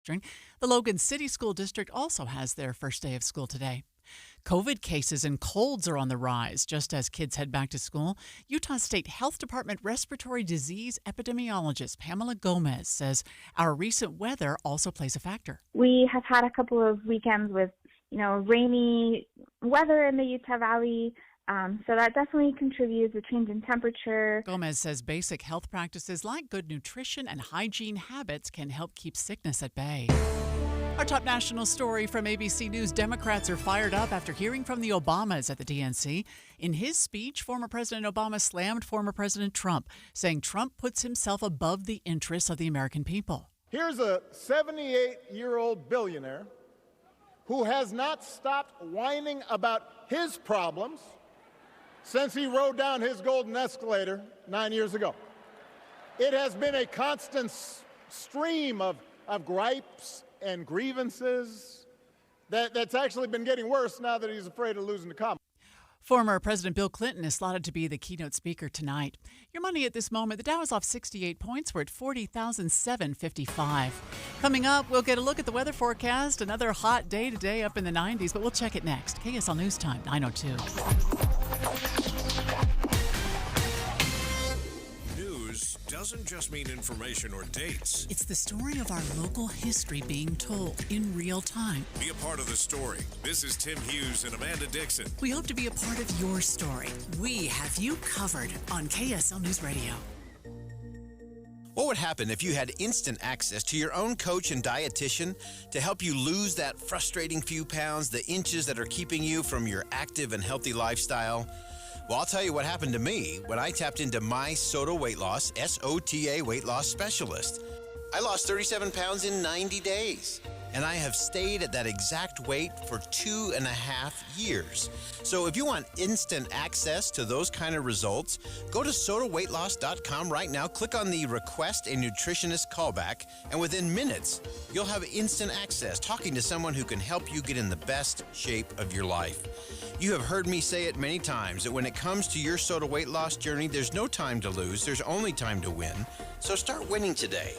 The Logan City School District also has their first day of school today. COVID cases and colds are on the rise just as kids head back to school. Utah State Health Department respiratory disease epidemiologist Pamela Gomez says our recent weather also plays a factor. We have had a couple of weekends with, rainy weather in the Utah Valley. So that definitely contributes to change in temperature. Gomez says basic health practices like good nutrition and hygiene habits can help keep sickness at bay. Our top national story from ABC News: Democrats are fired up after hearing from the Obamas at the DNC. In his speech, former President Obama slammed former President Trump, saying Trump puts himself above the interests of the American people. Here's a 78-year-old billionaire who has not stopped whining about his problems since he rode down his golden escalator 9 years ago. It has been a constant stream of gripes and grievances that's actually been getting worse now that he's afraid of losing the Kamala. Former President Bill Clinton is slotted to be the keynote speaker tonight. Your money at this moment: the Dow is off 68 points. We're at 40,755. Coming up, we'll get a look at the weather forecast. Another hot day today, up in the 90s, but we'll check it next. KSL News Time, 9:02. Doesn't just mean information or dates. It's the story of our local history being told in real time. Be a part of the story. This is Tim Hughes and Amanda Dixon. We hope to be a part of your story. We have you covered on KSL News Radio. What would happen if you had instant access to your own coach and dietitian to help you lose that frustrating few pounds, the inches that are keeping you from your active and healthy lifestyle? Well, I'll tell you what happened to me when I tapped into my SOTA Weight Loss, SOTA Weight Loss Specialist. I lost 37 pounds in 90 days, and I have stayed at that exact weight for 2.5 years. So if you want instant access to those kind of results, go to SOTAWeightLoss.com right now, click on the Request a Nutritionist callback, and within minutes, you'll have instant access, talking to someone who can help you get in the best shape of your life. You have heard me say it many times that when it comes to your SOTA weight loss journey, there's no time to lose, there's only time to win. So start winning today.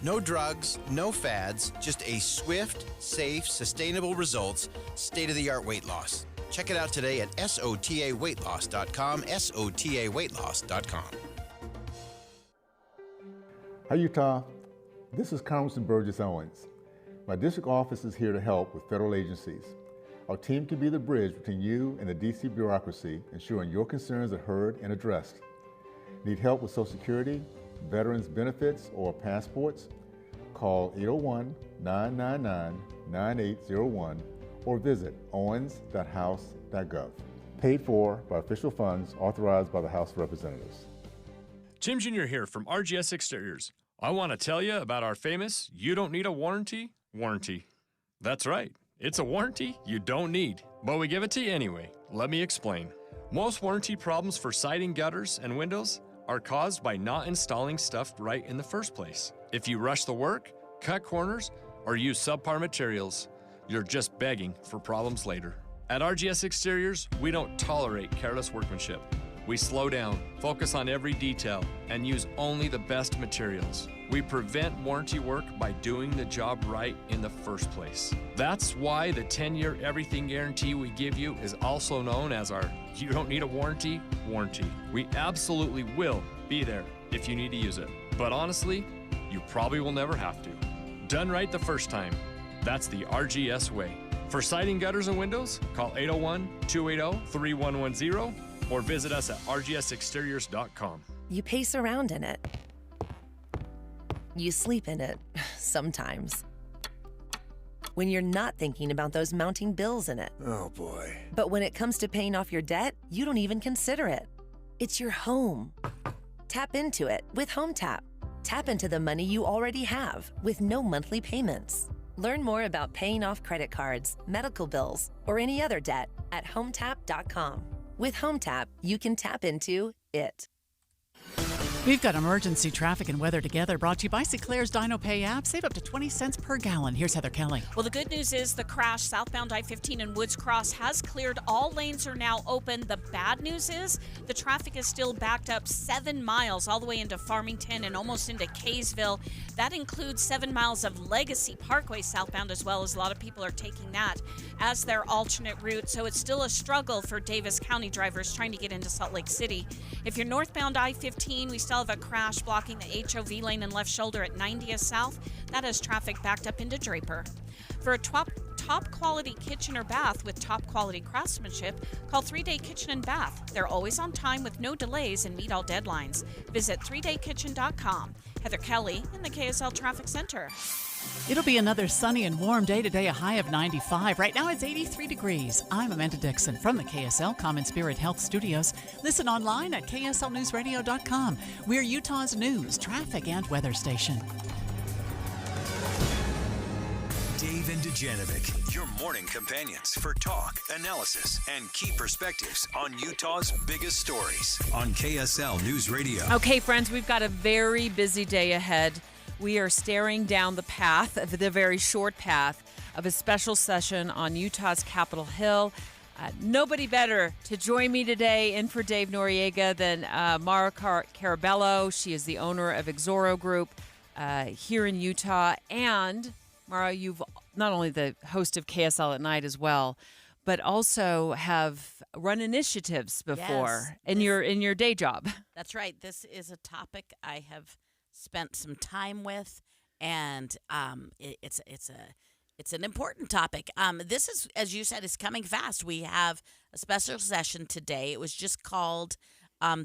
No drugs, no fads, just a swift, safe, sustainable results, state-of-the-art weight loss. Check it out today at SOTAweightloss.com, SOTAweightloss.com. Hi, Utah. This is Congressman Burgess Owens. My district office is here to help with federal agencies. Our team can be the bridge between you and the D.C. bureaucracy, ensuring your concerns are heard and addressed. Need help with Social Security, veterans benefits, or passports? Call 801-999-9801 or visit owens.house.gov. Paid for by official funds authorized by the House of Representatives. Tim Jr. here from RGS Exteriors. I want to tell you about our famous "You Don't Need a Warranty" warranty. That's right. It's a warranty you don't need, but we give it to you anyway. Let me explain. Most warranty problems for siding, gutters, and windows are caused by not installing stuff right in the first place. If you rush the work, cut corners, or use subpar materials, you're just begging for problems later. At RGS Exteriors, we don't tolerate careless workmanship. We slow down, focus on every detail, and use only the best materials. We prevent warranty work by doing the job right in the first place. That's why the 10-year everything guarantee we give you is also known as our "You Don't Need a Warranty" warranty. We absolutely will be there if you need to use it. But honestly, you probably will never have to. Done right the first time. That's the RGS way. For siding, gutters, and windows, call 801-280-3110 or visit us at rgsexteriors.com. You pace around in it. You sleep in it, sometimes. When you're not thinking about those mounting bills in it. Oh boy. But when it comes to paying off your debt, you don't even consider it. It's your home. Tap into it with HomeTap. Tap into the money you already have with no monthly payments. Learn more about paying off credit cards, medical bills, or any other debt at HomeTap.com. With HomeTap, you can tap into it. We've got emergency traffic and weather together, brought to you by Sinclair's Dino Pay app. Save up to 20 cents per gallon. Here's Heather Kelly. Well, the good news is the crash southbound I-15 in Woods Cross has cleared. All lanes are now open. The bad news is the traffic is still backed up 7 miles all the way into Farmington and almost into Kaysville. That includes 7 miles of Legacy Parkway southbound as well, as a lot of people are taking that as their alternate route. So it's still a struggle for Davis County drivers trying to get into Salt Lake City. If you're northbound I-15, we still have a crash blocking the HOV lane and left shoulder at 90th South. That has traffic backed up into Draper. For a top quality kitchen or bath with top quality craftsmanship, call 3-Day Kitchen and Bath. They're always on time with no delays and meet all deadlines. Visit 3daykitchen.com. Heather Kelly in the KSL Traffic Center. It'll be another sunny and warm day today, a high of 95. Right now it's 83 degrees. I'm Amanda Dixon from the KSL Common Spirit Health Studios. Listen online at kslnewsradio.com. We're Utah's news, traffic, and weather station. Dave and Dujanovic, your morning companions for talk, analysis, and key perspectives on Utah's biggest stories on KSL News Radio. Okay, friends, we've got a very busy day ahead. We are staring down the path, the very short path, of a special session on Utah's Capitol Hill. Nobody better to join me today in for Dave Noriega than Mara Carabello. She is the owner of Exoro Group here in Utah. And Mara, you've not only the host of KSL at Night as well, but also have run initiatives before in your day job. That's right. This is a topic I have spent some time with, and it's an important topic. This is, as you said, is coming fast. We have a special session today. It was just called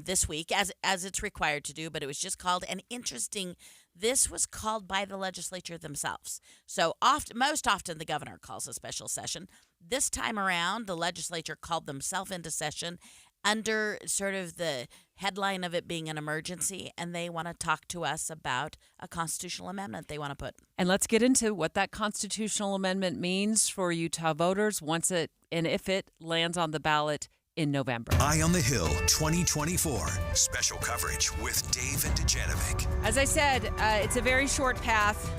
this week, as it's required to do, but it was just called. And interesting, this was called by the legislature themselves. So most often the governor calls a special session. This time around, the legislature called themselves into session under sort of the headline of it being an emergency, and they want to talk to us about a constitutional amendment they want to put. And let's get into what that constitutional amendment means for Utah voters once it and if it lands on the ballot in November. Eye on the Hill 2024. Special coverage with Dave and Dujanovic. As I said, it's a very short path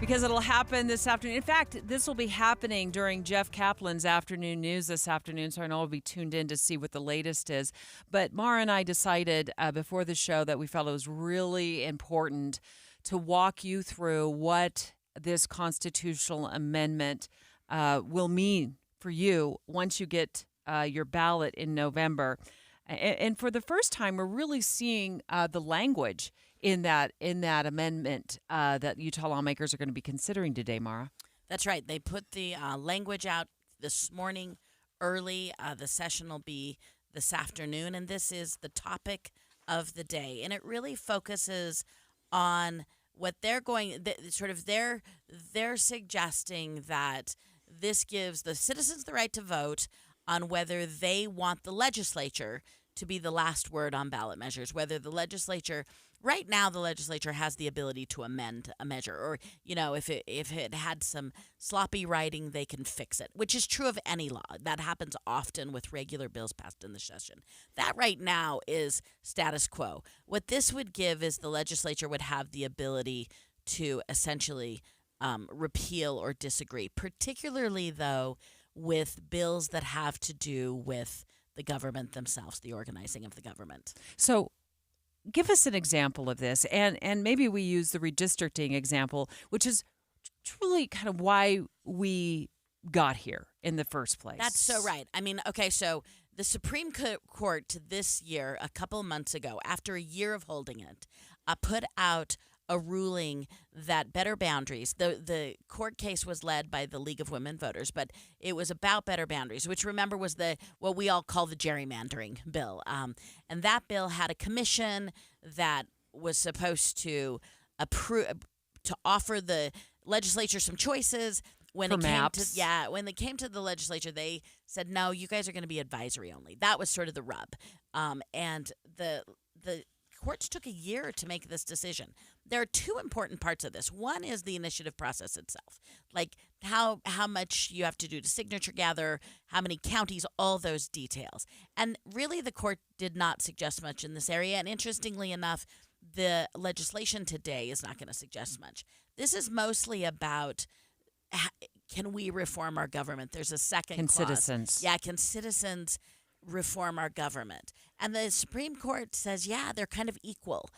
because it'll happen this afternoon. In fact, this will be happening during Jeff Kaplan's afternoon news this afternoon, so I know I'll be tuned in to see what the latest is. But Mara and I decided before the show that we felt it was really important to walk you through what this constitutional amendment will mean for you once you get your ballot in November. And for the first time, we're really seeing the language in that amendment that Utah lawmakers are going to be considering today, Mara. That's right. They put the language out this morning early. The session will be this afternoon, and this is the topic of the day. And it really focuses on what they're they're suggesting that this gives the citizens the right to vote on whether they want the legislature to be the last word on ballot measures, whether the legislature, right now the legislature has the ability to amend a measure, or, if it had some sloppy writing, they can fix it, which is true of any law. That happens often with regular bills passed in the session. That right now is status quo. What this would give is the legislature would have the ability to essentially repeal or disagree, particularly, though, with bills that have to do with the government themselves, the organizing of the government. So give us an example of this, and maybe we use the redistricting example, which is truly kind of why we got here in the first place. That's so right. I mean, okay, so the Supreme Court this year, a couple of months ago, after a year of holding it, put out a ruling that better boundaries, the court case was led by the League of Women Voters, but it was about better boundaries, which, remember, was what we all call the gerrymandering bill. And that bill had a commission that was supposed to offer the legislature some choices. When it came to the legislature, they said, no, you guys are going to be advisory only. That was sort of the rub. And the courts took a year to make this decision. There are two important parts of this. One is the initiative process itself, like how much you have to do to signature gather, how many counties, all those details. And really, the court did not suggest much in this area. And interestingly enough, the legislation today is not going to suggest much. This is mostly about can we reform our government? There's a second clause. Citizens. Yeah, can citizens reform our government? And the Supreme Court says, yeah, they're kind of equal.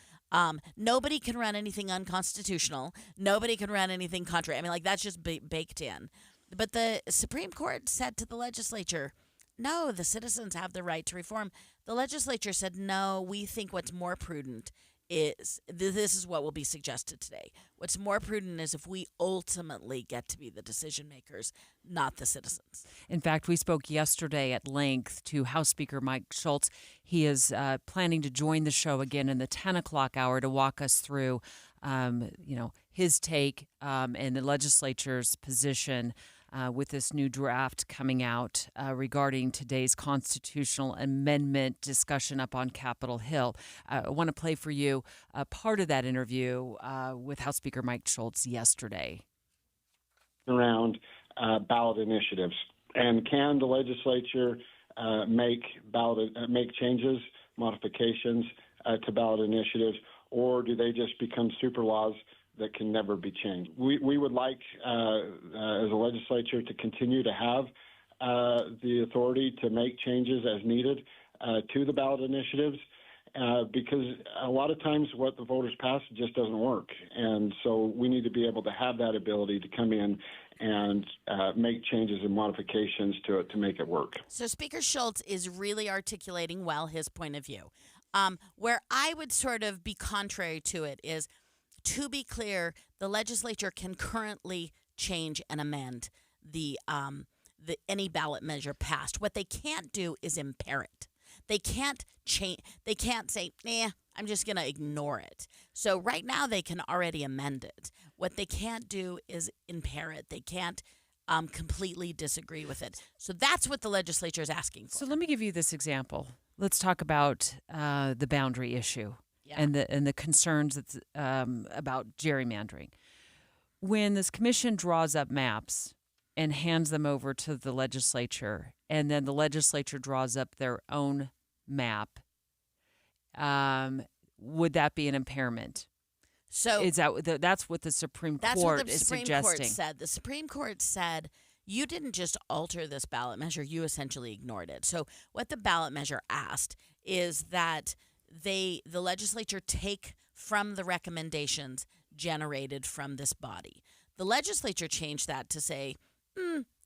Nobody can run anything unconstitutional. Nobody can run anything contrary. I mean, like, that's just baked in. But the Supreme Court said to the legislature, no, the citizens have the right to reform. The legislature said, no, we think what's more prudent is, this is what will be suggested today. What's more prudent is if we ultimately get to be the decision makers, not the citizens. In fact, we spoke yesterday at length to House Speaker Mike Schultz. He is planning to join the show again in the 10 o'clock hour to walk us through, his take and the legislature's position with this new draft coming out regarding today's constitutional amendment discussion up on Capitol Hill. I want to play for you part of that interview with House Speaker Mike Schultz yesterday. Around ballot initiatives, and can the legislature make changes, modifications to ballot initiatives, or do they just become super laws that can never be changed? We would like, as a legislature, to continue to have the authority to make changes as needed to the ballot initiatives, because a lot of times what the voters pass just doesn't work. And so we need to be able to have that ability to come in and make changes and modifications to it to make it work. So Speaker Schultz is really articulating well his point of view. Where I would sort of be contrary to it is, to be clear, the legislature can currently change and amend the any ballot measure passed. What they can't do is impair it. They can't change. They can't say, "Nah, I'm just going to ignore it." So right now they can already amend it. What they can't do is impair it. They can't completely disagree with it. So that's what the legislature is asking for. So let me give you this example. Let's talk about the boundary issue. Yeah. And the concerns that's, about gerrymandering. When this commission draws up maps and hands them over to the legislature, and then the legislature draws up their own map, would that be an impairment? So that's what the Supreme Court is suggesting. That's what the Supreme Court said. The Supreme Court said, you didn't just alter this ballot measure, you essentially ignored it. So what the ballot measure asked is that the legislature take from the recommendations generated from this body. The legislature changed that to say,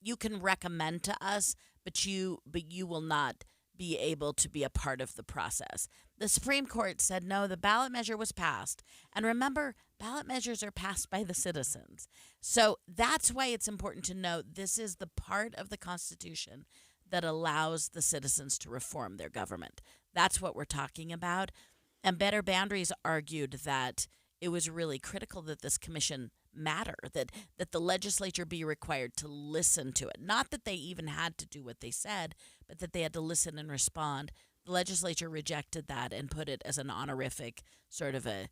you can recommend to us, but you will not be able to be a part of the process. The Supreme Court said, no, the ballot measure was passed. And remember, ballot measures are passed by the citizens. So that's why it's important to note this is the part of the Constitution that allows the citizens to reform their government. That's what we're talking about. And Better Boundaries argued that it was really critical that this commission matter, that the legislature be required to listen to it. Not that they even had to do what they said, but that they had to listen and respond. The legislature rejected that and put it as an honorific, sort of a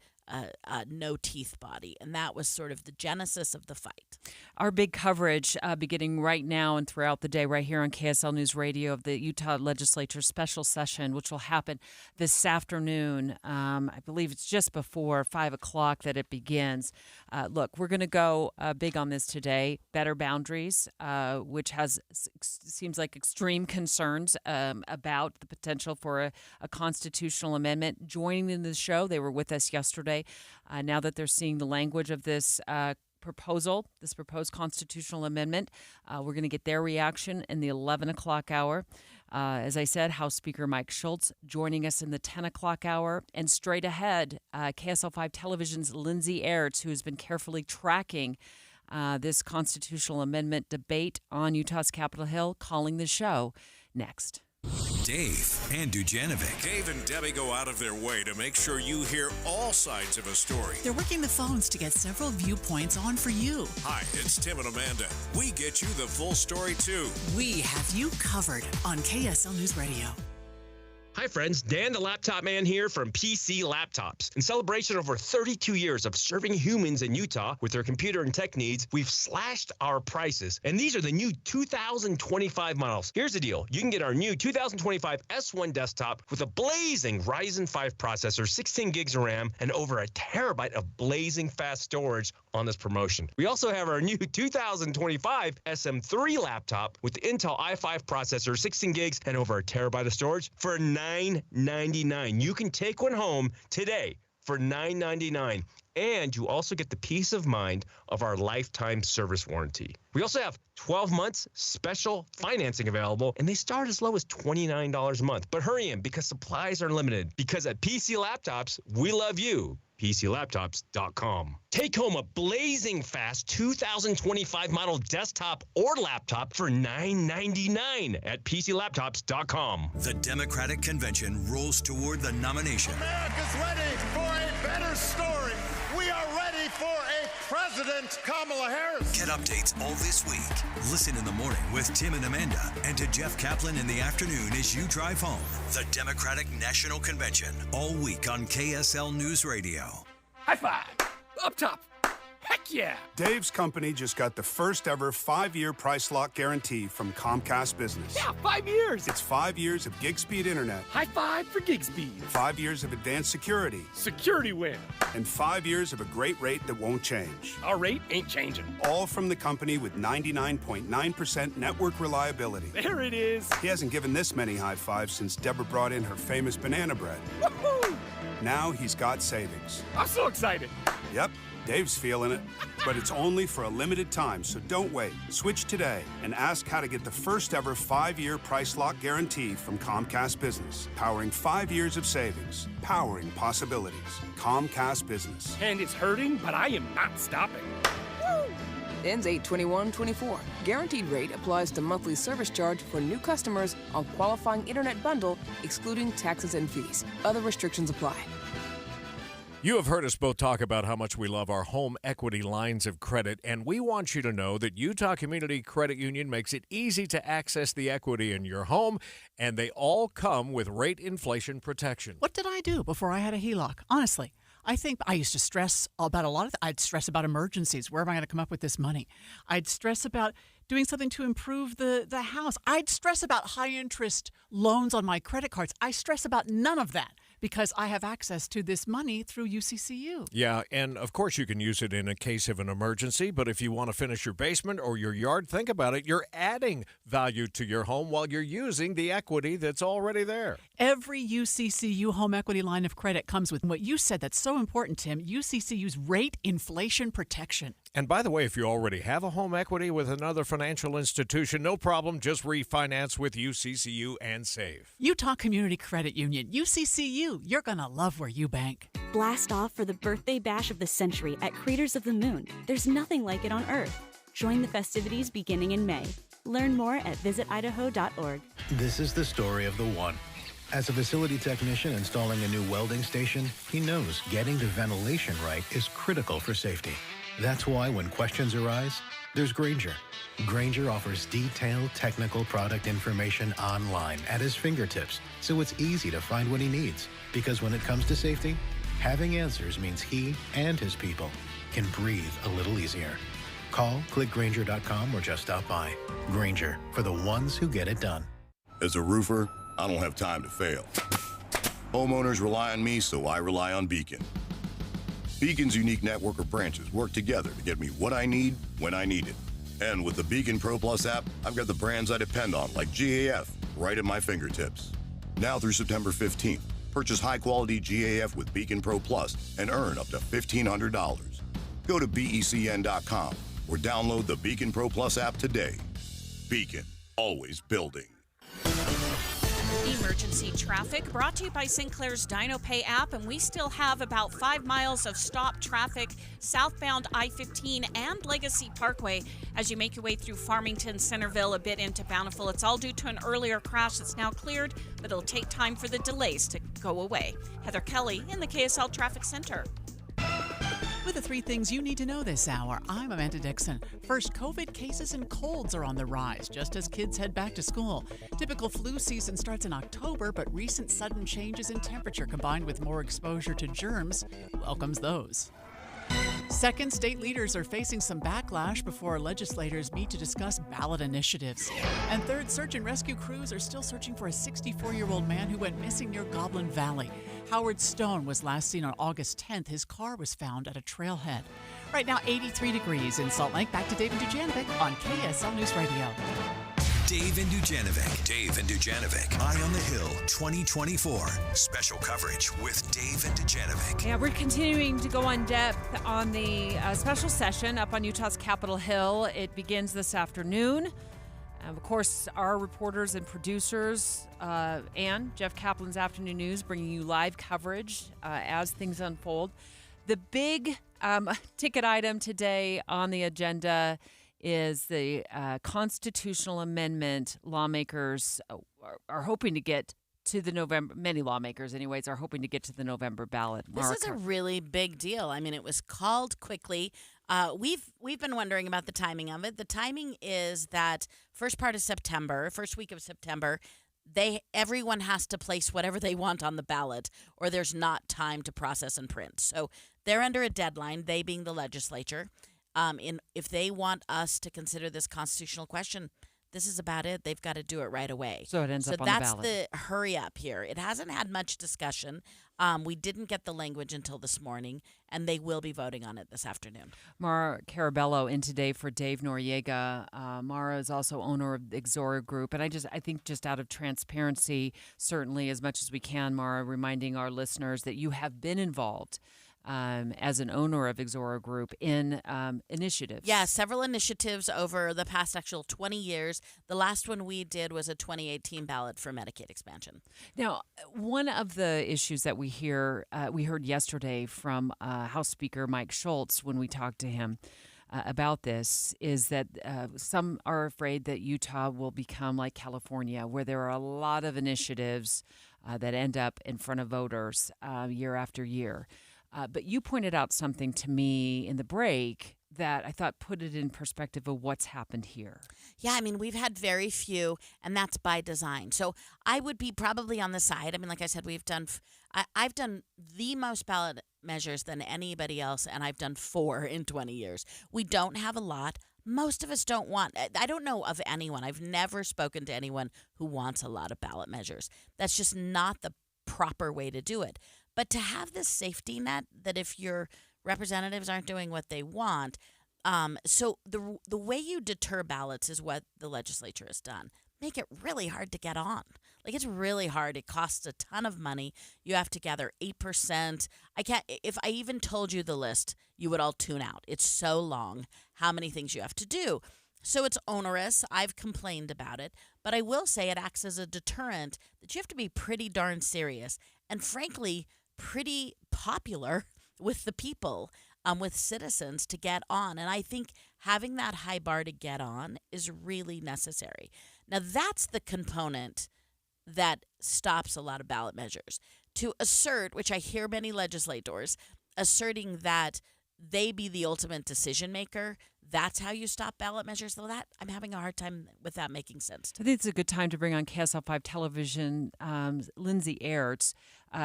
no-teeth body. And that was sort of the genesis of the fight. Our big coverage beginning right now and throughout the day right here on KSL News Radio of the Utah Legislature special session, which will happen this afternoon. I believe it's just before 5 o'clock that it begins. Look, we're going to go big on this today. Better Boundaries, which seems like extreme concerns about the potential for a constitutional amendment. Joining in the show, they were with us yesterday. Now that they're seeing the language of this this proposed constitutional amendment, we're going to get their reaction in the 11 o'clock hour. As I said, House Speaker Mike Schultz joining us in the 10 o'clock hour. And straight ahead, KSL5 Television's Lindsay Aerts, who has been carefully tracking this constitutional amendment debate on Utah's Capitol Hill, calling the show next. Dave and Dujanovic. Dave and Debbie go out of their way to make sure you hear all sides of a story. They're working the phones to get several viewpoints on for you. Hi, it's Tim and Amanda. We get you the full story, too. We have you covered on KSL News Radio. Hi friends, Dan the Laptop Man here from PC Laptops. In celebration of over 32 years of serving humans in Utah with their computer and tech needs, we've slashed our prices. And these are the new 2025 models. Here's the deal. You can get our new 2025 S1 desktop with a blazing Ryzen 5 processor, 16 gigs of RAM, and over a terabyte of blazing fast storage on this promotion. We also have our new 2025 SM3 laptop with the Intel i5 processor, 16 gigs, and over a terabyte of storage for $999. You can take one home today for $999. And you also get the peace of mind of our lifetime service warranty. We also have 12 months special financing available, and they start as low as $29 a month. But hurry in because supplies are limited. Because at PC Laptops, we love you. PCLaptops.com. Take home a blazing fast 2025 model desktop or laptop for $999 at PCLaptops.com. The Democratic Convention rolls toward the nomination. America's ready for a better story. We are ready for a President Kamala Harris. Get updates all this week. Listen in the morning with Tim and Amanda, and to Jeff Kaplan in the afternoon as you drive home. The Democratic National Convention, all week on KSL News Radio. High five. Up top. Heck yeah! Dave's company just got the first ever 5-year price lock guarantee from Comcast Business. Yeah, 5 years! It's 5 years of gig speed internet. High five for gig speed. 5 years of advanced security. Security win. And 5 years of a great rate that won't change. Our rate ain't changing. All from the company with 99.9% network reliability. There it is. He hasn't given this many high fives since Deborah brought in her famous banana bread. Woohoo! Now he's got savings. I'm so excited. Yep. Dave's feeling it, but it's only for a limited time, so don't wait. Switch today and ask how to get the first ever 5-year price lock guarantee from Comcast Business. Powering 5 years of savings, powering possibilities. Comcast Business. And it's hurting, but I am not stopping. Woo! Ends 8/21/24. Guaranteed rate applies to monthly service charge for new customers on qualifying internet bundle, excluding taxes and fees. Other restrictions apply. You have heard us both talk about how much we love our home equity lines of credit, and we want you to know that Utah Community Credit Union makes it easy to access the equity in your home, and they all come with rate inflation protection. What did I do before I had a HELOC? Honestly, I think I used to stress about a lot of I'd stress about emergencies. Where am I going to come up with this money? I'd stress about doing something to improve the house. I'd stress about high-interest loans on my credit cards. I stress about none of that, because I have access to this money through UCCU. Yeah, and of course you can use it in a case of an emergency, but if you want to finish your basement or your yard, think about it. You're adding value to your home while you're using the equity that's already there. Every UCCU home equity line of credit comes with what you said that's so important, Tim, UCCU's rate inflation protection. And by the way, if you already have a home equity with another financial institution, no problem. Just refinance with UCCU and save. Utah Community Credit Union, UCCU. You're going to love where you bank. Blast off for the birthday bash of the century at Craters of the Moon. There's nothing like it on Earth. Join the festivities beginning in May. Learn more at visitidaho.org. This is the story of the one. As a facility technician installing a new welding station, he knows getting the ventilation right is critical for safety. That's why when questions arise, there's Grainger. Grainger offers detailed technical product information online at his fingertips, so it's easy to find what he needs. Because when it comes to safety, having answers means he and his people can breathe a little easier. Call, click Grainger.com, or just stop by. Grainger, for the ones who get it done. As a roofer, I don't have time to fail. Homeowners rely on me, so I rely on Beacon. Beacon's unique network of branches work together to get me what I need when I need it. And with the Beacon Pro Plus app, I've got the brands I depend on, like GAF, right at my fingertips. Now through September 15th, purchase high-quality GAF with Beacon Pro Plus and earn up to $1,500. Go to BECN.com or download the Beacon Pro Plus app today. Beacon, always building. Emergency traffic brought to you by Sinclair's DinoPay app, and we still have about 5 miles of stop traffic southbound I-15 and Legacy Parkway as you make your way through Farmington, Centerville, a bit into Bountiful. It's all due to an earlier crash that's now cleared, but it'll take time for the delays to go away. Heather Kelly in the KSL Traffic Center. With the 3 things you need to know this hour, I'm Amanda Dixon. First, COVID cases and colds are on the rise just as kids head back to school. Typical flu season starts in October, but recent sudden changes in temperature combined with more exposure to germs welcomes those. Second, state leaders are facing some backlash before legislators meet to discuss ballot initiatives. And third, search and rescue crews are still searching for a 64-year-old man who went missing near Goblin Valley. Howard Stone was last seen on August 10th. His car was found at a trailhead. Right now, 83 degrees in Salt Lake. Back to Dave and Dujanovic on KSL News Radio. Dave and Dujanovic. Dave and Dujanovic. Eye on the Hill 2024. Special coverage with Dave and Dujanovic. Yeah, we're continuing to go on depth on the special session up on Utah's Capitol Hill. It begins this afternoon. Of course, our reporters and producers and Jeff Kaplan's Afternoon News bringing you live coverage as things unfold. The big ticket item today on the agenda is the constitutional amendment lawmakers are hoping to get to the November, many lawmakers anyways, are hoping to get to the November ballot. This is a really big deal. I mean, it was called quickly. We've been wondering about the timing of it. The timing is that first week of September, everyone has to place whatever they want on the ballot or there's not time to process and print. So they're under a deadline, they being the legislature. If they want us to consider this constitutional question, this is about it. They've got to do it right away. So it ends up on the ballot. So that's the hurry up here. It hasn't had much discussion. We didn't get the language until this morning, and they will be voting on it this afternoon. Mara Carabello in today for Dave Noriega. Mara is also owner of the Exora Group. And I think just out of transparency, certainly as much as we can, Mara, reminding our listeners that you have been involved as an owner of Exora Group in initiatives. Yeah, several initiatives over the past 20 years. The last one we did was a 2018 ballot for Medicaid expansion. Now, one of the issues that we heard yesterday from House Speaker Mike Schultz when we talked to him about this is that some are afraid that Utah will become like California, where there are a lot of initiatives that end up in front of voters year after year. But you pointed out something to me in the break that I thought put it in perspective of what's happened here. Yeah, I mean, we've had very few, and that's by design. So I would be probably on the side. I mean, like I said, I've done the most ballot measures than anybody else, and I've done 4 in 20 years. We don't have a lot. Most of us don't want. I don't know of anyone. I've never spoken to anyone who wants a lot of ballot measures. That's just not the proper way to do it. But to have this safety net that if your representatives aren't doing what they want, so the way you deter ballots is what the legislature has done. Make it really hard to get on. Like, it's really hard. It costs a ton of money. You have to gather 8%. If I even told you the list, you would all tune out. It's so long how many things you have to do. So it's onerous. I've complained about it. But I will say it acts as a deterrent that you have to be pretty darn serious and, frankly, pretty popular with the people, with citizens to get on. And I think having that high bar to get on is really necessary. Now, that's the component that stops a lot of ballot measures. To assert, which I hear many legislators asserting that they be the ultimate decision maker, that's how you stop ballot measures. Though that I'm having a hard time with that making sense. I think it's a good time to bring on KSL 5 Television, Lindsay Aerts.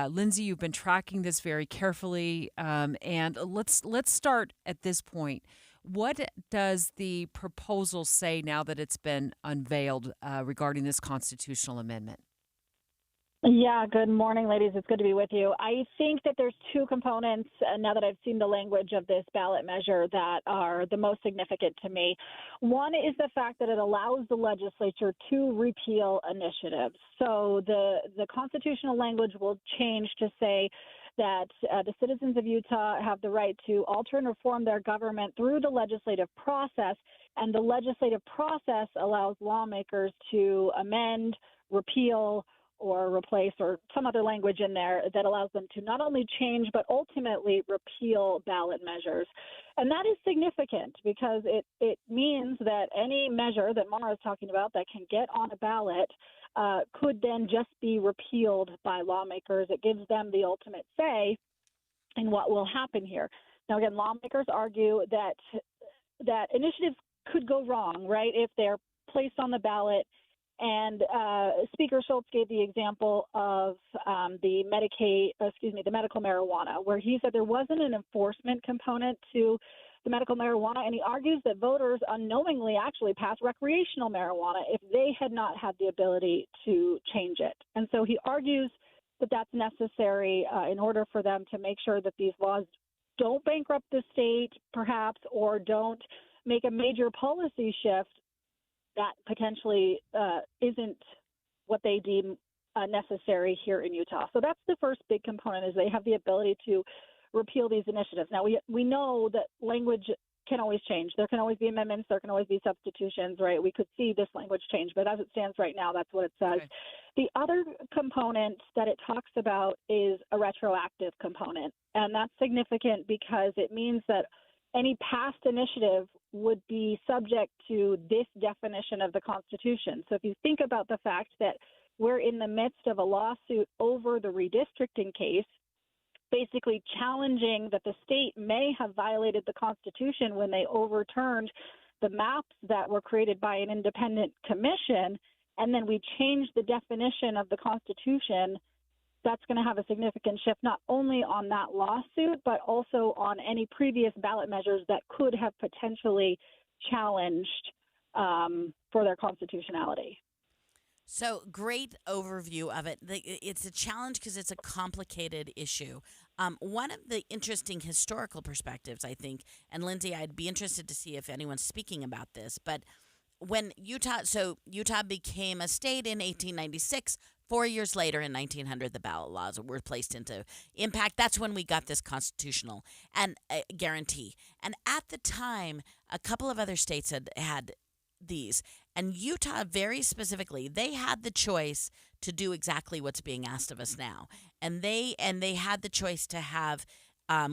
Lindsay, you've been tracking this very carefully, and let's start at this point. What does the proposal say now that it's been unveiled regarding this constitutional amendment? Yeah, good morning, ladies. It's good to be with you. I think that there's 2 components, now that I've seen the language of this ballot measure, that are the most significant to me. One is the fact that it allows the legislature to repeal initiatives. So the constitutional language will change to say that the citizens of Utah have the right to alter and reform their government through the legislative process, and the legislative process allows lawmakers to amend, repeal, or replace, or some other language in there that allows them to not only change but ultimately repeal ballot measures. And that is significant because it means that any measure that Mara is talking about that can get on a ballot could then just be repealed by lawmakers. It gives them the ultimate say in what will happen here. Now, again, lawmakers argue that initiatives could go wrong, right, if they're placed on the ballot. And Speaker Schultz gave the example of the medical marijuana, where he said there wasn't an enforcement component to the medical marijuana, and he argues that voters unknowingly actually passed recreational marijuana if they had not had the ability to change it. And so he argues that that's necessary in order for them to make sure that these laws don't bankrupt the state, perhaps, or don't make a major policy shift that potentially isn't what they deem necessary here in Utah. So that's the first big component, is they have the ability to repeal these initiatives. Now, we know that language can always change. There can always be amendments. There can always be substitutions, right? We could see this language change, but as it stands right now, that's what it says. Okay. The other component that it talks about is a retroactive component, and that's significant because it means that any past initiative would be subject to this definition of the Constitution. So if you think about the fact that we're in the midst of a lawsuit over the redistricting case, basically challenging that the state may have violated the Constitution when they overturned the maps that were created by an independent commission, and then we changed the definition of the Constitution, that's going to have a significant shift not only on that lawsuit, but also on any previous ballot measures that could have potentially challenged for their constitutionality. So great overview of it. It's a challenge because it's a complicated issue. One of the interesting historical perspectives, I think, and Lindsay, I'd be interested to see if anyone's speaking about this, but when Utah became a state in 1896, 4 years later in 1900, the ballot laws were placed into impact. That's when we got this constitutional and guarantee. And at the time, a couple of other states had these. And Utah, very specifically, they had the choice to do exactly what's being asked of us now. And they had the choice to have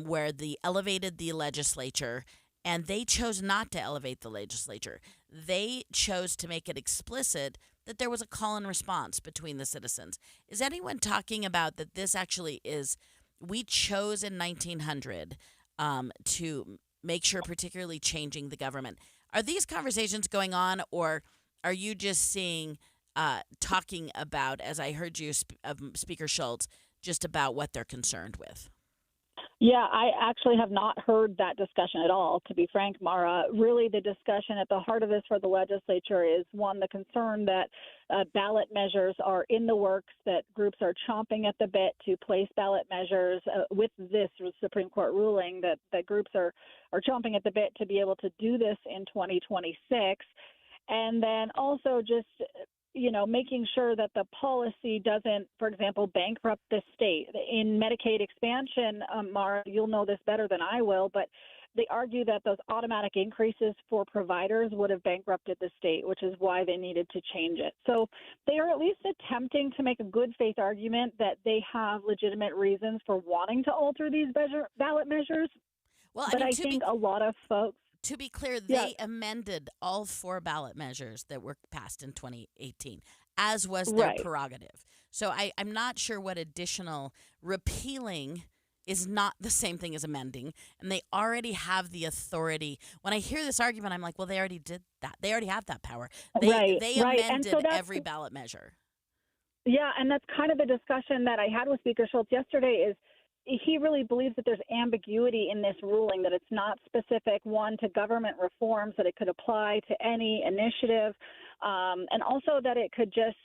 where they elevated the legislature, and they chose not to elevate the legislature. They chose to make it explicit that there was a call and response between the citizens. Is anyone talking about that this actually is, we chose in 1900 to make sure, particularly changing the government. Are these conversations going on, or are you just seeing, talking about, as I heard you, Speaker Schultz, just about what they're concerned with? Yeah, I actually have not heard that discussion at all, to be frank, Mara. Really, the discussion at the heart of this for the legislature is, one, the concern that ballot measures are in the works, that groups are chomping at the bit to place ballot measures with this Supreme Court ruling, that groups are chomping at the bit to be able to do this in 2026. And then also just making sure that the policy doesn't, for example, bankrupt the state. In Medicaid expansion, Mara, you'll know this better than I will, but they argue that those automatic increases for providers would have bankrupted the state, which is why they needed to change it. So they are at least attempting to make a good faith argument that they have legitimate reasons for wanting to alter these ballot measures. Well, but I think a lot of folks. To be clear, they amended all 4 ballot measures that were passed in 2018, as was their prerogative. So I'm not sure what additional repealing is not the same thing as amending, and they already have the authority. When I hear this argument, I'm like, well, they already did that. They already have that power. They amended every ballot measure. Yeah, and that's kind of the discussion that I had with Speaker Schultz yesterday is, he really believes that there's ambiguity in this ruling, that it's not specific, one, to government reforms, that it could apply to any initiative, and also that it could just,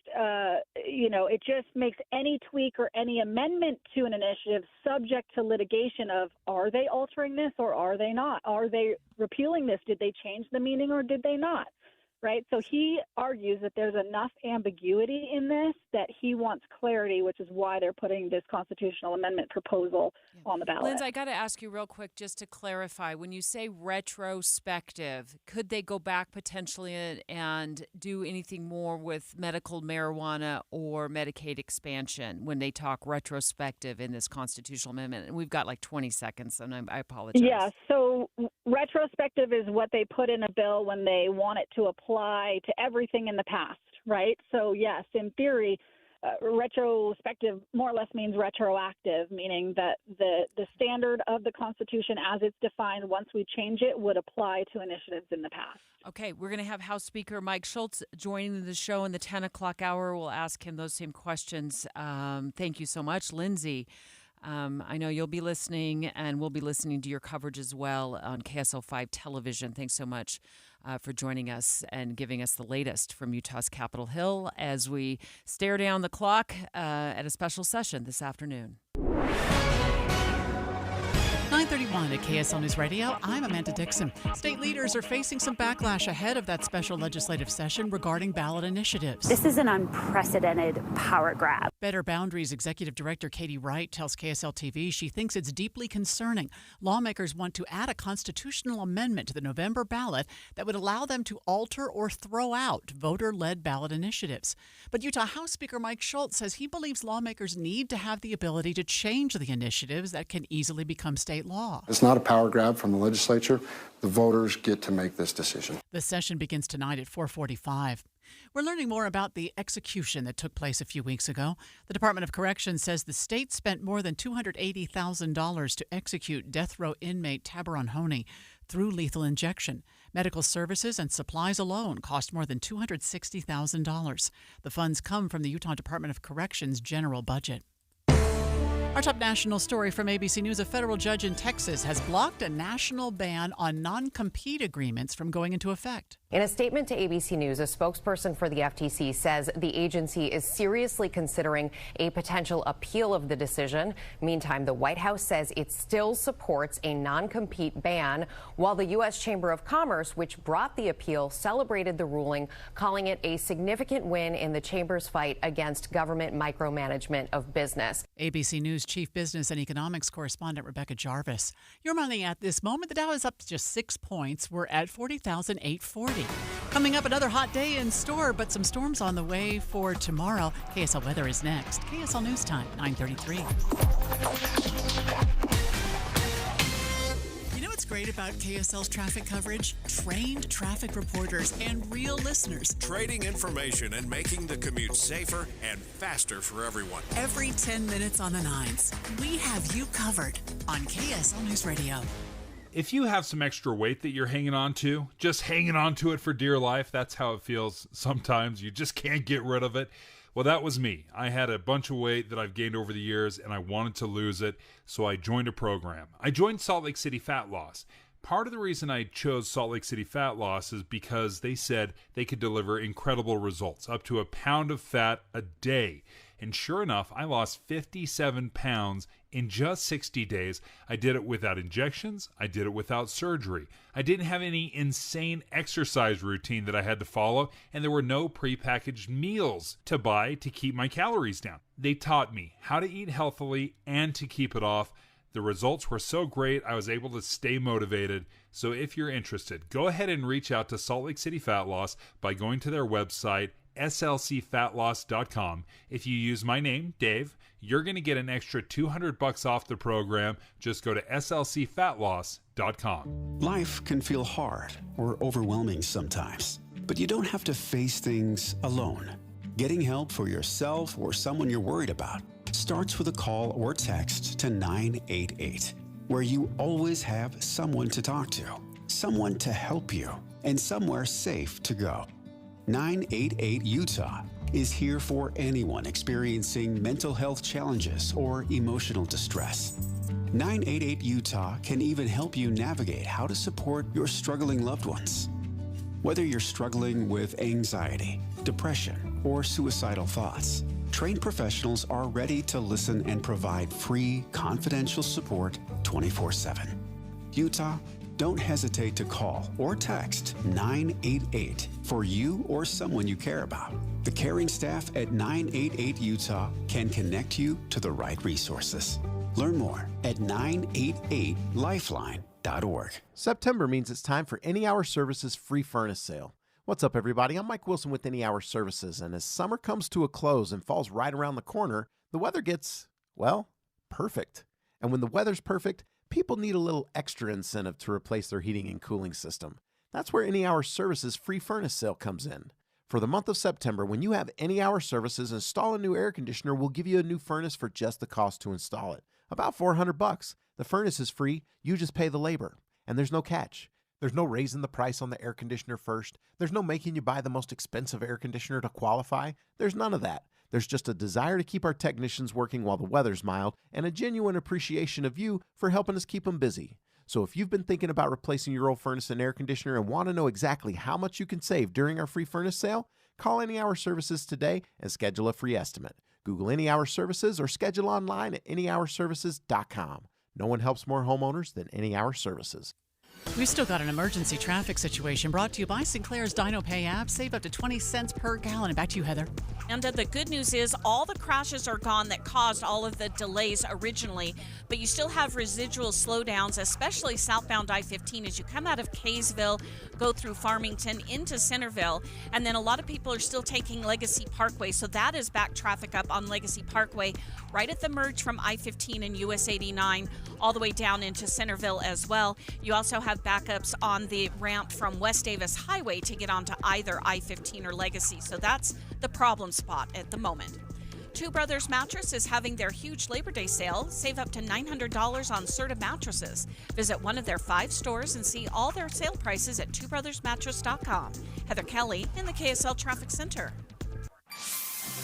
it just makes any tweak or any amendment to an initiative subject to litigation of, are they altering this or are they not? Are they repealing this? Did they change the meaning or did they not? Right. So he argues that there's enough ambiguity in this that he wants clarity, which is why they're putting this constitutional amendment proposal on the ballot. Linz, I got to ask you real quick just to clarify. When you say retrospective, could they go back potentially and do anything more with medical marijuana or Medicaid expansion when they talk retrospective in this constitutional amendment? And we've got like 20 seconds, and I apologize. Yeah. So retrospective is what they put in a bill when they want it to apply to everything in the past, right? So yes, in theory, retrospective more or less means retroactive, meaning that the standard of the Constitution as it's defined, once we change it, would apply to initiatives in the past. Okay, we're going to have House Speaker Mike Schultz joining the show in the 10 o'clock hour. We'll ask him those same questions. Thank you so much, Lindsay. I know you'll be listening, and we'll be listening to your coverage as well on KSL5 television. Thanks so much for joining us and giving us the latest from Utah's Capitol Hill as we stare down the clock at a special session this afternoon. 9:31 at KSL News Radio. I'm Amanda Dixon. State leaders are facing some backlash ahead of that special legislative session regarding ballot initiatives. This is an unprecedented power grab. Better Boundaries Executive Director Katie Wright tells KSL TV she thinks it's deeply concerning. Lawmakers want to add a constitutional amendment to the November ballot that would allow them to alter or throw out voter-led ballot initiatives. But Utah House Speaker Mike Schultz says he believes lawmakers need to have the ability to change the initiatives that can easily become state law. It's not a power grab from the legislature. The voters get to make this decision. The session begins tonight at 4:45. We're learning more about the execution that took place a few weeks ago. The Department of Corrections says the state spent more than $280,000 to execute death row inmate Tabaron Honey through lethal injection. Medical services and supplies alone cost more than $260,000. The funds come from the Utah Department of Corrections general budget. Our top national story from ABC News, a federal judge in Texas has blocked a national ban on non-compete agreements from going into effect. In a statement to ABC News, a spokesperson for the FTC says the agency is seriously considering a potential appeal of the decision. Meantime, the White House says it still supports a non-compete ban, while the U.S. Chamber of Commerce, which brought the appeal, celebrated the ruling, calling it a significant win in the chamber's fight against government micromanagement of business. ABC News Chief Business and Economics Correspondent Rebecca Jarvis. Your money at this moment, the Dow is up just 6 points. We're at 40,840. Coming up, another hot day in store, but some storms on the way for tomorrow. KSL weather is next. KSL News Time, 9:33. You know what's great about KSL's traffic coverage? Trained traffic reporters and real listeners. Trading information and making the commute safer and faster for everyone. Every 10 minutes on the nines, we have you covered on KSL News Radio. If you have some extra weight that you're hanging on to, just hanging on to it for dear life, that's how it feels sometimes. You just can't get rid of it. Well, that was me. I had a bunch of weight that I've gained over the years, and I wanted to lose it, so I joined a program. I joined Salt Lake City Fat Loss. Part of the reason I chose Salt Lake City Fat Loss is because they said they could deliver incredible results, up to a pound of fat a day. And sure enough, I lost 57 pounds in just 60 days. I did it without injections. I did it without surgery. I didn't have any insane exercise routine that I had to follow, and there were no prepackaged meals to buy to keep my calories down. They taught me how to eat healthily and to keep it off. The results were so great, I was able to stay motivated. So if you're interested, go ahead and reach out to Salt Lake City Fat Loss by going to their website, slcfatloss.com. If you use my name, Dave, you're going to get an extra $200 off the program. Just go to slcfatloss.com. Life can feel hard or overwhelming sometimes, but you don't have to face things alone. Getting help for yourself or someone you're worried about starts with a call or text to 988, where you always have someone to talk to, someone to help you, and somewhere safe to go. 988 Utah is here for anyone experiencing mental health challenges or emotional distress. 988 Utah can even help you navigate how to support your struggling loved ones. Whether you're struggling with anxiety, depression, or suicidal thoughts, trained professionals are ready to listen and provide free, confidential support 24/7. Utah, don't hesitate to call or text 988 for you or someone you care about. The caring staff at 988 Utah can connect you to the right resources. Learn more at 988lifeline.org. September means it's time for Any Hour Services free furnace sale. What's up, everybody? I'm Mike Wilson with Any Hour Services, and as summer comes to a close and falls right around the corner, the weather gets, well, perfect. And when the weather's perfect, people need a little extra incentive to replace their heating and cooling system. That's where Any Hour Services free furnace sale comes in. For the month of September, when you have Any Hour Services install a new air conditioner, we'll give you a new furnace for just the cost to install it. About $400. The furnace is free. You just pay the labor. And there's no catch. There's no raising the price on the air conditioner first. There's no making you buy the most expensive air conditioner to qualify. There's none of that. There's just a desire to keep our technicians working while the weather's mild and a genuine appreciation of you for helping us keep them busy. So if you've been thinking about replacing your old furnace and air conditioner and want to know exactly how much you can save during our free furnace sale, call Any Hour Services today and schedule a free estimate. Google Any Hour Services or schedule online at anyhourservices.com. No one helps more homeowners than Any Hour Services. We've still got an emergency traffic situation brought to you by Sinclair's Dino Pay app. Save up to 20 cents per gallon. And back to you, Heather. And the good news is all the crashes are gone that caused all of the delays originally, but you still have residual slowdowns, especially southbound I-15 as you come out of Kaysville, go through Farmington into Centerville, and then a lot of people are still taking Legacy Parkway, so that is back traffic up on Legacy Parkway right at the merge from I-15 and US 89 all the way down into Centerville as well. You also have backups on the ramp from West Davis Highway to get onto either I-15 or Legacy, so that's the problem spot at the moment. Two Brothers Mattress is having their huge Labor Day sale. Save up to $900 on Serta mattresses. Visit one of their 5 stores and see all their sale prices at twobrothersmattress.com. Heather Kelly in the KSL Traffic Center.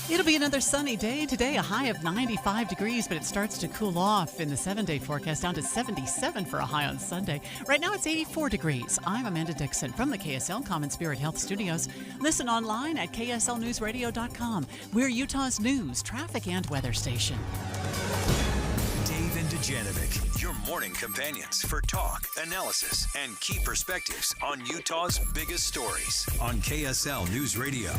It'll be another sunny day. Today, a high of 95 degrees, but it starts to cool off in the 7-day forecast down to 77 for a high on Sunday. Right now, it's 84 degrees. I'm Amanda Dixon from the KSL Common Spirit Health Studios. Listen online at kslnewsradio.com. We're Utah's news, traffic, and weather station. Dave and Dujanovic, your morning companions for talk, analysis, and key perspectives on Utah's biggest stories on KSL News Radio.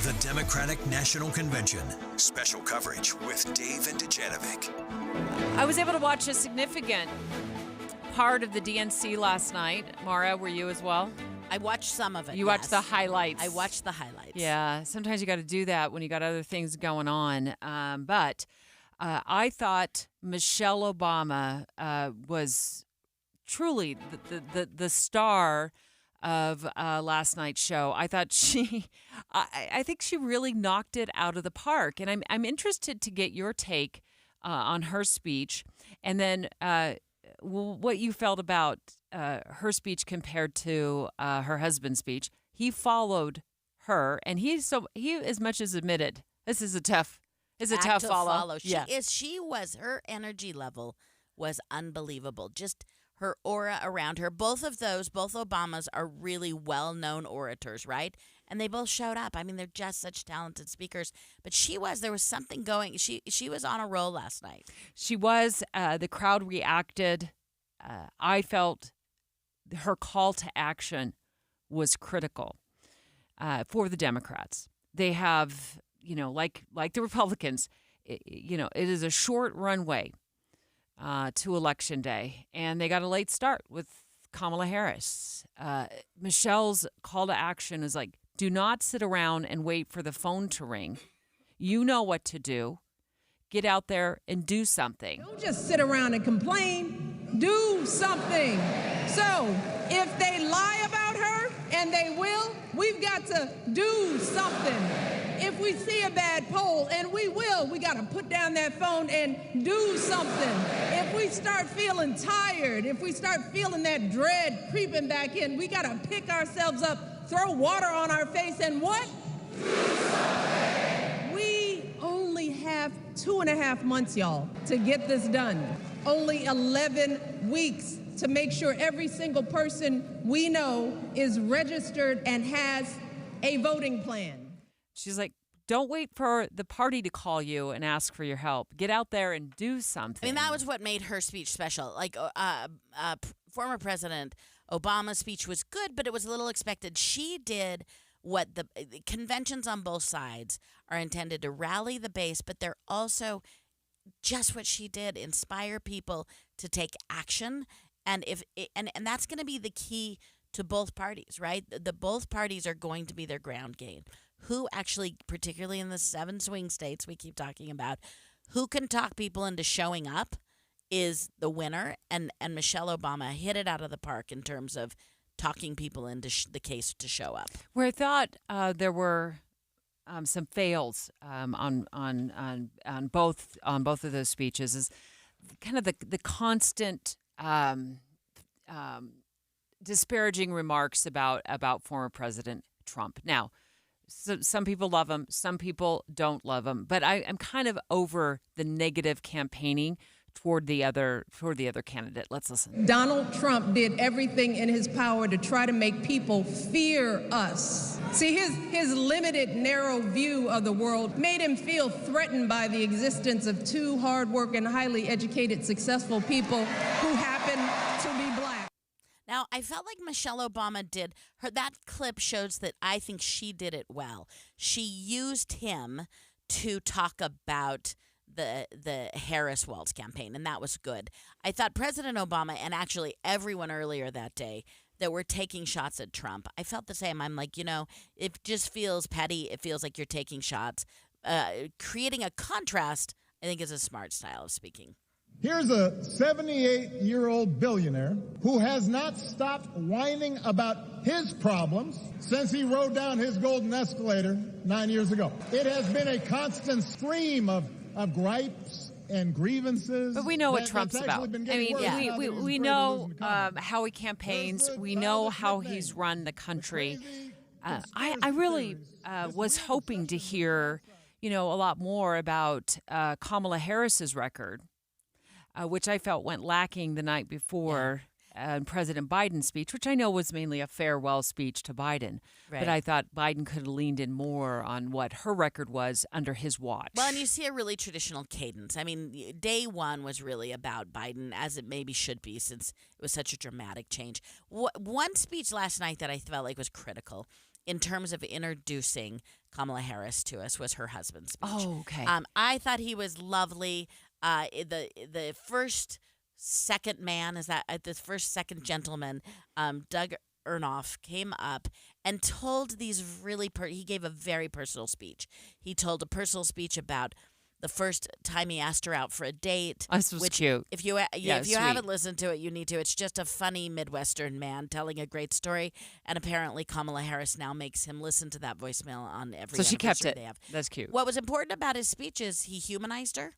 The Democratic National Convention. Special coverage with Dave and Dujanovic. I was able to watch a significant part of the DNC last night. Mara, were you as well? I watched some of it. You watched the highlights. I watched the highlights. Yeah, sometimes you got to do that when you got other things going on. But I thought Michelle Obama was truly the star of last night's show. I thought I think she really knocked it out of the park, and I'm interested to get your take on her speech, and then what you felt about her speech compared to her husband's speech. He followed her, and he as much as admitted this is a tough. It's a tough follow. Her energy level was unbelievable. Just her aura around her. Both Obamas are really well-known orators, right? And they both showed up. I mean, they're just such talented speakers. But there was something going. She was on a roll last night. She was. The crowd reacted. I felt her call to action was critical for the Democrats. They have, like the Republicans, it is a short runway to Election Day, and they got a late start with Kamala Harris. Michelle's call to action is like, do not sit around and wait for the phone to ring. You know what to do. Get out there and do something. Don't just sit around and complain. Do something. So if they lie about her, and they will, we've got to do something. If we see a bad poll, and we will, we got to put down that phone and do something. If we start feeling tired, if we start feeling that dread creeping back in, we got to pick ourselves up, throw water on our face, and what? Do something. We only have 2.5 months, y'all, to get this done. Only 11 weeks to make sure every single person we know is registered and has a voting plan. She's like, don't wait for the party to call you and ask for your help. Get out there and do something. I mean, that was what made her speech special. Like, former President Obama's speech was good, but it was a little expected. She did what the conventions on both sides are intended to rally the base, but they're also just what she did, inspire people to take action. And that's going to be the key to both parties, right? The both parties are going to be their ground game. Who actually, particularly in the 7 swing states we keep talking about, who can talk people into showing up is the winner. And Michelle Obama hit it out of the park in terms of talking people into the case to show up. Where I thought there were some fails on both of those speeches is kind of the constant disparaging remarks about former President Trump. Now, some people love him, some people don't love him, but I'm kind of over the negative campaigning toward the other candidate. Let's listen. Donald Trump did everything in his power to try to make people fear us. See, his limited, narrow view of the world made him feel threatened by the existence of two hardworking, highly educated, successful people who happen to be black. Now, I felt like Michelle Obama did that clip shows that I think she did it well. She used him to talk about the Harris-Walz campaign, and that was good. I thought President Obama and actually everyone earlier that day that were taking shots at Trump, I felt the same. I'm like, it just feels petty. It feels like you're taking shots. Creating a contrast, I think, is a smart style of speaking. Here's a 78-year-old billionaire who has not stopped whining about his problems since he rode down his golden escalator 9 years ago. It has been a constant stream of gripes and grievances. But we know what Trump's about. I mean, we know how he campaigns. We know how he's run the country. I really was hoping to hear, a lot more about Kamala Harris's record. Which I felt went lacking the night before President Biden's speech, which I know was mainly a farewell speech to Biden. Right. But I thought Biden could have leaned in more on what her record was under his watch. Well, and you see a really traditional cadence. I mean, day one was really about Biden, as it maybe should be, since it was such a dramatic change. One speech last night that I felt like was critical in terms of introducing Kamala Harris to us was her husband's speech. Oh, okay. I thought he was lovely. The first second man second gentleman, Doug Ernoff, came up and told these he gave a very personal speech. He told a personal speech about the first time he asked her out for a date. This was cute. If you haven't listened to it, you need to. It's just a funny Midwestern man telling a great story, and apparently Kamala Harris now makes him listen to that voicemail on every. So she kept it. They have. That's cute. What was important about his speech is he humanized her.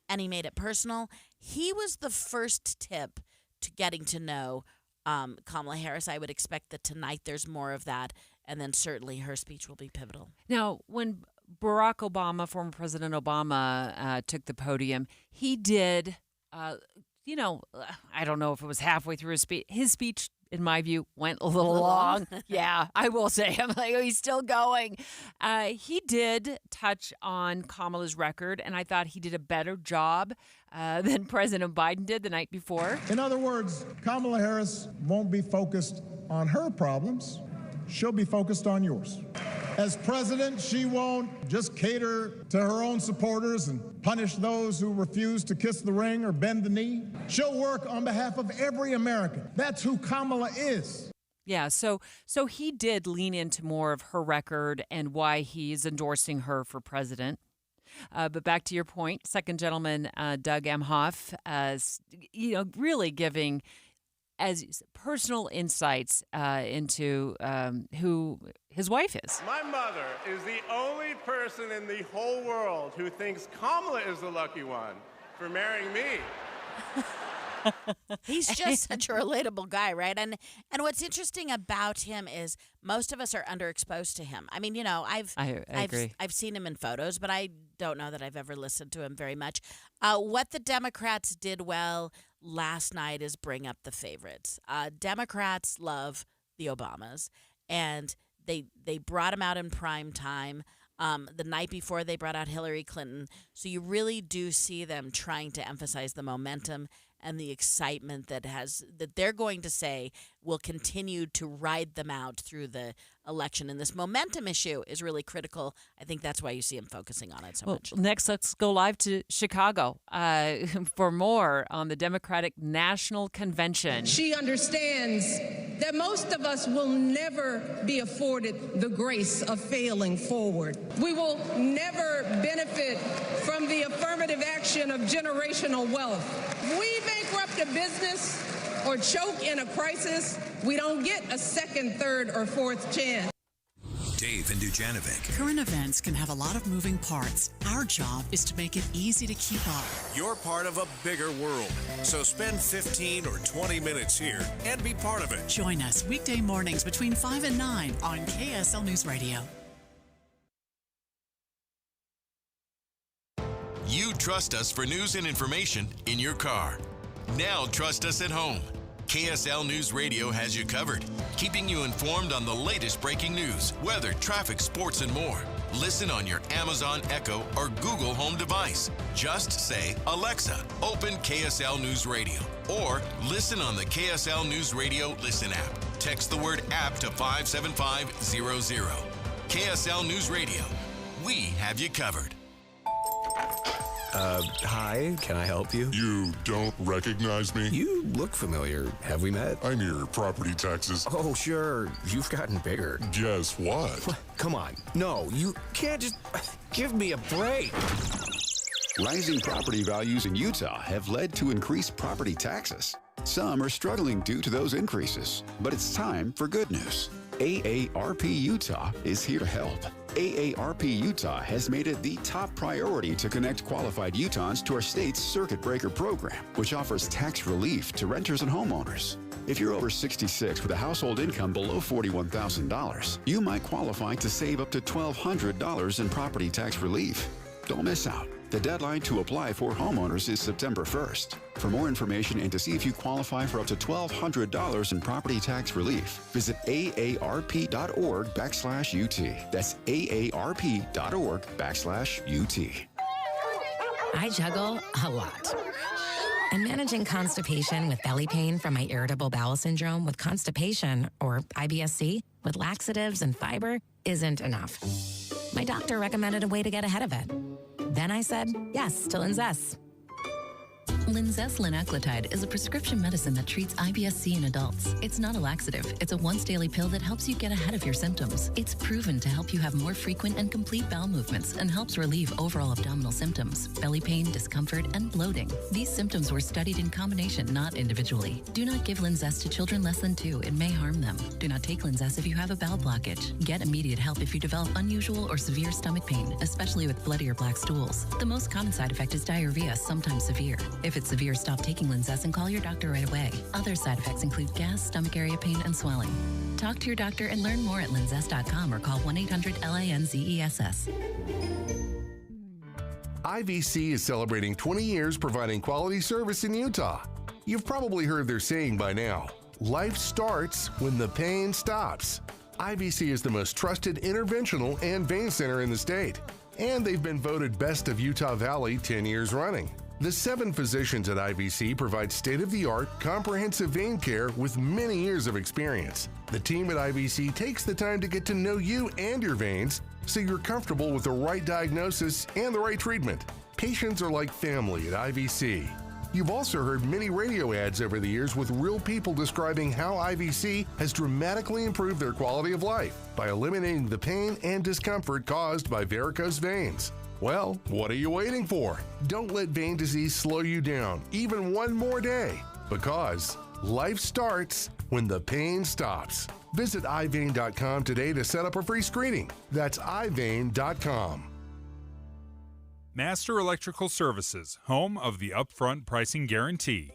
And he made it personal. He was the first tip to getting to know Kamala Harris. I would expect that tonight there's more of that, and then certainly her speech will be pivotal. Now, when Barack Obama, former President Obama, took the podium, he did, I don't know if it was halfway through his speech. His speech, in my view, went a little long. Yeah, I will say. I'm like, he's still going. He did touch on Kamala's record, and I thought he did a better job than President Biden did the night before. In other words, Kamala Harris won't be focused on her problems. She'll be focused on yours. As president, she won't just cater to her own supporters and punish those who refuse to kiss the ring or bend the knee. She'll work on behalf of every American. That's who Kamala is. Yeah, so he did lean into more of her record and why he's endorsing her for president. But back to your point, second gentleman, Doug Emhoff, really giving as personal insights into who his wife is. My mother is the only person in the whole world who thinks Kamala is the lucky one for marrying me. He's just such a relatable guy, right? And what's interesting about him is most of us are underexposed to him. I mean, I agree. I've seen him in photos, but I don't know that I've ever listened to him very much. What the Democrats did well last night is bring up the favorites. Democrats love the Obamas, and they brought him out in prime time. The night before, they brought out Hillary Clinton. So you really do see them trying to emphasize the momentum and the excitement that they're going to say will continue to ride them out through the election. And this momentum issue is really critical. I think that's why you see him focusing on it so much. Next, let's go live to Chicago for more on the Democratic National Convention. She understands that most of us will never be afforded the grace of failing forward. We will never benefit from the affirmative action of generational wealth. We bankrupt a business or choke in a crisis, we don't get a second, third, or fourth chance. Dave and Dujanovic. Current events can have a lot of moving parts. Our job is to make it easy to keep up. You're part of a bigger world, so spend 15 or 20 minutes here and be part of it. Join us weekday mornings between 5 and 9 on KSL News Radio. You trust us for news and information in your car. Now trust us at home. KSL News Radio has you covered, keeping you informed on the latest breaking news, weather, traffic, sports, and more. Listen on your Amazon Echo or Google Home device. Just say, Alexa, open KSL News Radio. Or listen on the KSL News Radio Listen app. Text the word app to 57500. KSL News Radio. We have you covered. Hi, can I help you? You don't recognize me? You look familiar. Have we met? I'm your property taxes. Oh, sure. You've gotten bigger. Guess what? Come on. No, you can't just... Give me a break. Rising property values in Utah have led to increased property taxes. Some are struggling due to those increases, but it's time for good news. AARP Utah is here to help. AARP Utah has made it the top priority to connect qualified Utahns to our state's Circuit Breaker program, which offers tax relief to renters and homeowners. If you're over 66 with a household income below $41,000, you might qualify to save up to $1,200 in property tax relief. Don't miss out. The deadline to apply for homeowners is September 1st. For more information and to see if you qualify for up to $1,200 in property tax relief, visit aarp.org/UT. That's aarp.org/UT. I juggle a lot. And managing constipation with belly pain from my irritable bowel syndrome with constipation, or IBS-C, with laxatives and fiber isn't enough. My doctor recommended a way to get ahead of it. Then I said yes to Linzess. Linzess linaclotide is a prescription medicine that treats IBS-C in adults. It's not a laxative. It's a once-daily pill that helps you get ahead of your symptoms. It's proven to help you have more frequent and complete bowel movements and helps relieve overall abdominal symptoms, belly pain, discomfort, and bloating. These symptoms were studied in combination, not individually. Do not give Linzess to children less than 2. It may harm them. Do not take Linzess if you have a bowel blockage. Get immediate help if you develop unusual or severe stomach pain, especially with bloody or black stools. The most common side effect is diarrhea, sometimes severe. If it's severe, stop taking Linzess and call your doctor right away. Other side effects include gas, stomach area pain, and swelling. Talk to your doctor and learn more at linzess.com or call 1-800-LINZESS. IVC is celebrating 20 years providing quality service in Utah. You've probably heard their saying by now, life starts when the pain stops. IVC is the most trusted interventional and vein center in the state, and they've been voted Best of Utah Valley 10 years running. The 7 physicians at IVC provide state-of-the-art, comprehensive vein care with many years of experience. The team at IVC takes the time to get to know you and your veins so you're comfortable with the right diagnosis and the right treatment. Patients are like family at IVC. You've also heard many radio ads over the years with real people describing how IVC has dramatically improved their quality of life by eliminating the pain and discomfort caused by varicose veins. Well, what are you waiting for? Don't let vein disease slow you down even one more day, because life starts when the pain stops. Visit ivein.com today to set up a free screening. That's ivein.com. Master Electrical Services, home of the upfront pricing guarantee.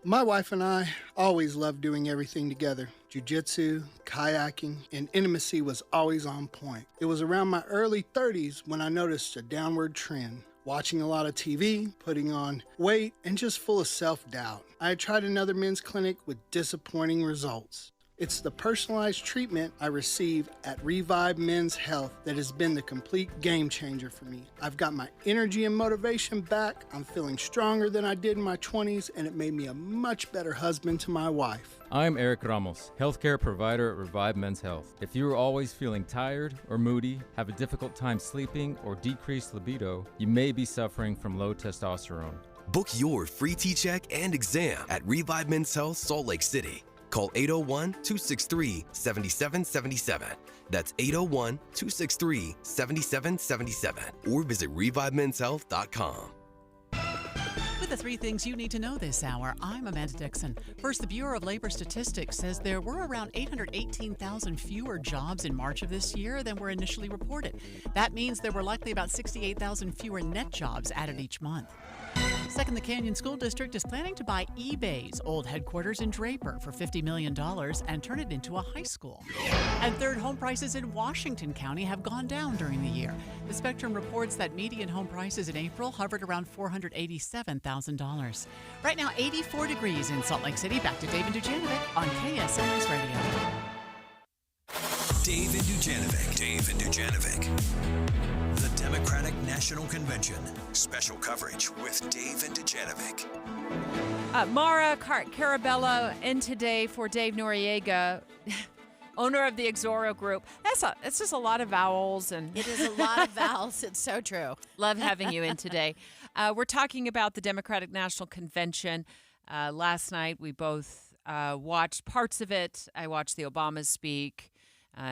My wife and I always loved doing everything together. Jiu-jitsu, kayaking, and intimacy was always on point. It was around my early 30s when I noticed a downward trend. Watching a lot of TV, putting on weight, and just full of self-doubt. I had tried another men's clinic with disappointing results. It's the personalized treatment I receive at Revive Men's Health that has been the complete game changer for me. I've got my energy and motivation back, I'm feeling stronger than I did in my 20s, and it made me a much better husband to my wife. I'm Eric Ramos, healthcare provider at Revive Men's Health. If you are always feeling tired or moody, have a difficult time sleeping, or decreased libido, you may be suffering from low testosterone. Book your free T-check and exam at Revive Men's Health, Salt Lake City. Call 801-263-7777. That's 801-263-7777. Or visit ReviveMen'sHealth.com. With the three things you need to know this hour, I'm Amanda Dixon. First, the Bureau of Labor Statistics says there were around 818,000 fewer jobs in March of this year than were initially reported. That means there were likely about 68,000 fewer net jobs added each month. Second, the Canyon School District is planning to buy eBay's old headquarters in Draper for $50 million and turn it into a high school. And third, home prices in Washington County have gone down during the year. The Spectrum reports that median home prices in April hovered around $487,000. Right now, 84 degrees in Salt Lake City. Back to Dave and Dujanovic on KSL News Radio. Dave and Dujanovic. Dave and Dujanovic. The Democratic National Convention. Special coverage with Dave and Dujanovic. Mara Carabello in today for Dave Noriega, owner of the Exoro Group. It's just a lot of vowels. And it is a lot of vowels. It's so true. Love having you in today. We're talking about the Democratic National Convention. Last night, we both watched parts of it. I watched the Obamas speak.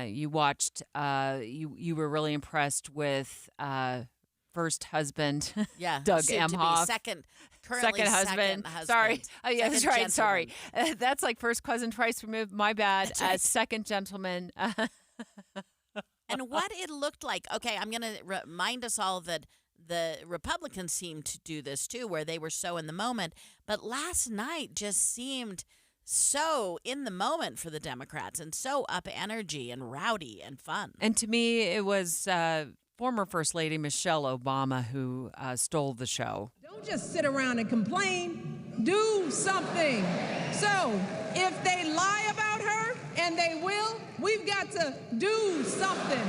You watched, you were really impressed with first husband, Doug Emhoff. Second husband. Sorry. Oh, yeah, that's right. Sorry. That's like first cousin twice removed. My bad. Right. Second gentleman. And what it looked like. Okay, I'm going to remind us all that the Republicans seemed to do this too, where they were so in the moment. But last night just seemed so in the moment for the Democrats and so up energy and rowdy and fun. And to me, it was former First Lady Michelle Obama who stole the show. Don't just sit around and complain. Do something. So if they lie about her, and they will, we've got to do something.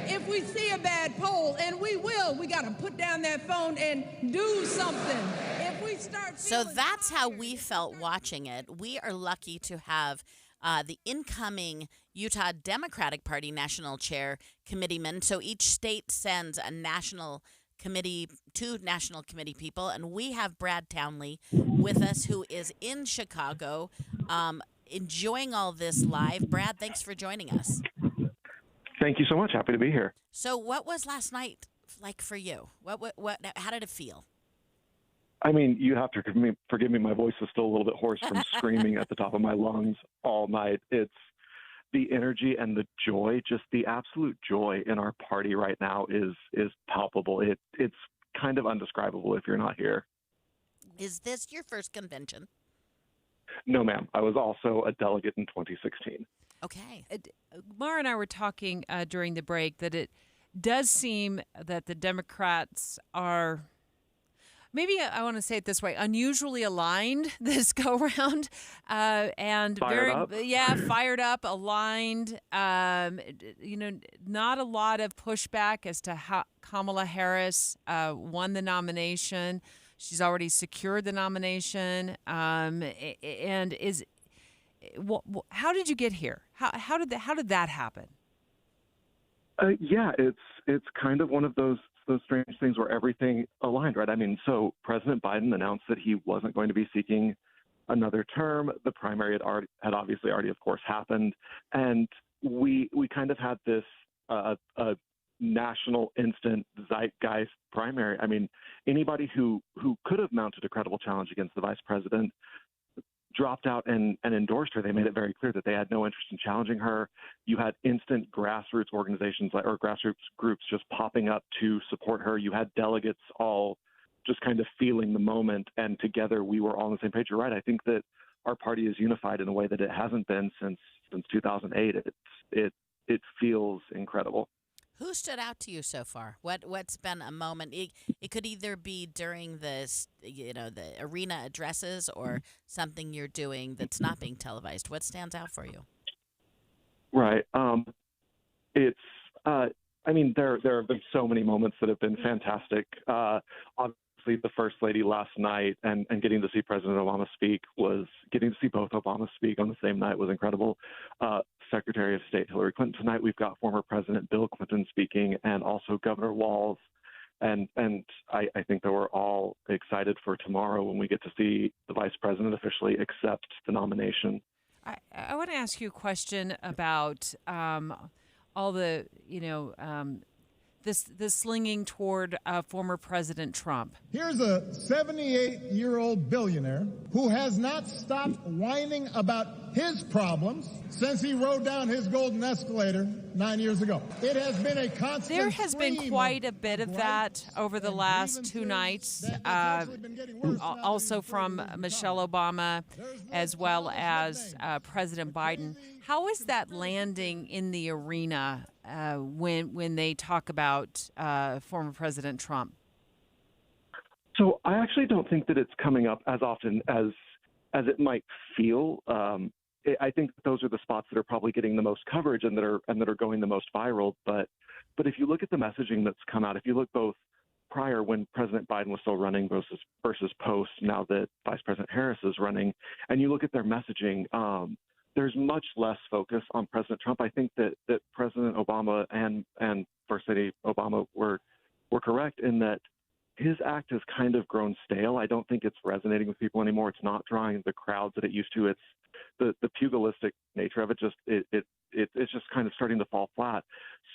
If we see a bad poll, and we will, we got to put down that phone and do something. If we start So that's how we felt watching it. We are lucky to have the incoming Utah Democratic Party National Chair committeemen. So each state sends a national committee, 2 national committee people, and we have Brad Townley with us, who is in Chicago, enjoying all this live. Brad, thanks for joining us. Thank you so much. Happy to be here. So what was last night like for you? How did it feel? I mean, you have to forgive me. My voice is still a little bit hoarse from screaming at the top of my lungs all night. It's the energy and the joy, just the absolute joy in our party right now is palpable. It's kind of undescribable if you're not here. Is this your first convention? No, ma'am. I was also a delegate in 2016. Okay. Mara and I were talking during the break that it does seem that the Democrats are, maybe I want to say it this way, unusually aligned this go-round. And fired up, aligned. Not a lot of pushback as to how Kamala Harris won the nomination. She's already secured the nomination, and is. How did you get here? How did that happen? It's kind of one of those strange things where everything aligned, right? I mean, so President Biden announced that he wasn't going to be seeking another term. The primary had obviously already, of course, happened, and we kind of had this a national instant zeitgeist primary. I mean, anybody who could have mounted a credible challenge against the vice president dropped out and endorsed her. They made it very clear that they had no interest in challenging her. You had instant grassroots organizations or grassroots groups just popping up to support her. You had delegates all just kind of feeling the moment, and together we were all on the same page. You're right. I think that our party is unified in a way that it hasn't been since 2008. It feels incredible. Who stood out to you so far? What's been a moment? It could either be during the arena addresses or something you're doing that's not being televised. What stands out for you? Right. There have been so many moments that have been fantastic. Obviously, the First Lady last night and getting to see President Obama speak getting to see both Obamas speak on the same night was incredible. Secretary of State Hillary Clinton tonight. We've got former President Bill Clinton speaking, and also Governor Walz. And I think that we're all excited for tomorrow when we get to see the vice president officially accept the nomination. I want to ask you a question about all the, this slinging toward former President Trump. Here's a 78-year-old billionaire who has not stopped whining about his problems since he rode down his golden escalator 9 years ago. It has been a constant. There has been quite a bit of that over the last two nights, also from Michelle Obama as well as President Biden. How is that landing in the arena when they talk about former President Trump? So I actually don't think that it's coming up as often as it might feel. I think those are the spots that are probably getting the most coverage and that are going the most viral. But if you look at the messaging that's come out, if you look both prior when President Biden was still running versus post, now that Vice President Harris is running, and you look at their messaging, there's much less focus on President Trump. I think that President Obama and First Lady Obama were correct in that his act has kind of grown stale. I don't think it's resonating with people anymore. It's not drawing the crowds that it used to. It's the pugilistic nature of it. It's just kind of starting to fall flat.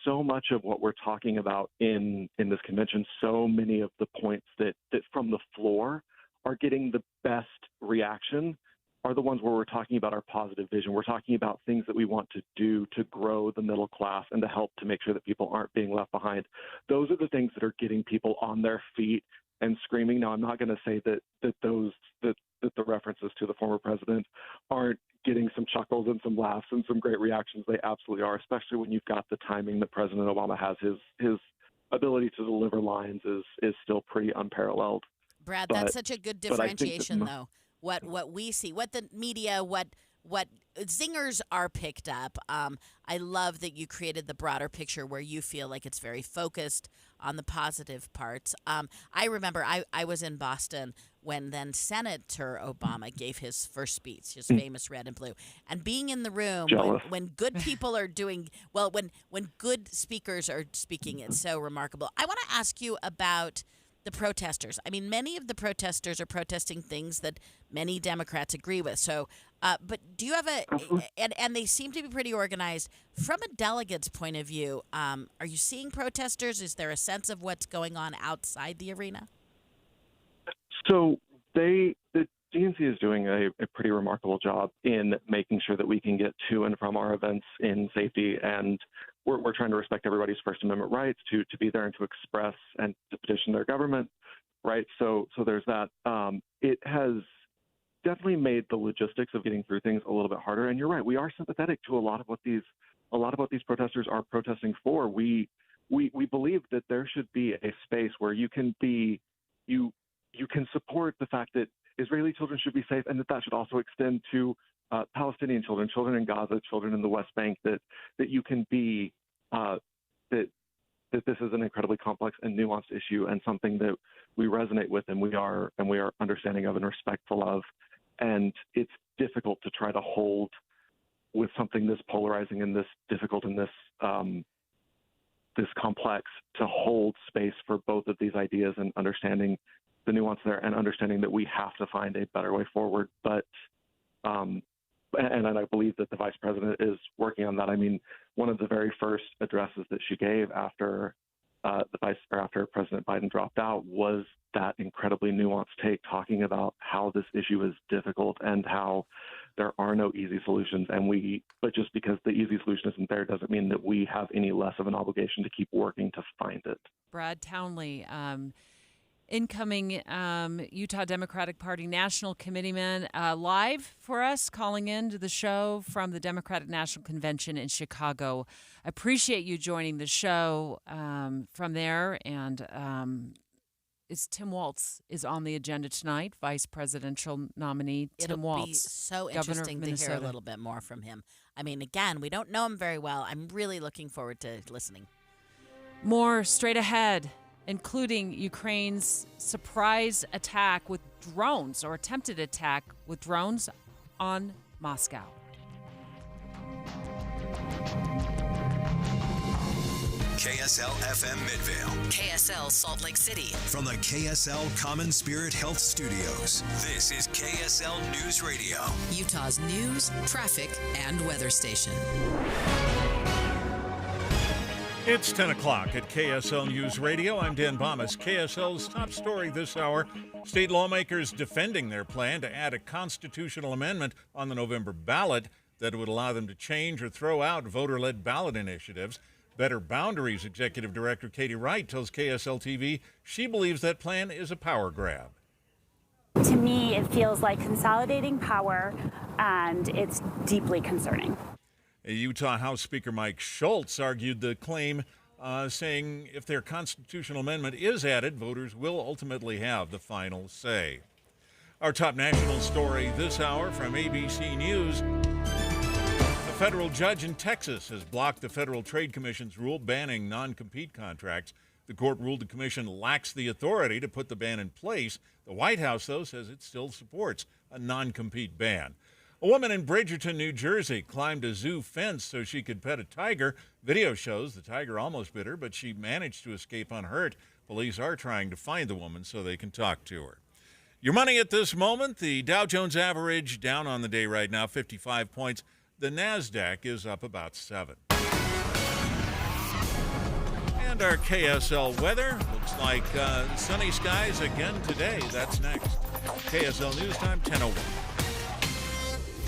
So much of what we're talking about in this convention, so many of the points that from the floor are getting the best reaction are the ones where we're talking about our positive vision. We're talking about things that we want to do to grow the middle class and to help to make sure that people aren't being left behind. Those are the things that are getting people on their feet and screaming. Now, I'm not going to say that the references to the former president aren't getting some chuckles and some laughs and some great reactions. They absolutely are, especially when you've got the timing that President Obama has. His ability to deliver lines is still pretty unparalleled. Brad, that's such a good differentiation, though. What we see, what the media, what zingers are picked up. I love that you created the broader picture where you feel like it's very focused on the positive parts. I remember I was in Boston when then Senator Obama gave his first speech, his famous red and blue, and being in the room when good people are doing well, when good speakers are speaking, it's so remarkable. I want to ask you about the protesters. I mean, many of the protesters are protesting things that many Democrats agree with. So, but do you have and they seem to be pretty organized. From a delegate's point of view, are you seeing protesters? Is there a sense of what's going on outside the arena? So the DNC is doing a pretty remarkable job in making sure that we can get to and from our events in safety, and we're trying to respect everybody's First Amendment rights to be there and to express and to petition their government, right? So there's that. It has definitely made the logistics of getting through things a little bit harder. And you're right, we are sympathetic to a lot of what these protesters are protesting for. We believe that there should be a space where you can support the fact that Israeli children should be safe, and that should also extend to Palestinian children, children in Gaza, children in the West Bank. That you can be that this is an incredibly complex and nuanced issue, and something that we resonate with, and we are understanding of and respectful of. And it's difficult to try to hold with something this polarizing and this difficult and this complex, to hold space for both of these ideas and understanding the nuance there and understanding that we have to find a better way forward. But and I believe that the vice president is working on that. I mean, one of the very first addresses that she gave after after President Biden dropped out was that incredibly nuanced take, talking about how this issue is difficult and how there are no easy solutions. But just because the easy solution isn't there doesn't mean that we have any less of an obligation to keep working to find it. Brad Townley, incoming Utah Democratic Party National Committeeman, live for us, calling in to the show from the Democratic National Convention in Chicago. I appreciate you joining the show from there. And Tim Walz is on the agenda tonight, vice presidential nominee Tim Walz. It'll be so interesting to hear a little bit more from him. I mean, again, we don't know him very well. I'm really looking forward to listening. More straight ahead, including Ukraine's surprise attack with drones, or attempted attack with drones on Moscow. KSL FM Midvale. KSL Salt Lake City. From the KSL Common Spirit Health Studios, this is KSL News Radio. Utah's news, traffic, and weather station. It's 10 o'clock at KSL News Radio. I'm Dan Bomas. KSL's top story this hour, state lawmakers defending their plan to add a constitutional amendment on the November ballot that would allow them to change or throw out voter-led ballot initiatives. Better Boundaries Executive Director Katie Wright tells KSL TV she believes that plan is a power grab. To me, it feels like consolidating power, and it's deeply concerning. Utah House Speaker Mike Schultz argued the claim, saying if their constitutional amendment is added, voters will ultimately have the final say. Our top national story this hour from ABC News. A federal judge in Texas has blocked the Federal Trade Commission's rule banning non-compete contracts. The court ruled the commission lacks the authority to put the ban in place. The White House, though, says it still supports a non-compete ban. A woman in Bridgerton, New Jersey, climbed a zoo fence so she could pet a tiger. Video shows the tiger almost bit her, but she managed to escape unhurt. Police are trying to find the woman so they can talk to her. Your money at this moment, the Dow Jones average down on the day right now, 55 points. The NASDAQ is up about 7. And our KSL weather looks like sunny skies again today. That's next. KSL News Time, 10:01.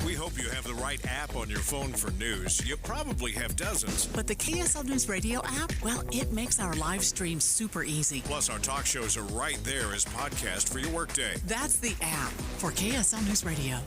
We hope you have the right app on your phone for news. You probably have dozens. But the KSL News Radio app, well, it makes our live stream super easy. Plus, our talk shows are right there as podcast for your workday. That's the app for KSL News Radio.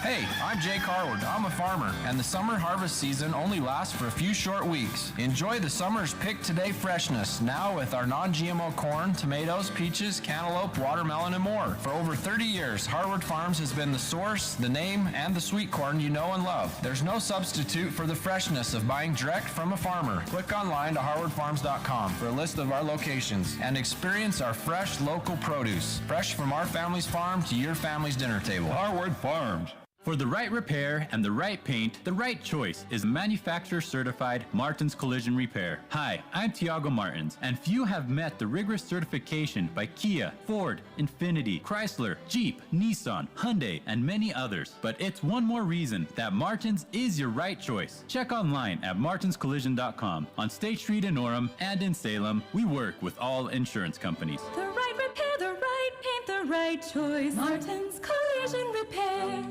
Hey, I'm Jake Harwood. I'm a farmer, and the summer harvest season only lasts for a few short weeks. Enjoy the summer's Pick Today freshness, now with our non-GMO corn, tomatoes, peaches, cantaloupe, watermelon, and more. For over 30 years, Harwood Farms has been the source, the name, and the sweet corn you know and love. There's no substitute for the freshness of buying direct from a farmer. Click online to harwoodfarms.com for a list of our locations and experience our fresh local produce. Fresh from our family's farm to your family's dinner table. Harwood Farms. For the right repair and the right paint, the right choice is manufacturer-certified Martins Collision Repair. Hi, I'm Tiago Martins, and few have met the rigorous certification by Kia, Ford, Infiniti, Chrysler, Jeep, Nissan, Hyundai, and many others. But it's one more reason that Martins is your right choice. Check online at martinscollision.com. On State Street in Orem and in Salem, we work with all insurance companies. The right repair, the right paint, the right choice. Martins Collision Repair.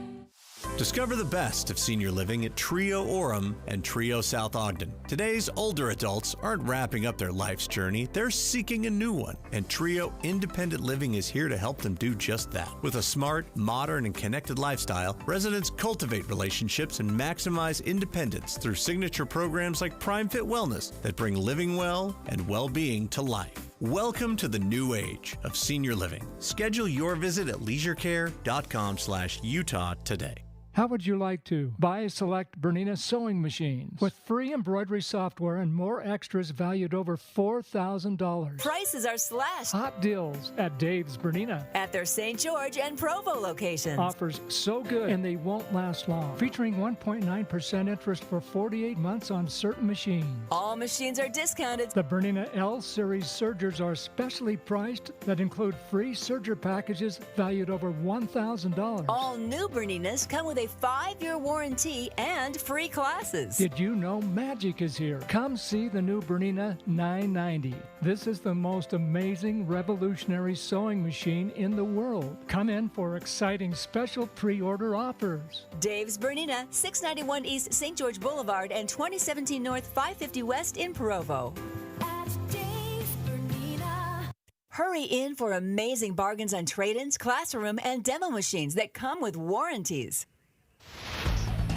Discover the best of senior living at Trio Orem and Trio South Ogden. Today's older adults aren't wrapping up their life's journey, they're seeking a new one. And Trio Independent Living is here to help them do just that. With a smart, modern, and connected lifestyle, residents cultivate relationships and maximize independence through signature programs like Prime Fit Wellness that bring living well and well-being to life. Welcome to the new age of senior living. Schedule your visit at leisurecare.com/Utah today. How would you like to buy select Bernina sewing machines with free embroidery software and more extras valued over $4,000? Prices are slashed. Hot deals at Dave's Bernina. At their St. George and Provo locations. Offers so good and they won't last long. Featuring 1.9% interest for 48 months on certain machines. All machines are discounted. The Bernina L Series sergers are specially priced that include free serger packages valued over $1,000. All new Berninas come with a 5-year warranty and free classes. Did you know magic is here? Come see the new Bernina 990. This is the most amazing, revolutionary sewing machine in the world. Come in for exciting special pre-order offers. Dave's Bernina, 691 East St. George Boulevard and 2017 North 550 West in Provo. Hurry in for amazing bargains on trade-ins, classroom, and demo machines that come with warranties.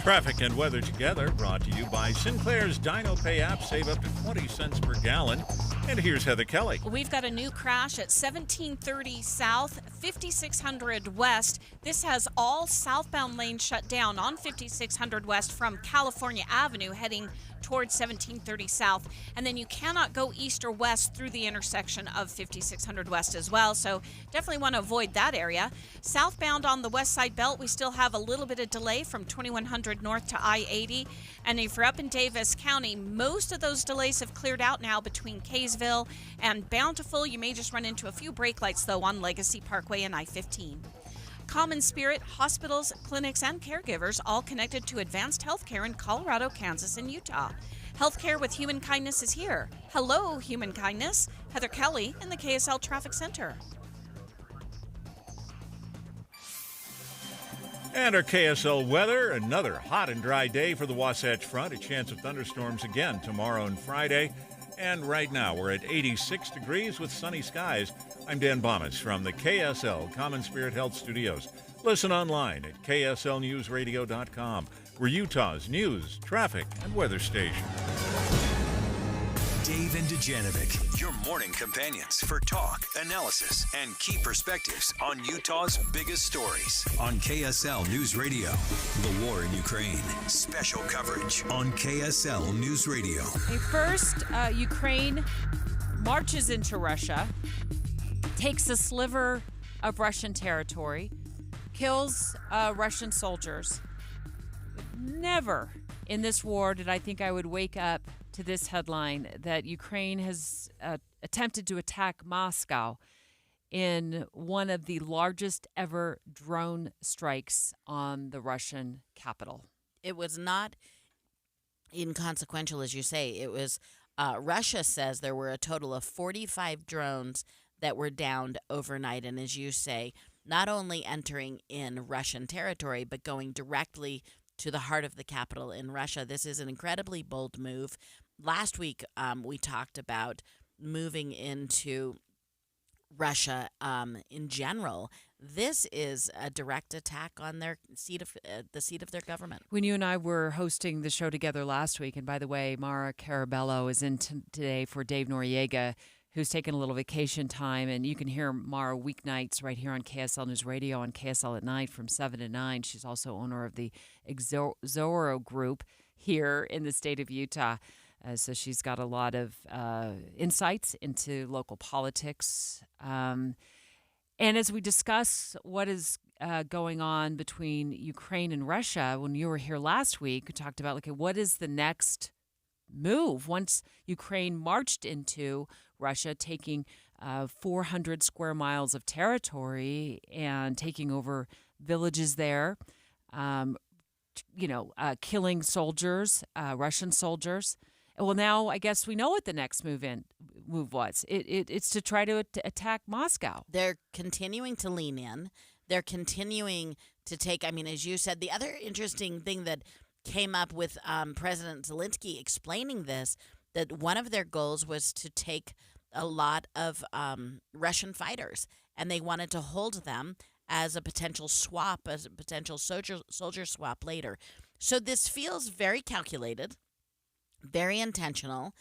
Traffic and weather together, brought to you by Sinclair's Dino Pay app. Save up to 20 cents per gallon. And here's Heather Kelly. We've got a new crash at 1730 South, 5600 West. This has all southbound lanes shut down on 5600 West from California Avenue heading towards 1730 South. And then you cannot go east or west through the intersection of 5600 West as well. So definitely want to avoid that area. Southbound on the west side belt, we still have a little bit of delay from 2100 north to I-80. And if you're up in Davis County, most of those delays have cleared out now between Kaysville and Bountiful. You may just run into a few brake lights, though, on Legacy Parkway and I-15. Common Spirit, hospitals, clinics, and caregivers all connected to advanced health care in Colorado, Kansas, and Utah. Healthcare with Human Kindness is here. Hello, Human Kindness. Heather Kelly in the KSL Traffic Center. And our KSL weather, another hot and dry day for the Wasatch Front. A chance of thunderstorms again tomorrow and Friday. And right now we're at 86 degrees with sunny skies. I'm Dan Bomas from the KSL Common Spirit Health Studios. Listen online at kslnewsradio.com. We're Utah's news, traffic, and weather station. Dave and Dujanovic, your morning companions for talk, analysis, and key perspectives on Utah's biggest stories on KSL News Radio. The war in Ukraine. Special coverage on KSL News Radio. Okay, first, Ukraine marches into Russia, takes a sliver of Russian territory, kills Russian soldiers. Never in this war did I think I would wake up to this headline that Ukraine has attempted to attack Moscow in one of the largest ever drone strikes on the Russian capital. It was not inconsequential, as you say. It was, Russia says there were a total of 45 drones that were downed overnight. And as you say, not only entering in Russian territory, but going directly to the heart of the capital in Russia. This is an incredibly bold move. Last week, we talked about moving into Russia in general. This is a direct attack on their the seat of their government. When you and I were hosting the show together last week, and by the way, Mara Carabello is in today for Dave Noriega, who's taking a little vacation time, and you can hear Mara weeknights right here on KSL News Radio on KSL at Night from 7 to 9. She's also owner of the Zorro Group here in the state of Utah. So she's got a lot of insights into local politics. And as we discuss what is going on between Ukraine and Russia, when you were here last week, we talked about, what is the next move once Ukraine marched into Russia, taking 400 square miles of territory and taking over villages there, killing soldiers, Russian soldiers. Well, now I guess we know what the next move was. It's to try to attack Moscow. They're continuing to lean in. They're continuing to take, as you said, the other interesting thing that came up with President Zelensky explaining this, that one of their goals was to take a lot of Russian fighters, and they wanted to hold them as a potential swap, as a potential soldier swap later. So this feels very calculated, very intentional,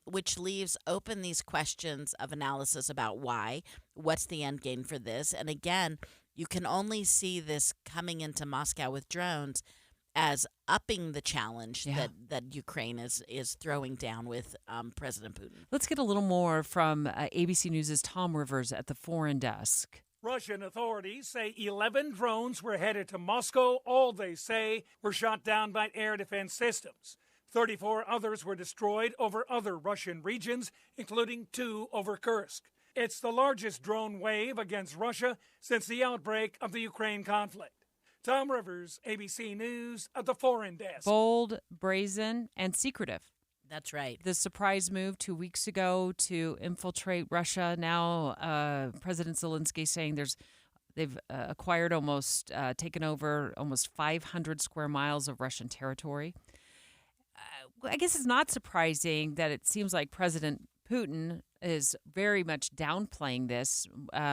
which leaves open these questions of analysis about why, what's the end game for this. And again, you can only see this coming into Moscow with drones as upping the challenge that Ukraine is throwing down with President Putin. Let's get a little more from ABC News' Tom Rivers at the Foreign Desk. Russian authorities say 11 drones were headed to Moscow. All they say were shot down by air defense systems. 34 others were destroyed over other Russian regions, including 2 over Kursk. It's the largest drone wave against Russia since the outbreak of the Ukraine conflict. Tom Rivers, ABC News at the Foreign Desk. Bold, brazen, and secretive. That's right. The surprise move 2 weeks ago to infiltrate Russia. Now, President Zelensky saying they've acquired taken over almost 500 square miles of Russian territory. I guess it's not surprising that it seems like President Putin is very much downplaying this,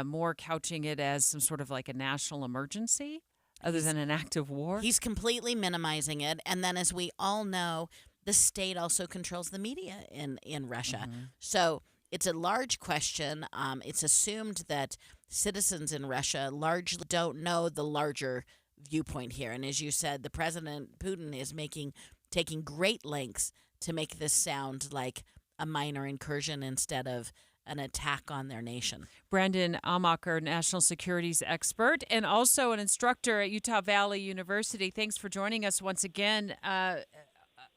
more couching it as some sort of like a national emergency other than an act of war. He's completely minimizing it. And then, as we all know, the state also controls the media in Russia. Mm-hmm. So it's a large question. It's assumed that citizens in Russia largely don't know the larger viewpoint here. And as you said, the President Putin is taking great lengths to make this sound like a minor incursion instead of an attack on their nation. Brandon Amacher, national securities expert and also an instructor at Utah Valley University. Thanks for joining us once again.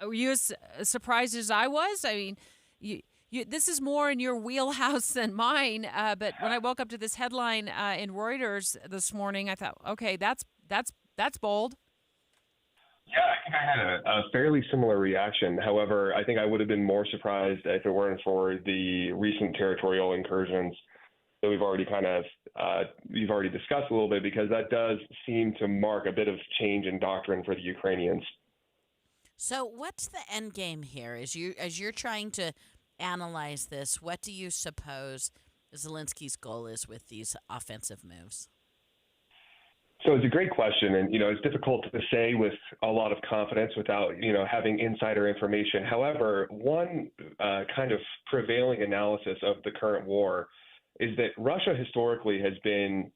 Were you as surprised as I was? I mean, this is more in your wheelhouse than mine. But when I woke up to this headline in Reuters this morning, I thought, okay, that's bold. Yeah, I think I had a fairly similar reaction. However, I think I would have been more surprised if it weren't for the recent territorial incursions that we've already you've already discussed a little bit, because that does seem to mark a bit of change in doctrine for the Ukrainians. So what's the end game here? As you're trying to analyze this, what do you suppose Zelensky's goal is with these offensive moves? So it's a great question, and it's difficult to say with a lot of confidence without having insider information. However, one kind of prevailing analysis of the current war is that Russia historically has been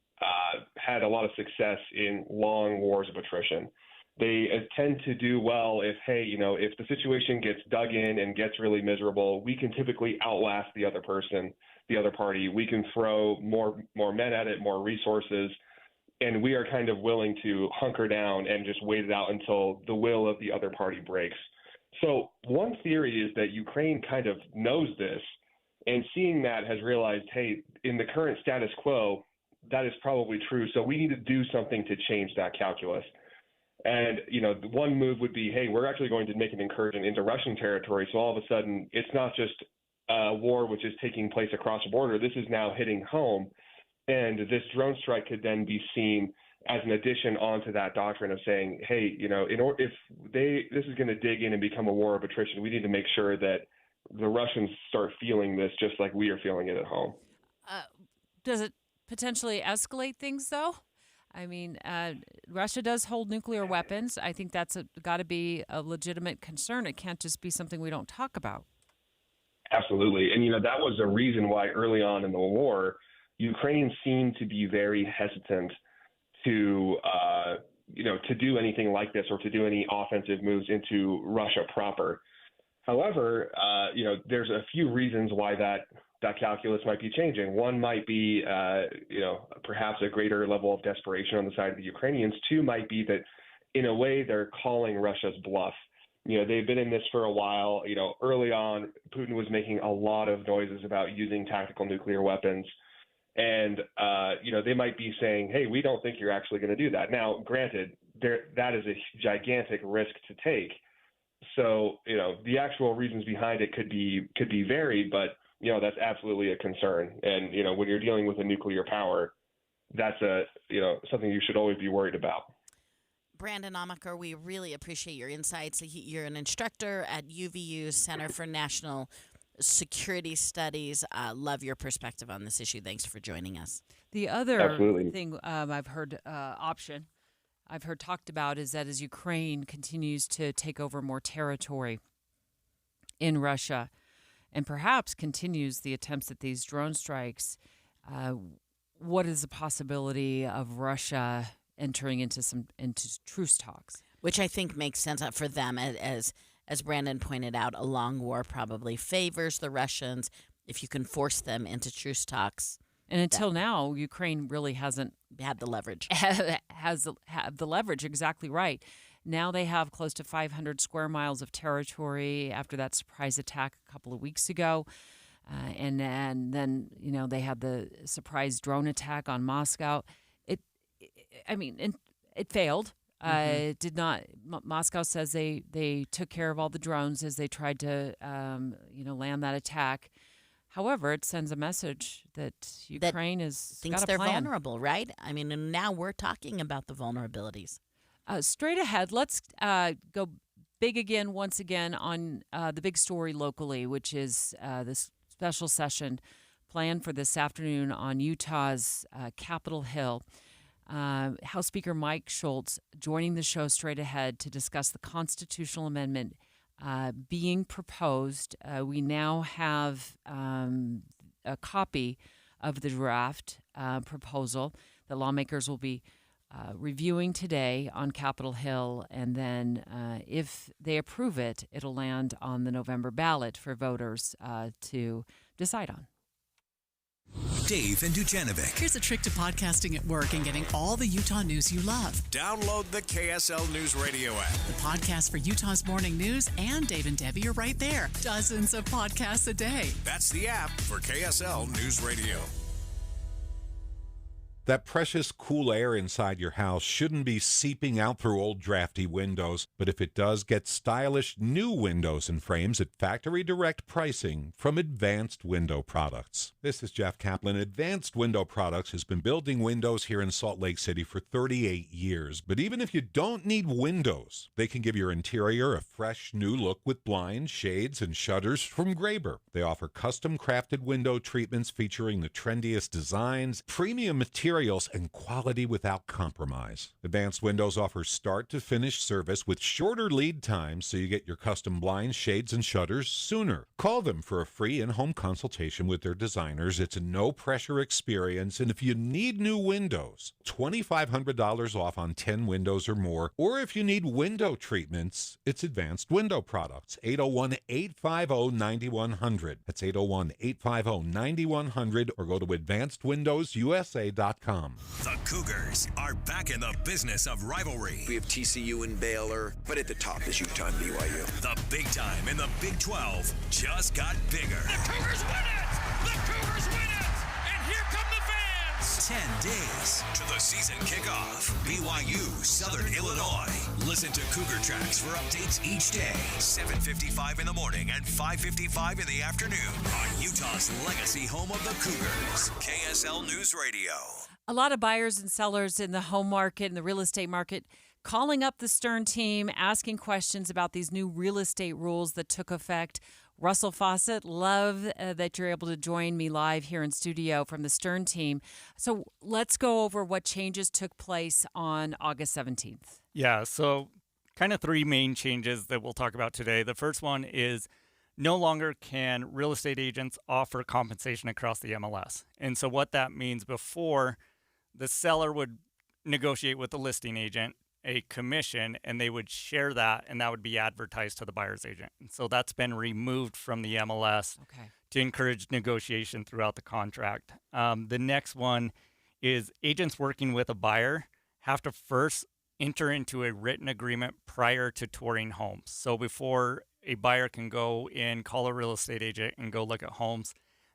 had a lot of success in long wars of attrition. They tend to do well if the situation gets dug in and gets really miserable, we can typically outlast the other person, the other party. We can throw more men at it, more resources, and we are kind of willing to hunker down and just wait it out until the will of the other party breaks. So one theory is that Ukraine kind of knows this, and seeing that has realized, hey, in the current status quo, that is probably true. So we need to do something to change that calculus. And, one move would be, hey, we're actually going to make an incursion into Russian territory. So all of a sudden, it's not just a war which is taking place across the border. This is now hitting home. And this drone strike could then be seen as an addition onto that doctrine of saying, hey, if this is going to dig in and become a war of attrition, we need to make sure that the Russians start feeling this just like we are feeling it at home. Does it potentially escalate things, though? I mean, Russia does hold nuclear weapons. I think that's got to be a legitimate concern. It can't just be something we don't talk about. Absolutely. And, that was a reason why early on in the war, Ukraine seemed to be very hesitant to do anything like this or to do any offensive moves into Russia proper. However, there's a few reasons why that calculus might be changing. One might be, perhaps a greater level of desperation on the side of the Ukrainians. Two might be that, in a way, they're calling Russia's bluff. They've been in this for a while. Early on, Putin was making a lot of noises about using tactical nuclear weapons. And, they might be saying, hey, we don't think you're actually going to do that. Now, granted, that is a gigantic risk to take. So, the actual reasons behind it could be varied, but that's absolutely a concern. And, when you're dealing with a nuclear power, that's something you should always be worried about. Brandon Amaker, we really appreciate your insights. You're an instructor at UVU's Center for National Security Studies. Love your perspective on this issue. Thanks for joining us. The other Absolutely. thing I've heard talked about is that as Ukraine continues to take over more territory in Russia, and perhaps continues the attempts at these drone strikes, what is the possibility of Russia entering into truce talks? Which I think makes sense for them. As Brandon pointed out, a long war probably favors the Russians if you can force them into truce talks. And until now, Ukraine really hasn't had the leverage. Has the leverage, exactly right. Now they have close to 500 square miles of territory after that surprise attack a couple of weeks ago. And then, they had the surprise drone attack on Moscow. It failed. It did not. Moscow says they took care of all the drones as they tried to, land that attack. However, it sends a message that Ukraine thinks got a they're plan. vulnerable, right? I mean, and now we're talking about the vulnerabilities. Straight ahead, let's go big again once again on the big story locally, which is this special session planned for this afternoon on Utah's Capitol Hill. House Speaker Mike Schultz joining the show straight ahead to discuss the constitutional amendment being proposed. We now have a copy of the draft proposal that lawmakers will be reviewing today on Capitol Hill, and then if they approve it, it'll land on the November ballot for voters to decide on. Dave and Dujanovic. Here's a trick to podcasting at work and getting all the Utah news you love. Download the KSL News Radio app. The podcast for Utah's morning news and Dave and Debbie are right there. Dozens of podcasts a day. That's the app for KSL News Radio. That precious cool air inside your house shouldn't be seeping out through old drafty windows, but if it does, get stylish new windows and frames at factory direct pricing from Advanced Window Products. This is Jeff Kaplan. Advanced Window Products has been building windows here in Salt Lake City for 38 years, but even if you don't need windows, they can give your interior a fresh new look with blinds, shades, and shutters from Graber. They offer custom crafted window treatments featuring the trendiest designs, premium materials, and quality without compromise. Advanced Windows offers start-to-finish service with shorter lead times so you get your custom blinds, shades, and shutters sooner. Call them for a free in-home consultation with their designers. It's a no-pressure experience, and if you need new windows, $2,500 off on 10 windows or more, or if you need window treatments, it's Advanced Window Products, 801-850-9100. That's 801-850-9100, or go to advancedwindowsusa.com. The Cougars are back in the business of rivalry. We have TCU and Baylor, but at the top is Utah and BYU. The big time in the Big 12 just got bigger. The Cougars win it! The Cougars win it! And here come the fans! 10 days to the season kickoff. BYU, Southern Illinois. Listen to Cougar Tracks for updates each day. 7:55 in the morning and 5:55 in the afternoon on Utah's legacy home of the Cougars. KSL News Radio. A lot of buyers and sellers in the home market and the real estate market calling up the Stern team, asking questions about these new real estate rules that took effect. Russell Fawcett, love that you're able to join me live here in studio from the Stern team. So let's go over what changes took place on August 17th. Yeah, so kind of three main changes that we'll talk about today. The first one is no longer can real estate agents offer compensation across the MLS. And so what that means, before, the seller would negotiate with the listing agent a commission, and they would share that, and that would be advertised to the buyer's agent. And so that's been removed from the MLS to encourage negotiation throughout the contract. The next one is agents working with a buyer have to first enter into a written agreement prior to touring homes. So before a buyer can go in, call a real estate agent, and go look at homes,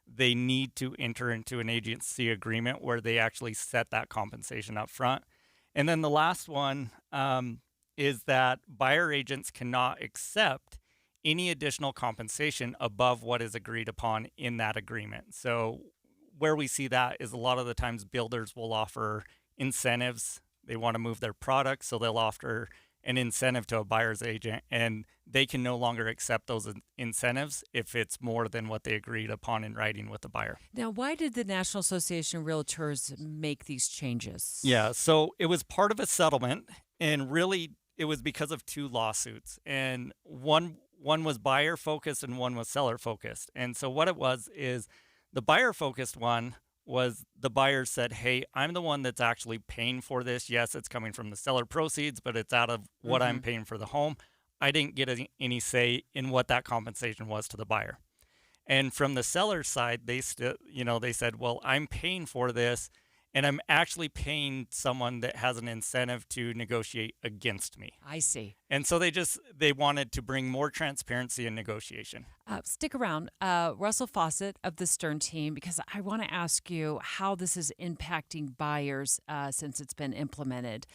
they need to enter into an agency agreement where they actually set that compensation up front. And then the last one is that buyer agents cannot accept any additional compensation above what is agreed upon in that agreement. So where we see that is a lot of the times builders will offer incentives. They want to move their product, so they'll offer an incentive to a buyer's agent, and they can no longer accept those incentives if it's more than what they agreed upon in writing with the buyer. Now, why did the National Association of Realtors make these changes? Yeah, so it was part of a settlement, and really it was because of two lawsuits. And one was buyer-focused and one was seller-focused. And so what it was is the buyer-focused one was the buyer said, hey, I'm the one that's actually paying for this. Yes, it's coming from the seller proceeds, but it's out of what I'm paying for the home. I didn't get any say in what that compensation was to the buyer. And from the seller side, they said, well, I'm paying for this, and I'm actually paying someone that has an incentive to negotiate against me. I see. And so they wanted to bring more transparency in negotiation. Stick around, Russell Fawcett of the Stern team, because I want to ask you how this is impacting buyers since it's been implemented.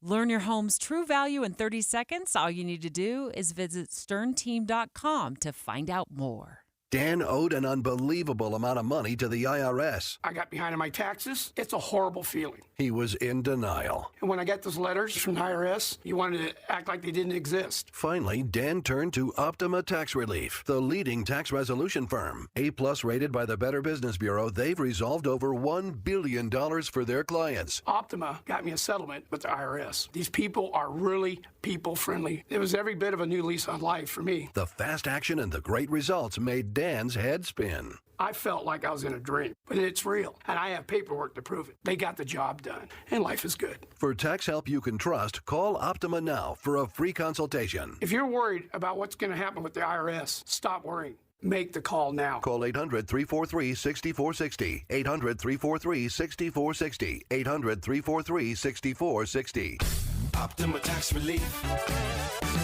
Learn your home's true value in 30 seconds. All you need to do is visit sternteam.com to find out more. Dan owed an unbelievable amount of money to the IRS. I got behind on my taxes. It's a horrible feeling. He was in denial. And when I got those letters from the IRS, you wanted to act like they didn't exist. Finally, Dan turned to Optima Tax Relief, the leading tax resolution firm. A-plus rated by the Better Business Bureau, they've resolved over $1 billion for their clients. Optima got me a settlement with the IRS. These people are really people-friendly. It was every bit of a new lease on life for me. The fast action and the great results made Dan's head spin. I felt like I was in a dream, but it's real, and I have paperwork to prove it. They got the job done, and life is good. For tax help you can trust, call Optima now for a free consultation. If you're worried about what's going to happen with the IRS, stop worrying. Make the call now. Call 800-343-6460. 800-343-6460. 800-343-6460. Optima Tax Relief.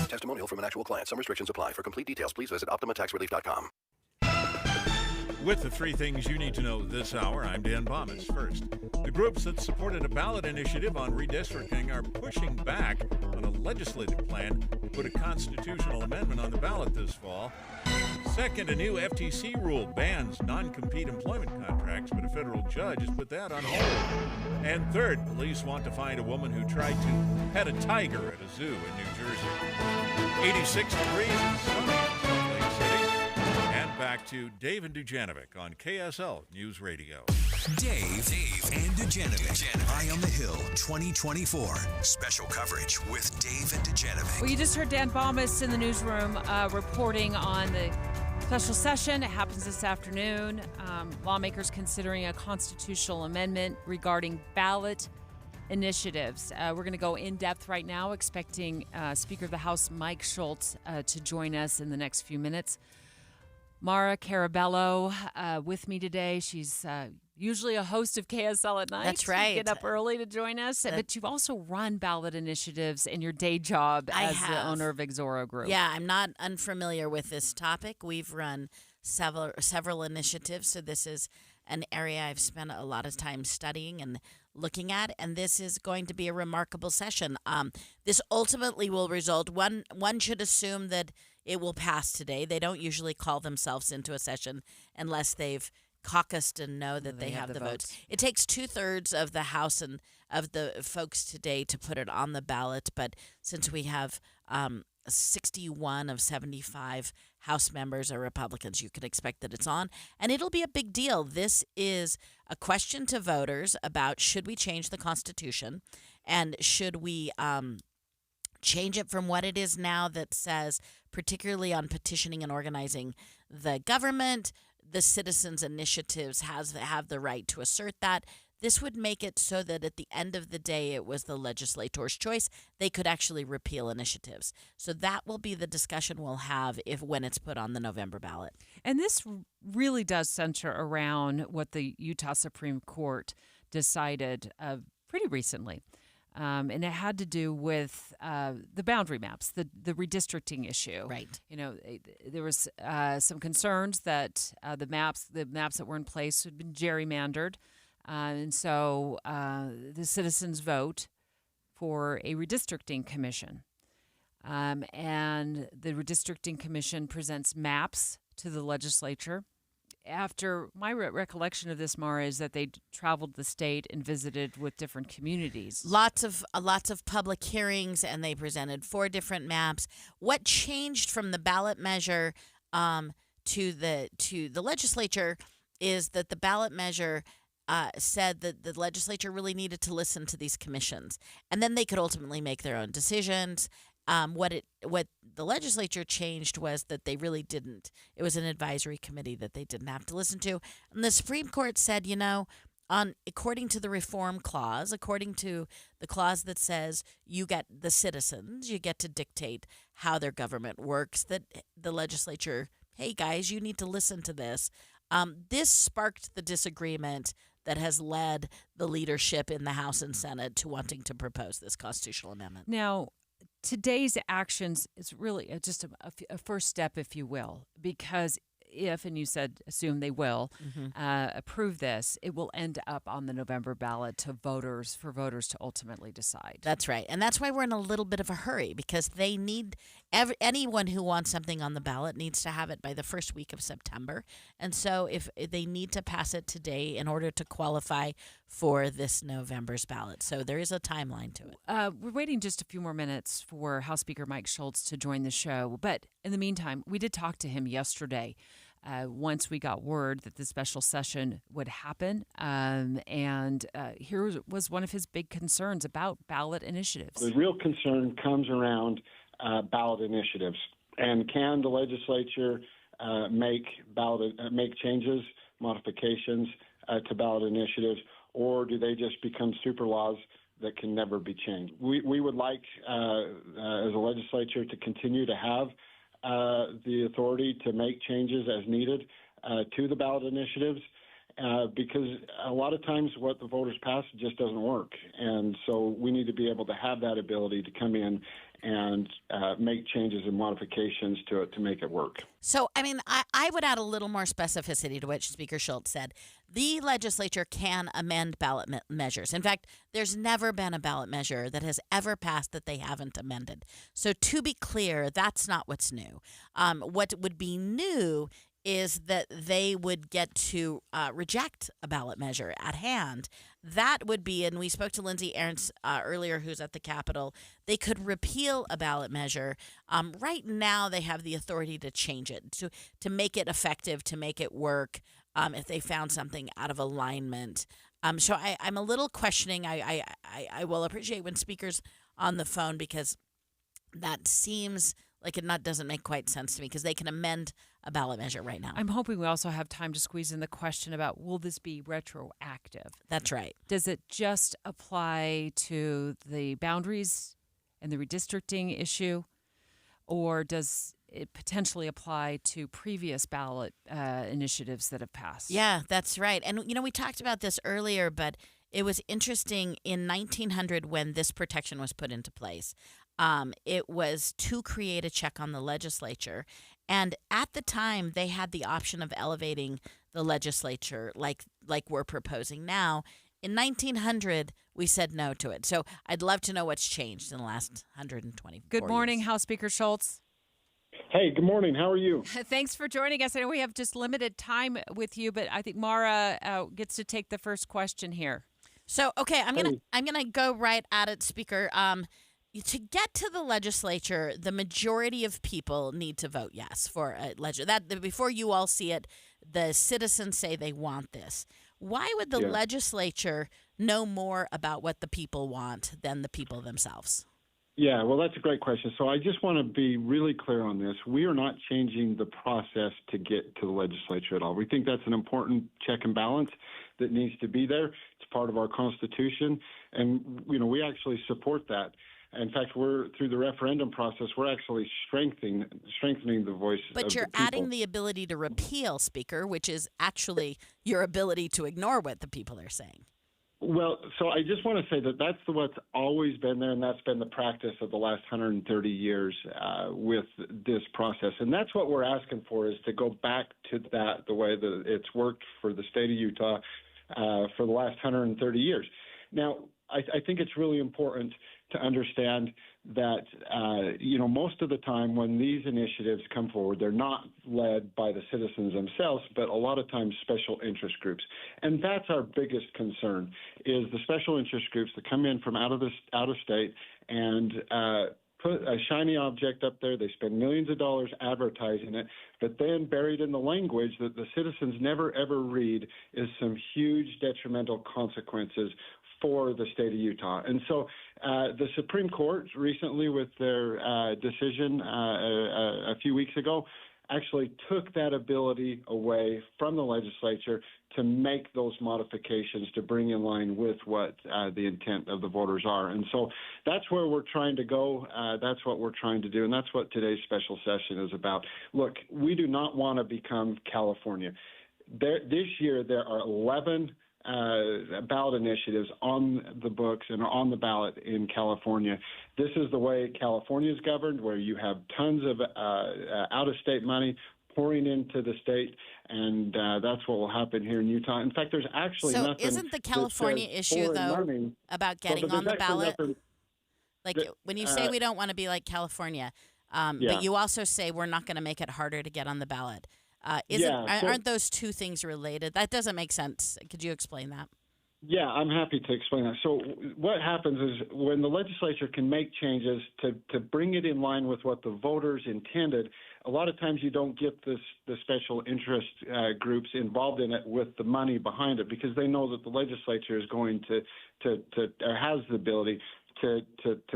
Testimonial from an actual client. Some restrictions apply. For complete details, please visit OptimaTaxRelief.com. With the three things you need to know this hour, I'm Dan Bomas. First, the groups that supported a ballot initiative on redistricting are pushing back on a legislative plan to put a constitutional amendment on the ballot this fall. Second, a new FTC rule bans non-compete employment contracts, but a federal judge has put that on hold. And third, police want to find a woman who tried to pet a tiger at a zoo in New Jersey. 86 degrees and sunny in Salt Lake City. And back to Dave and Dujanovic on KSL News Radio. Dave and Dujanovic. Eye on the Hill 2024. Special coverage with Dave and Dujanovic. Well, you just heard Dan Bomas in the newsroom reporting on the special session. It happens this afternoon. Lawmakers considering a constitutional amendment regarding ballot initiatives. We're going to go in depth right now, expecting Speaker of the House Mike Schultz to join us in the next few minutes. Mara Carabello with me today. She's usually a host of KSL at night. That's right. You get up early to join us, but you've also run ballot initiatives in your day job as the owner of Exoro Group. Yeah, I'm not unfamiliar with this topic. We've run several initiatives, so this is an area I've spent a lot of time studying and looking at, and this is going to be a remarkable session. This ultimately will result, one should assume that it will pass today. They don't usually call themselves into a session unless they've caucused and know that they have the votes. It takes 2/3 of the House and of the folks today to put it on the ballot, but since we have 61 of 75 House members are Republicans, you can expect that it's on, and it'll be a big deal. This is a question to voters about should we change the Constitution, and should we change it from what it is now that says, particularly on petitioning and organizing the government, the citizens' initiatives have the right to assert that. This would make it so that at the end of the day, it was the legislator's choice. They could actually repeal initiatives. So that will be the discussion we'll have when it's put on the November ballot. And this really does center around what the Utah Supreme Court decided pretty recently. And it had to do with the boundary maps, the redistricting issue. Right. You know, there was some concerns that the maps that were in place had been gerrymandered. And so the citizens vote for a redistricting commission. And the redistricting commission presents maps to the legislature. After my recollection of this, Mara, is that they traveled the state and visited with different communities. Lots of public hearings, and they presented 4 different maps. What changed from the ballot measure to the legislature is that the ballot measure said that the legislature really needed to listen to these commissions, and then they could ultimately make their own decisions. What the legislature changed was that they really didn't. It was an advisory committee that they didn't have to listen to. And the Supreme Court said, according to the reform clause, according to the clause that says you get the citizens, you get to dictate how their government works, that the legislature, hey guys, you need to listen to this. This sparked the disagreement that has led the leadership in the House and Senate to wanting to propose this constitutional amendment. Now, today's actions is really just a first step, if you will, because if, and you said assume they will, approve this, it will end up on the November ballot for voters to ultimately decide. That's right. And that's why we're in a little bit of a hurry, because they need anyone who wants something on the ballot needs to have it by the first week of September. And so if they need to pass it today in order to qualify for this November's ballot. So there is a timeline to it. We're waiting just a few more minutes for House Speaker Mike Schultz to join the show. But in the meantime, we did talk to him yesterday. Once we got word that the special session would happen. And here was one of his big concerns about ballot initiatives. The real concern comes around ballot initiatives. And can the legislature make changes, modifications to ballot initiatives, or do they just become super laws that can never be changed? We would like, as a legislature, to continue to have the authority to make changes as needed to the ballot initiatives, because a lot of times what the voters pass just doesn't work. And so we need to be able to have that ability to come in and make changes and modifications to it to make it work. So, I mean, I would add a little more specificity to what Speaker Schultz said. The legislature can amend ballot measures. In fact, there's never been a ballot measure that has ever passed that they haven't amended. So, to be clear, that's not what's new. What would be new is that they would get to reject a ballot measure at hand. That would be, and we spoke to Lindsay Ahrens earlier, who's at the Capitol, they could repeal a ballot measure. Right now, they have the authority to change it, to make it effective, to make it work if they found something out of alignment. So I'm a little questioning. I will appreciate when speakers on the phone, because that seems like it doesn't make quite sense to me, because they can amend a ballot measure right now. I'm hoping we also have time to squeeze in the question about, will this be retroactive? That's right. Does it just apply to the boundaries and the redistricting issue, or does it potentially apply to previous ballot initiatives that have passed? Yeah, that's right. And, we talked about this earlier, but it was interesting in 1900 when this protection was put into place. It was to create a check on the legislature. And at the time, they had the option of elevating the legislature like we're proposing now. In 1900, we said no to it. So I'd love to know what's changed in the last 120 Good morning, House Speaker Schultz. Hey, good morning. How are you? Thanks for joining us. I know we have just limited time with you, but I think Mara gets to take the first question here. So, okay, I'm gonna go right at it, Speaker. To get to the legislature, the majority of people need to vote yes for a legislature. That before you all see it, the citizens say they want this. Why would the legislature know more about what the people want than the people themselves? Yeah, well, that's a great question. So I just want to be really clear on this. We are not changing the process to get to the legislature at all. We think that's an important check and balance that needs to be there. It's part of our Constitution, and we actually support that. In fact, through the referendum process, we're actually strengthening the voice of the people. But you're adding the ability to repeal, Speaker, which is actually your ability to ignore what the people are saying. Well, so I just want to say that that's what's always been there, and that's been the practice of the last 130 years with this process. And that's what we're asking for, is to go back to that, the way that it's worked for the state of Utah for the last 130 years. Now, I think it's really important to understand that, most of the time when these initiatives come forward, they're not led by the citizens themselves, but a lot of times special interest groups. And that's our biggest concern, is the special interest groups that come in from out of state and put a shiny object up there. They spend millions of dollars advertising it, but then buried in the language that the citizens never, ever read is some huge detrimental consequences for the state of Utah. And so the Supreme Court recently, with their decision a few weeks ago, actually took that ability away from the legislature to make those modifications to bring in line with what the intent of the voters are. And so that's where we're trying to go. That's what we're trying to do. And that's what today's special session is about. Look, we do not want to become California. This year, there are 11 ballot initiatives on the books and on the ballot in California. This is the way California is governed, where you have tons of out-of-state money pouring into the state, and that's what will happen here in Utah. In fact, there's actually nothing. So isn't the California issue, though, about getting on the ballot? When you say we don't want to be like California, but you also say we're not going to make it harder to get on the ballot. Aren't those two things related? That doesn't make sense. Could you explain that? Yeah, I'm happy to explain that. So what happens is when the legislature can make changes to bring it in line with what the voters intended, a lot of times you don't get the special interest groups involved in it with the money behind it, because they know that the legislature is going to or has the ability to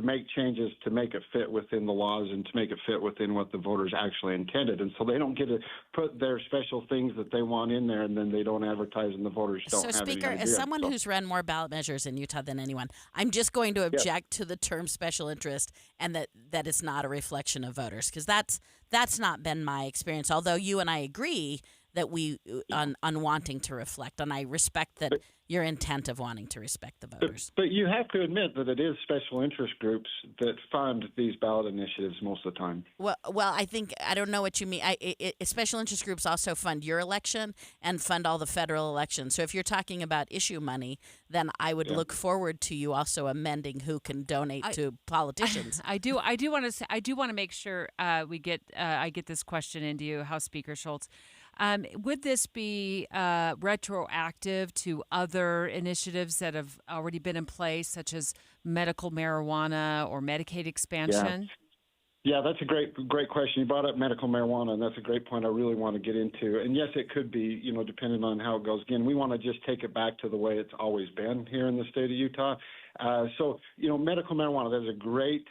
make changes to make it fit within the laws and to make it fit within what the voters actually intended. And so they don't get to put their special things that they want in there, and then they don't advertise, and the voters don't have Speaker, any idea. as someone who's run more ballot measures in Utah than anyone, I'm just going to object to the term special interest, and that it's not a reflection of voters, because that's not been my experience, although you and I agree that we on wanting to reflect. And I respect that your intent of wanting to respect the voters. But you have to admit that it is special interest groups that fund these ballot initiatives most of the time. Well, I don't know what you mean. Special interest groups also fund your election and fund all the federal elections. So if you're talking about issue money, then I would look forward to you also amending who can donate to politicians. I do want to make sure I get this question into you, House Speaker Schultz. Would this be retroactive to other initiatives that have already been in place, such as medical marijuana or Medicaid expansion? Yeah, that's a great question. You brought up medical marijuana, and that's a great point I really want to get into. And yes, it could be, depending on how it goes. Again, we want to just take it back to the way it's always been here in the state of Utah. Medical marijuana, that's a great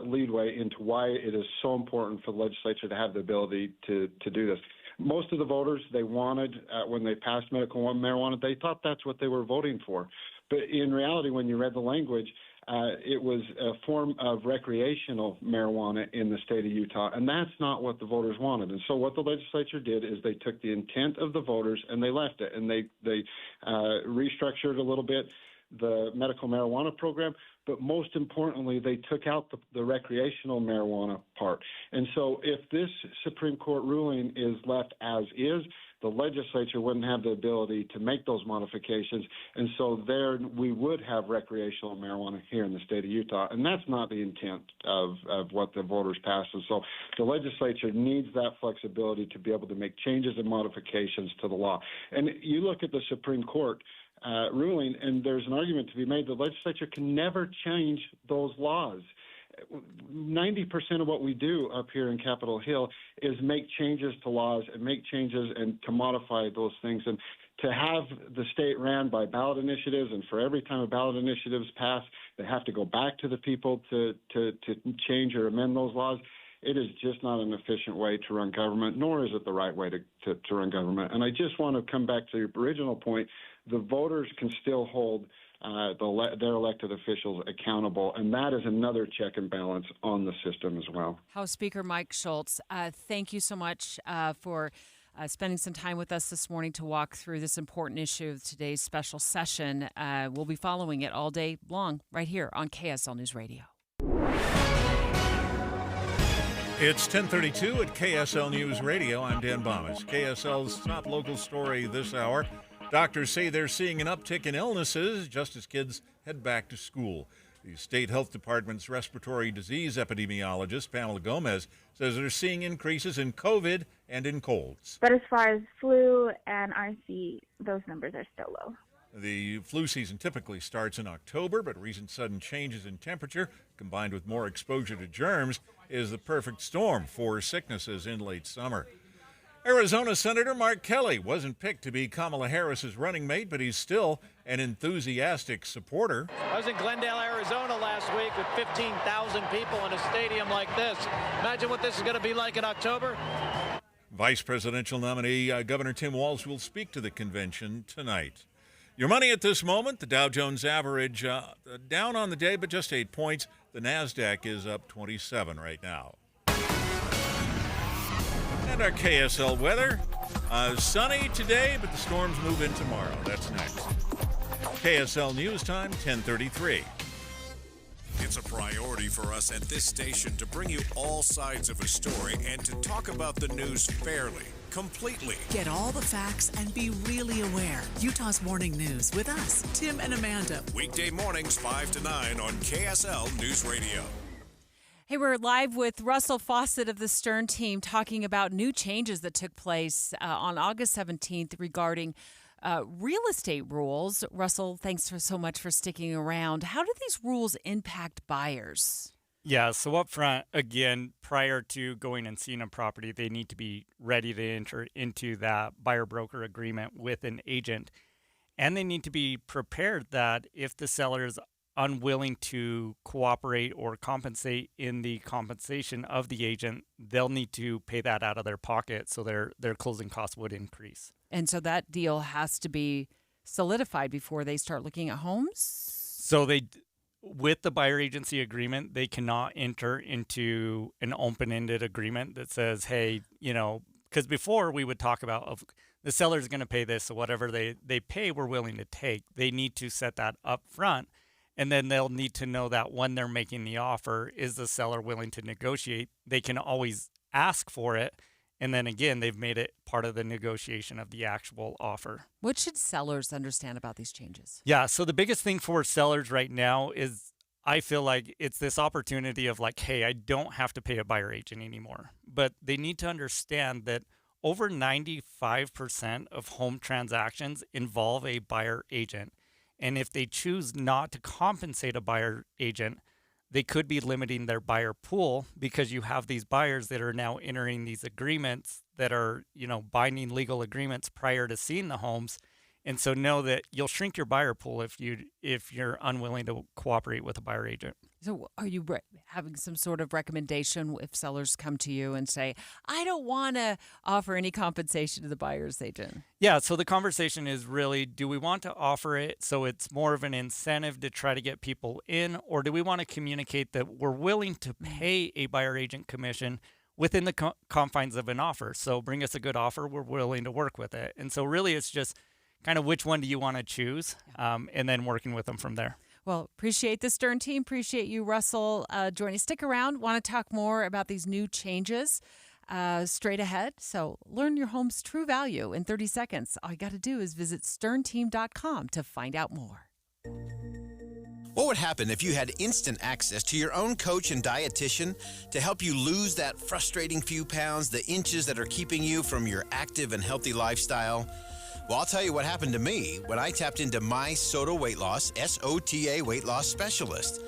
leadway into why it is so important for the legislature to have the ability to do this. Most of the voters, they wanted, when they passed medical marijuana, they thought that's what they were voting for. But in reality, when you read the language, it was a form of recreational marijuana in the state of Utah, and that's not what the voters wanted. And so what the legislature did is they took the intent of the voters and they left it, and they restructured a little bit the medical marijuana program, but most importantly, they took out the recreational marijuana part. And so if this Supreme Court ruling is left as is, the legislature wouldn't have the ability to make those modifications. And so there we would have recreational marijuana here in the state of Utah. And that's not the intent of what the voters passed. And so the legislature needs that flexibility to be able to make changes and modifications to the law. And you look at the Supreme Court ruling, and there's an argument to be made the legislature can never change those laws. 90% of what we do up here in Capitol Hill is make changes to laws and make changes and to modify those things. And to have the state ran by ballot initiatives, and for every time a ballot initiatives pass, they have to go back to the people to change or amend those laws. It is just not an efficient way to run government, nor is it the right way to run government. And I just want to come back to your original point. The voters can still hold their elected officials accountable, and that is another check and balance on the system as well. House Speaker Mike Schultz, thank you so much for spending some time with us this morning to walk through this important issue of today's special session. We'll be following it all day long right here on KSL News Radio. It's 10:32 at KSL News Radio. I'm Dan Bomas. KSL's top local story this hour. Doctors say they're seeing an uptick in illnesses just as kids head back to school. The State Health Department's respiratory disease epidemiologist, Pamela Gomez, says they're seeing increases in COVID and in colds. But as far as flu and RSV, those numbers are still low. The flu season typically starts in October, but recent sudden changes in temperature, combined with more exposure to germs, is the perfect storm for sicknesses in late summer. Arizona Senator Mark Kelly wasn't picked to be Kamala Harris's running mate, but he's still an enthusiastic supporter. I was in Glendale, Arizona last week with 15,000 people in a stadium like this. Imagine what this is going to be like in October. Vice presidential nominee Governor Tim Walz will speak to the convention tonight. Your money at this moment, the Dow Jones average down on the day, but just 8 points. The NASDAQ is up 27 right now. And our KSL weather, sunny today, but the storms move in tomorrow. That's next. KSL News Time, 10:33. It's a priority for us at this station to bring you all sides of a story and to talk about the news fairly, completely. Get all the facts and be really aware. Utah's Morning News with us, Tim and Amanda. Weekday mornings 5 to 9 on KSL News Radio. Hey, we're live with Russell Fawcett of the Stern team talking about new changes that took place on August 17th regarding real estate rules. Russell, thanks so much for sticking around. How do these rules impact buyers? Yeah, so up front, again, prior to going and seeing a property, they need to be ready to enter into that buyer-broker agreement with an agent. And they need to be prepared that if the seller is unwilling to cooperate or compensate in the compensation of the agent, they'll need to pay that out of their pocket, so their closing costs would increase. And so that deal has to be solidified before they start looking at homes? So with the buyer agency agreement, they cannot enter into an open-ended agreement that says, hey, Because before we would talk about the seller's going to pay this, so whatever they pay, we're willing to take. They need to set that up front, and then they'll need to know that when they're making the offer, is the seller willing to negotiate? They can always ask for it, and then again, they've made it part of the negotiation of the actual offer. What should sellers understand about these changes? Yeah, so the biggest thing for sellers right now is I feel like it's this opportunity of like, hey, I don't have to pay a buyer agent anymore. But they need to understand that over 95% of home transactions involve a buyer agent. And if they choose not to compensate a buyer agent, they could be limiting their buyer pool, because you have these buyers that are now entering these agreements that are, binding legal agreements prior to seeing the homes. And so know that you'll shrink your buyer pool if you're unwilling to cooperate with a buyer agent. So are you having some sort of recommendation if sellers come to you and say, I don't want to offer any compensation to the buyer's agent? Yeah, so the conversation is really, do we want to offer it so it's more of an incentive to try to get people in, or do we want to communicate that we're willing to pay a buyer agent commission within the confines of an offer? So bring us a good offer, we're willing to work with it. And so really it's just kind of which one do you want to choose, and then working with them from there. Well, appreciate the Stern team. Appreciate you, Russell, joining. Stick around. Want to talk more about these new changes straight ahead. So learn your home's true value in 30 seconds. All you got to do is visit sternteam.com to find out more. What would happen if you had instant access to your own coach and dietitian to help you lose that frustrating few pounds, the inches that are keeping you from your active and healthy lifestyle? Well, I'll tell you what happened to me when I tapped into my SOTA Weight Loss, SOTA Weight Loss Specialist.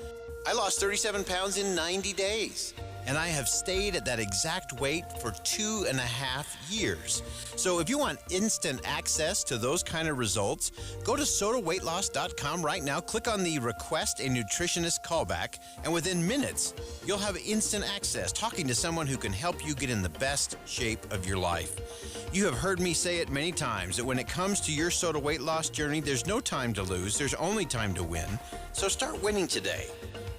I lost 37 pounds in 90 days, and I have stayed at that exact weight for 2.5 years. So if you want instant access to those kind of results, go to sotaweightloss.com right now, click on the Request a Nutritionist callback, and within minutes, you'll have instant access talking to someone who can help you get in the best shape of your life. You have heard me say it many times that when it comes to your SOTA weight loss journey, there's no time to lose, there's only time to win. So start winning today.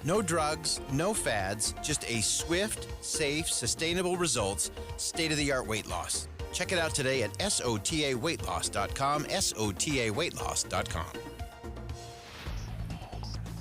No drugs, no fads, just a swift, safe, sustainable results, state-of-the-art weight loss. Check it out today at sotaweightloss.com, sotaweightloss.com.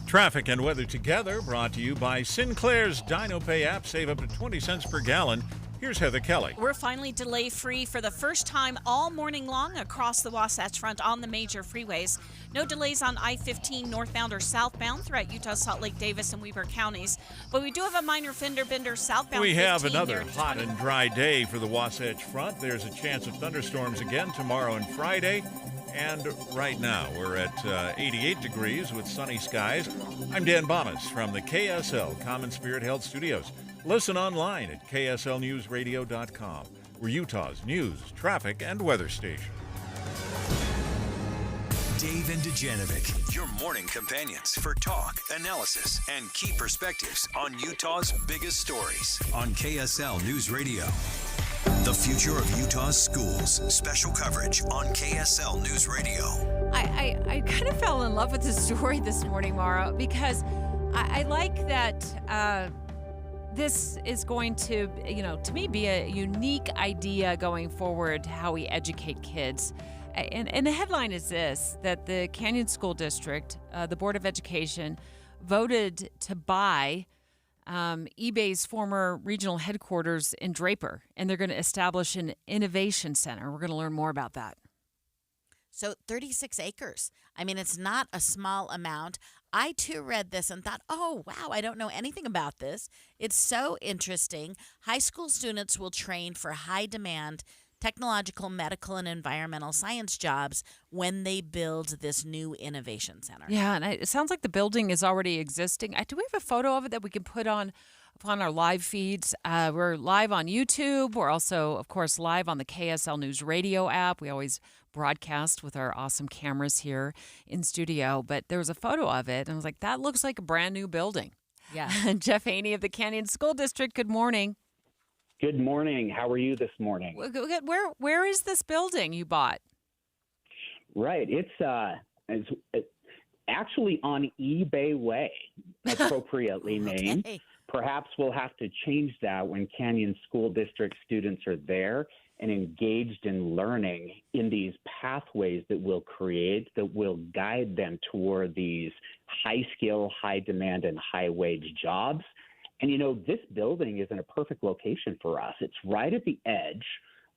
Traffic and weather together brought to you by Sinclair's DinoPay app. Save up to 20 cents per gallon. Here's Heather Kelly. We're finally delay-free for the first time all morning long across the Wasatch Front on the major freeways. No delays on I-15 northbound or southbound throughout Utah, Salt Lake, Davis, and Weber counties. But we do have a minor fender bender southbound. We have another hot and dry day for the Wasatch Front. There's a chance of thunderstorms again tomorrow and Friday. And right now, we're at 88 degrees with sunny skies. I'm Dan Bomas from the KSL Common Spirit Health Studios. Listen online at kslnewsradio.com. We're Utah's news, traffic, and weather station. Dave and Dujanovic, your morning companions for talk, analysis, and key perspectives on Utah's biggest stories on KSL News Radio. The future of Utah's schools. Special coverage on KSL News Radio. I kind of fell in love with the story this morning, Mara, because I like that this is going to, to me, be a unique idea going forward, how we educate kids. And the headline is this, that the Canyon School District, the Board of Education, voted to buy eBay's former regional headquarters in Draper, and they're going to establish an innovation center. We're going to learn more about that. So 36 acres. I mean, it's not a small amount. I, too, read this and thought, oh, wow, I don't know anything about this. It's so interesting. High school students will train for high-demand technological, medical, and environmental science jobs when they build this new innovation center. Yeah, and it sounds like the building is already existing. Do we have a photo of it that we can put on our live feeds? We're live on YouTube. We're also, of course, live on the KSL News Radio app. We always broadcast with our awesome cameras here in studio. But there was a photo of it, and I was like, that looks like a brand new building. Yeah. Jeff Haney of the Canyon School District, good morning. Good morning. How are you this morning? Where is this building you bought? Right. It's actually on eBay Way, appropriately named. Perhaps we'll have to change that when Canyon School District students are there and engaged in learning in these pathways that we'll create that will guide them toward these high skill, high demand, and high wage jobs. And, this building is in a perfect location for us. It's right at the edge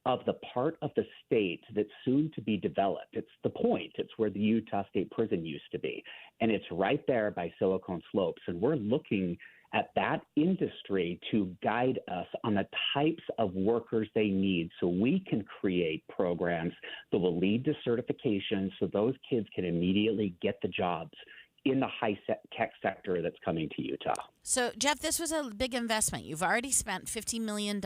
of the part of the state that's soon to be developed. It's the Point. It's where the Utah State Prison used to be. And it's right there by Silicon Slopes. And we're looking at that industry to guide us on the types of workers they need so we can create programs that will lead to certification so those kids can immediately get the jobs in the high-tech sector that's coming to Utah. So, Jeff, this was a big investment. You've already spent $50 million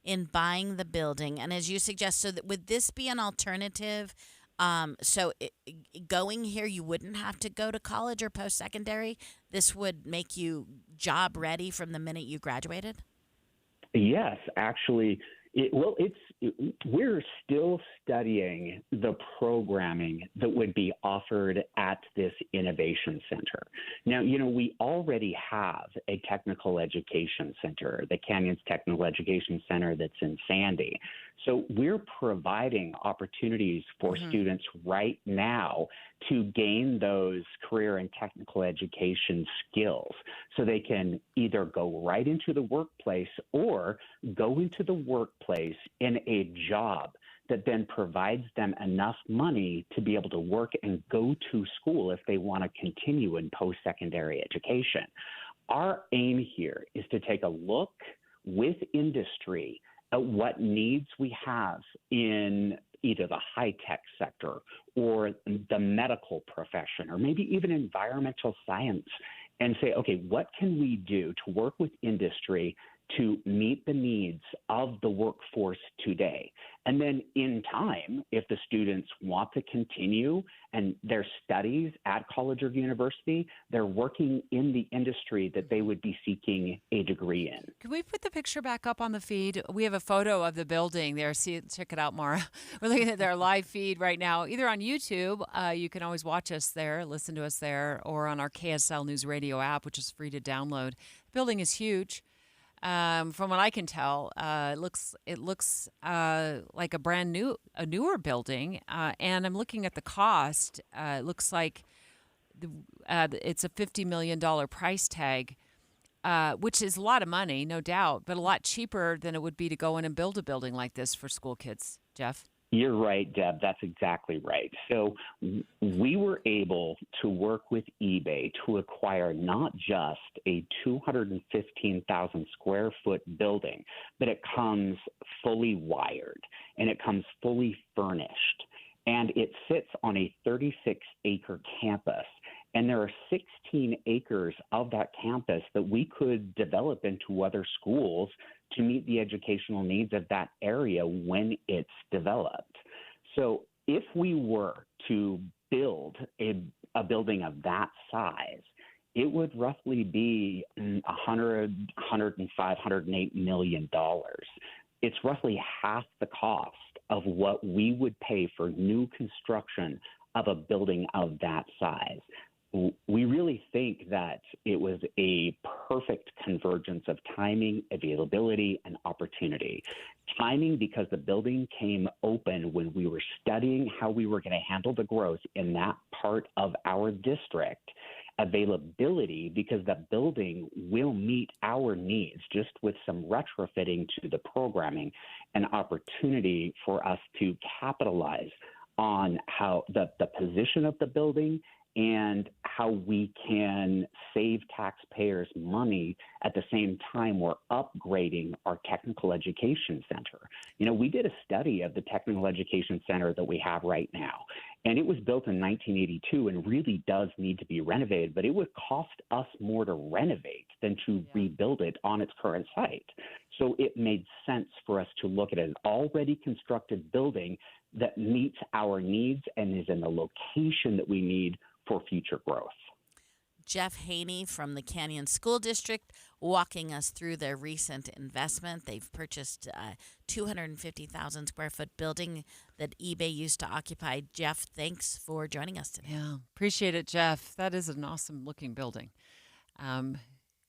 in buying the building. And as you suggest, so that would this be an alternative? Going here, you wouldn't have to go to college or post-secondary? This would make you job ready from the minute you graduated? Yes, actually. We're still studying the programming that would be offered at this innovation center. Now, we already have a technical education center, the Canyons Technical Education Center that's in Sandy. So we're providing opportunities for students right now to gain those career and technical education skills so they can either go right into the workplace or go into the workplace in a job that then provides them enough money to be able to work and go to school if they want to continue in post-secondary education. Our aim here is to take a look with industry at what needs we have in either the high-tech sector or the medical profession or maybe even environmental science and say, okay, what can we do to work with industry to meet the needs of the workforce today? And then in time, if the students want to continue and their studies at college or university, they're working in the industry that they would be seeking a degree in. Can we put the picture back up on the feed? We have a photo of the building there. Check it out, Mara. We're looking at their live feed right now, either on YouTube. You can always watch us there, listen to us there, or on our KSL News Radio app, which is free to download. The building is huge. From what I can tell, it looks like a newer building. And I'm looking at the cost. It looks like it's a $50 million price tag, which is a lot of money, no doubt, but a lot cheaper than it would be to go in and build a building like this for school kids. Jeff? You're right, Deb. That's exactly right. So we were able to work with eBay to acquire not just a 215,000 square foot building, but it comes fully wired and it comes fully furnished. And it sits on a 36-acre campus. And there are 16 acres of that campus that we could develop into other schools to meet the educational needs of that area when it's developed. So if we were to build a building of that size, it would roughly be $105, $108 million. It's roughly half the cost of what we would pay for new construction of a building of that size. We really think that it was a perfect convergence of timing, availability, and opportunity. Timing because the building came open when we were studying how we were going to handle the growth in that part of our district. Availability because the building will meet our needs just with some retrofitting to the programming, an opportunity for us to capitalize on how the position of the building and how we can save taxpayers money at the same time we're upgrading our technical education center. We did a study of the technical education center that we have right now, and it was built in 1982 and really does need to be renovated, but it would cost us more to renovate than to rebuild it on its current site. So it made sense for us to look at an already constructed building that meets our needs and is in the location that we need for future growth. Jeff Haney from the Canyon School District walking us through their recent investment. They've purchased a 250,000 square foot building that eBay used to occupy. Jeff, thanks for joining us today. Yeah, appreciate it, Jeff. That is an awesome looking building.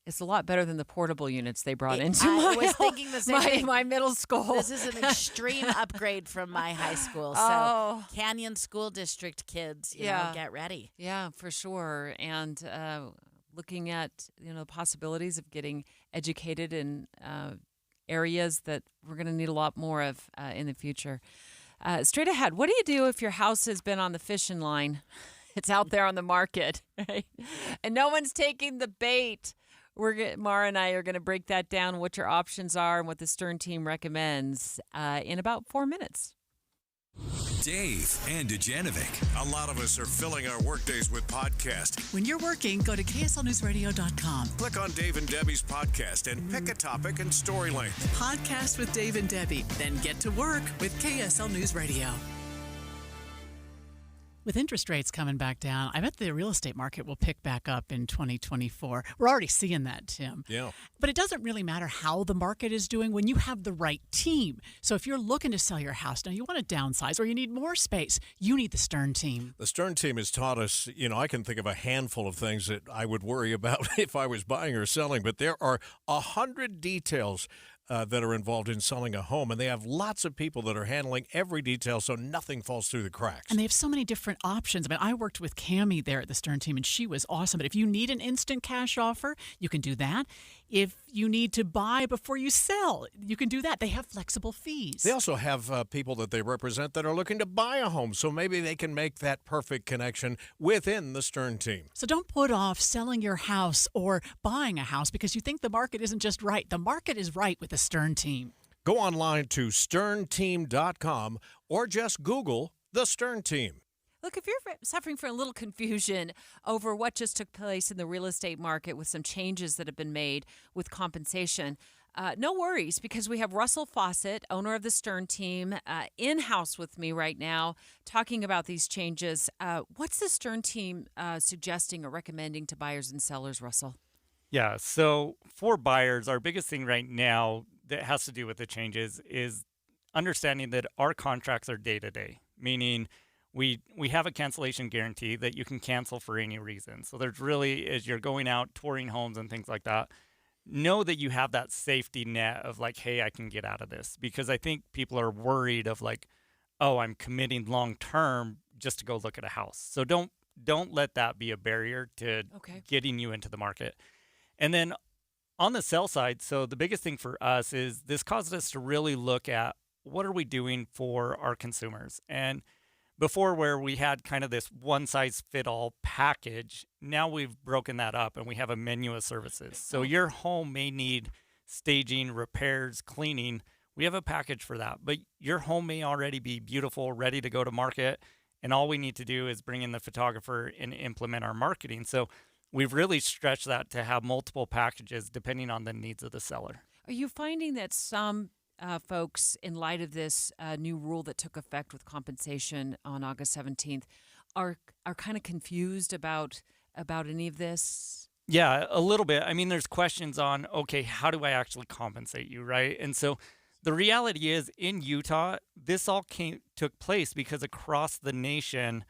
It's a lot better than the portable units they brought into I was thinking the same thing. my middle school. This is an extreme upgrade from my high school. So Canyon School District kids, you know, get ready. Yeah, for sure. And looking at, possibilities of getting educated in areas that we're going to need a lot more of in the future. Straight ahead, what do you do if your house has been on the fishing line? It's out there on the market, right? And no one's taking the bait. Mara and I are going to break that down, what your options are and what the Stern team recommends in about 4 minutes. Dave and Dujanovic. A lot of us are filling our workdays with podcasts. When you're working, go to kslnewsradio.com. Click on Dave and Debbie's podcast and pick a topic and story length. Podcast with Dave and Debbie. Then get to work with KSL News Radio. With interest rates coming back down, I bet the real estate market will pick back up in 2024. We're already seeing that, Tim. Yeah. But it doesn't really matter how the market is doing when you have the right team. So if you're looking to sell your house, now you want to downsize or you need more space, you need the Stern team. The Stern team has taught us, I can think of a handful of things that I would worry about if I was buying or selling, but there are 100 details that are involved in selling a home, and they have lots of people that are handling every detail so nothing falls through the cracks. And they have so many different options. I mean, I worked with Cammie there at the Stern team, and she was awesome. But if you need an instant cash offer, you can do that. If you need to buy before you sell, you can do that. They have flexible fees. They also have people that they represent that are looking to buy a home, so maybe they can make that perfect connection within the Stern team. So don't put off selling your house or buying a house because you think the market isn't just right. The market is right with the Stern team. Go online to sternteam.com or just Google the Stern team. Look, if you're suffering from a little confusion over what just took place in the real estate market with some changes that have been made with compensation, no worries, because we have Russell Fawcett, owner of the Stern team, in-house with me right now talking about these changes. What's the Stern team suggesting or recommending to buyers and sellers, Russell? Yeah, so for buyers, our biggest thing right now that has to do with the changes is understanding that our contracts are day-to-day, meaning we have a cancellation guarantee that you can cancel for any reason. So there's really, as you're going out touring homes and things like that, know that you have that safety net of like, hey, I can get out of this. Because I think people are worried of like, oh, I'm committing long-term just to go look at a house. So don't let that be a barrier to getting you into the market. And then on the sell side, so the biggest thing for us is this caused us to really look at what are we doing for our consumers. And before, where we had kind of this one-size-fit-all package, now we've broken that up and we have a menu of services. So your home may need staging, repairs, cleaning. We have a package for that. But your home may already be beautiful, ready to go to market, and all we need to do is bring in the photographer and implement our marketing. So we've really stretched that to have multiple packages depending on the needs of the seller. Are you finding that some folks, in light of this new rule that took effect with compensation on August 17th, are kind of confused about any of this? Yeah, a little bit. I mean, there's questions on, okay, how do I actually compensate you, right? And so the reality is, in Utah, this all took place because across the nation,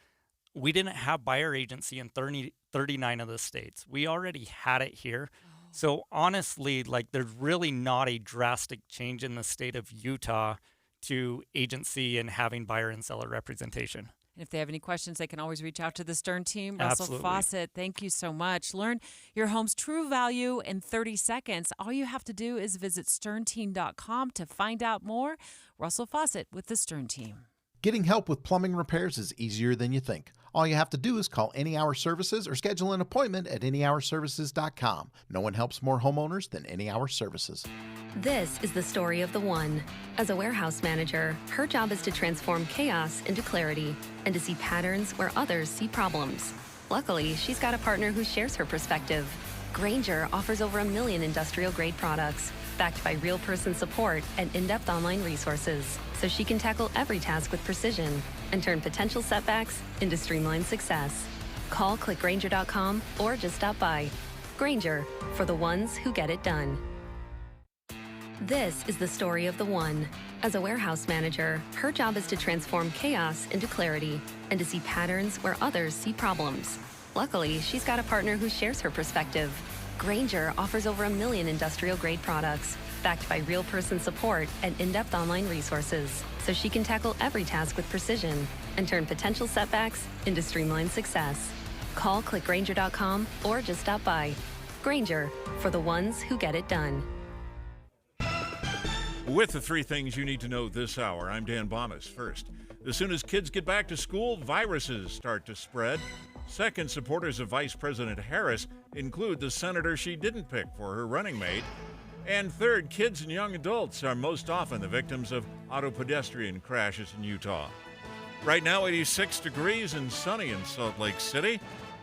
we didn't have buyer agency in 39 of the states. We already had it here. So honestly, like, there's really not a drastic change in the state of Utah to agency and having buyer and seller representation. And if they have any questions, they can always reach out to the Stern team. Absolutely. Russell Fawcett, thank you so much. Learn your home's true value in 30 seconds. All you have to do is visit sternteam.com to find out more. Russell Fawcett with the Stern team. Getting help with plumbing repairs is easier than you think. All you have to do is call Any Hour Services or schedule an appointment at anyhourservices.com. No one helps more homeowners than Any Hour Services. This is the story of the one. As a warehouse manager, her job is to transform chaos into clarity and to see patterns where others see problems. Luckily, she's got a partner who shares her perspective. Grainger offers over 1 million industrial-grade products, backed by real person support and in-depth online resources, so she can tackle every task with precision and turn potential setbacks into streamlined success. Call, click Grainger.com, or just stop by. Grainger, for the ones who get it done. This is the story of the one. As a warehouse manager, her job is to transform chaos into clarity and to see patterns where others see problems. Luckily, she's got a partner who shares her perspective. Grainger offers over 1 million industrial-grade products, backed by real-person support and in-depth online resources, so she can tackle every task with precision and turn potential setbacks into streamlined success. Call clickgrainger.com or just stop by. Grainger, for the ones who get it done. With the 3 things you need to know this hour, I'm Dan Bomas. First, as soon as kids get back to school, viruses start to spread. Second, supporters of Vice President Harris include the senator she didn't pick for her running mate. And third, kids and young adults are most often the victims of auto-pedestrian crashes in Utah. Right now, 86 degrees and sunny in Salt Lake City.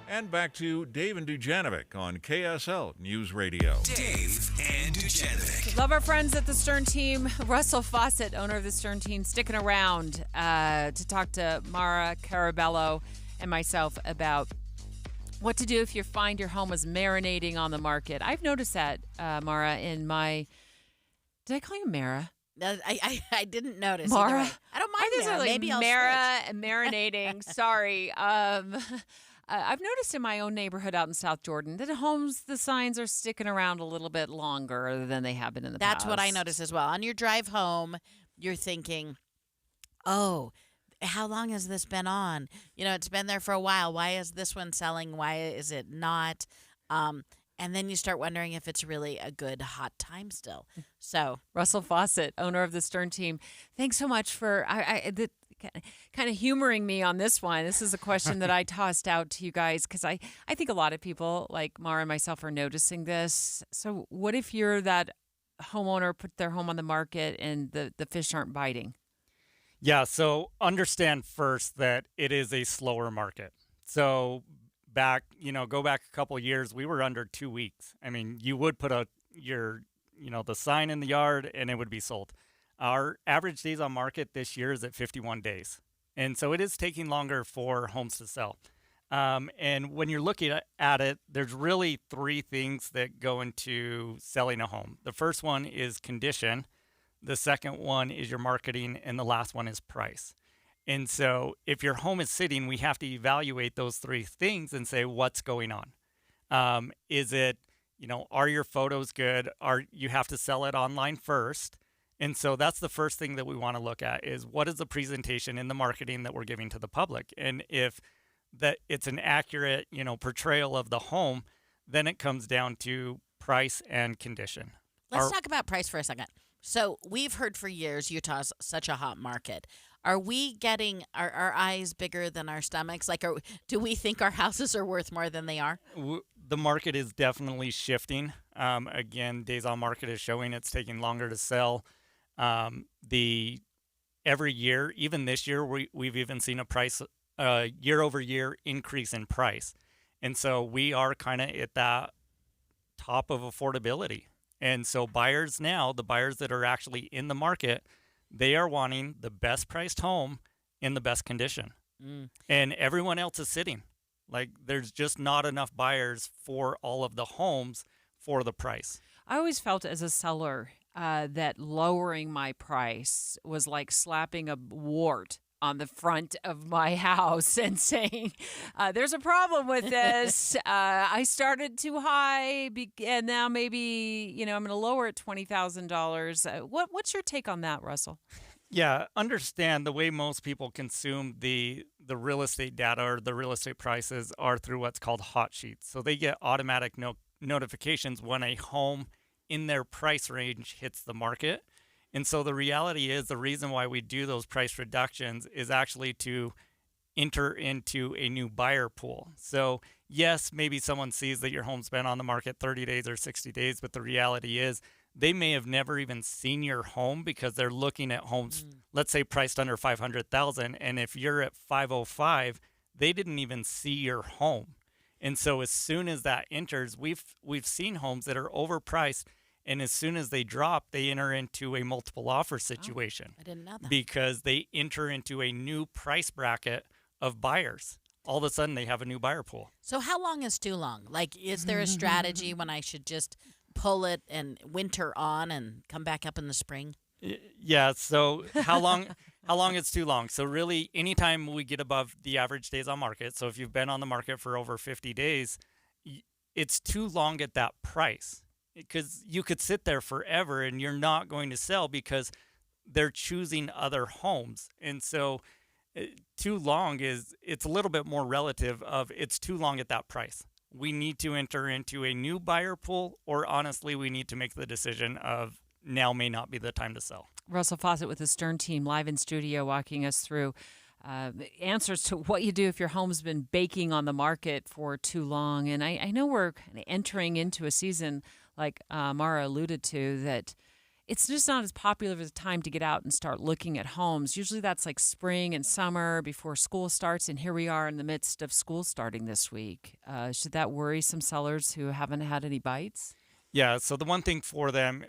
And back to Dave and Dujanovic on KSL News Radio. Dave and Dujanovic. Love our friends at the Stern team. Russell Fawcett, owner of the Stern team, sticking around to talk to Mara Carabello and myself about what to do if you find your home is marinating on the market. I've noticed that, Mara, in my... Did I call you Mara? I didn't notice. Mara? I don't mind Mara. Maybe I'll switch. Marinating. Sorry. I've noticed in my own neighborhood out in South Jordan that homes, the signs are sticking around a little bit longer than they have been in the past. That's what I noticed as well. On your drive home, you're thinking, oh, how long has this been on? You know, it's been there for a while. Why is this one selling? Why is it not? And then you start wondering if it's really a good hot time still. So Russell Fawcett, owner of the Stern team, thanks so much for kind of humoring me on this one. This is a question that I tossed out to you guys because I think a lot of people like Mara and myself are noticing this. So what if you're that homeowner, put their home on the market and the fish aren't biting? Yeah, so understand first that it is a slower market. So go back a couple of years, we were under 2 weeks. I mean, you would put the sign in the yard and it would be sold. Our average days on market this year is at 51 days. And so it is taking longer for homes to sell. And when you're looking at it, there's really 3 things that go into selling a home. The first one is condition. The second one is your marketing. And the last one is price. And so if your home is sitting, we have to evaluate those 3 things and say, what's going on? Is it, are your photos good? You have to sell it online first. And so that's the first thing that we want to look at is what is the presentation in the marketing that we're giving to the public? And if that it's an accurate, portrayal of the home, then it comes down to price and condition. Let's talk about price for a second. So we've heard for years Utah's such a hot market. Are we getting our eyes bigger than our stomachs? Do we think our houses are worth more than they are? The market is definitely shifting. Again, days on market is showing it's taking longer to sell. Every year, even this year, we've even seen a price year-over-year increase in price. And so we are kind of at that top of affordability. And so buyers now, the buyers that are actually in the market, they are wanting the best priced home in the best condition. And everyone else is sitting. There's just not enough buyers for all of the homes for the price. I always felt as a seller that lowering my price was like slapping a wart on the front of my house and saying, there's a problem with this. I started too high, and now maybe, I'm going to lower it $20,000. What's your take on that, Russell? Yeah, understand the way most people consume the real estate data or the real estate prices are through what's called hot sheets. So they get automatic notifications when a home in their price range hits the market. And so the reality is the reason why we do those price reductions is actually to enter into a new buyer pool. So yes, maybe someone sees that your home's been on the market 30 days or 60 days, but the reality is they may have never even seen your home because they're looking at homes, let's say priced under $500,000. And if you're at $505,000, they didn't even see your home. And so as soon as that enters, we've seen homes that are overpriced. And as soon as they drop, they enter into a multiple offer situation. I didn't know that. Because they enter into a new price bracket of buyers. all of a sudden they have a new buyer pool. So how long is too long? Like, is there a strategy when I should just pull it and winter on and come back up in the spring? Yeah. So how long? How long is too long? So really, anytime we get above the average days on market, so if you've been on the market for over 50 days, it's too long at that price, because you could sit there forever and you're not going to sell because they're choosing other homes. And so too long it's a little bit more relative of it's too long at that price. We need to enter into a new buyer pool, or honestly, we need to make the decision of now may not be the time to sell. Russell Fawcett with the Stern team live in studio walking us through answers to what you do if your home's been baking on the market for too long. And I know we're entering into a season, like Mara alluded to, that it's just not as popular of a time to get out and start looking at homes. Usually that's like spring and summer before school starts, and here we are in the midst of school starting this week. Should that worry some sellers who haven't had any bites? Yeah, so the one thing for them,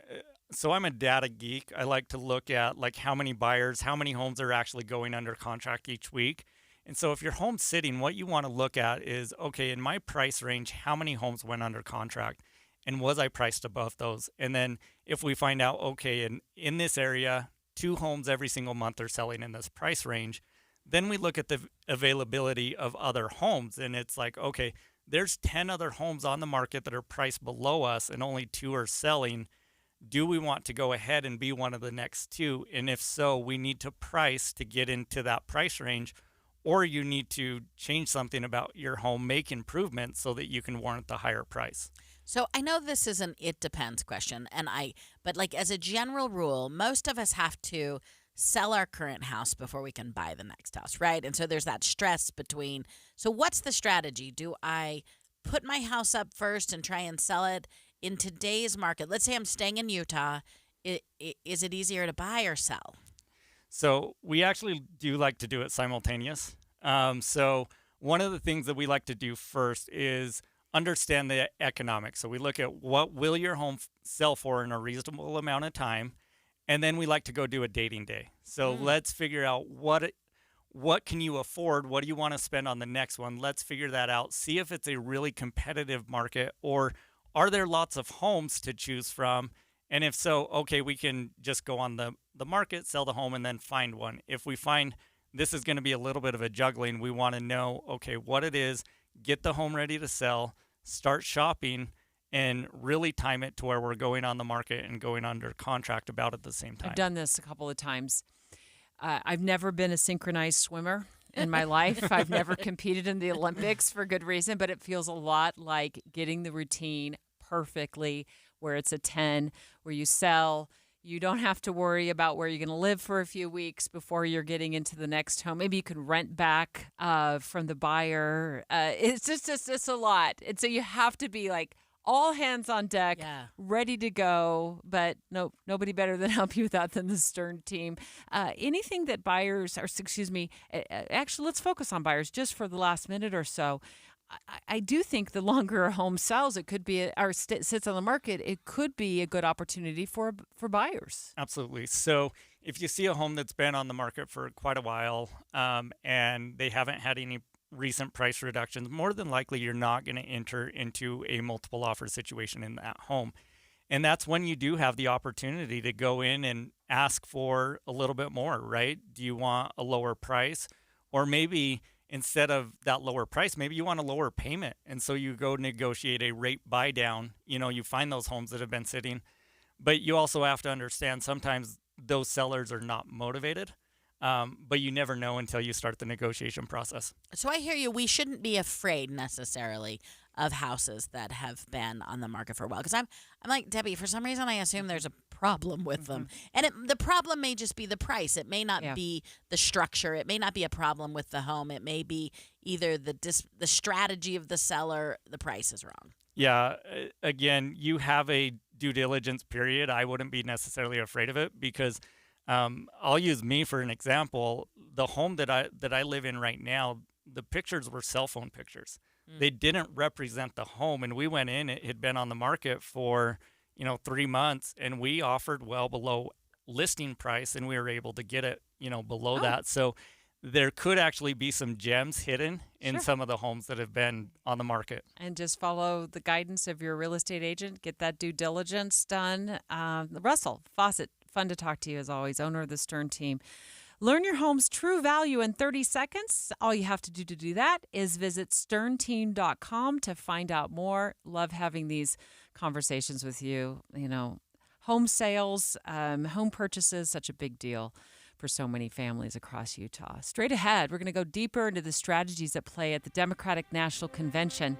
so I'm a data geek. I like to look at like how many buyers, how many homes are actually going under contract each week. And so if your home's sitting, what you want to look at is, okay, in my price range, how many homes went under contract? And was I priced above those? And then if we find out, okay, in this area, 2 homes every single month are selling in this price range, then we look at the availability of other homes. And it's like, okay, there's 10 other homes on the market that are priced below us and only 2 are selling. Do we want to go ahead and be one of the next 2? And if so, we need to price to get into that price range, or you need to change something about your home, make improvements so that you can warrant the higher price. So I know this is an it depends question, but like as a general rule, most of us have to sell our current house before we can buy the next house, right? And so there's that stress between. So what's the strategy? Do I put my house up first and try and sell it in today's market? Let's say I'm staying in Utah. Is it easier to buy or sell? So we actually do like to do it simultaneous. So one of the things that we like to do first is understand the economics. So we look at what will your home sell for in a reasonable amount of time, and then we like to go do a dating day. So let's figure out what can you afford? What do you want to spend on the next one? Let's figure that out. See if it's a really competitive market, or are there lots of homes to choose from? And if so, okay, we can just go on the market, sell the home, and then find one. If we find this is going to be a little bit of a juggling, we want to know, okay, what it is, get the home ready to sell, start shopping, and really time it to where we're going on the market and going under contract about at the same time. I've done this a couple of times. I've never been a synchronized swimmer in my life. I've never competed in the Olympics for good reason, but it feels a lot like getting the routine perfectly, where it's a 10, where you sell. You don't have to worry about where you're going to live for a few weeks before you're getting into the next home. Maybe you can rent back from the buyer. It's just a lot. And so you have to be like all hands on deck, ready to go. But nobody better than help you with that than the Stern team. Anything that buyers, actually, let's focus on buyers just for the last minute or so. I do think the longer a home sells, it could be sits on the market, it could be a good opportunity for buyers. Absolutely. So if you see a home that's been on the market for quite a while and they haven't had any recent price reductions, more than likely you're not going to enter into a multiple offer situation in that home. And that's when you do have the opportunity to go in and ask for a little bit more, right? Do you want a lower price? Or maybe instead of that lower price, maybe you want a lower payment. And so you go negotiate a rate buy down. You find those homes that have been sitting. But you also have to understand sometimes those sellers are not motivated. But you never know until you start the negotiation process. So I hear you. We shouldn't be afraid necessarily of houses that have been on the market for a while. Because I'm like, Debbie, for some reason I assume there's a problem with them. And the problem may just be the price. It may not be the structure. It may not be a problem with the home. It may be either the strategy of the seller, the price is wrong. Yeah. Again, you have a due diligence period. I wouldn't be necessarily afraid of it because I'll use me for an example. The home that I live in right now, the pictures were cell phone pictures. They didn't represent the home, and we went in. It had been on the market for 3 months, and we offered well below listing price, and we were able to get it below that. So there could actually be some gems hidden in some of the homes that have been on the market. And just follow the guidance of your real estate agent. Get that due diligence done. Russell Fawcett, fun to talk to you as always, owner of the Stern team. Learn your home's true value in 30 seconds. All you have to do that is visit sternteam.com to find out more. Love having these conversations with you. You know, home sales, home purchases, such a big deal for so many families across Utah. Straight ahead, we're going to go deeper into the strategies at play at the Democratic National Convention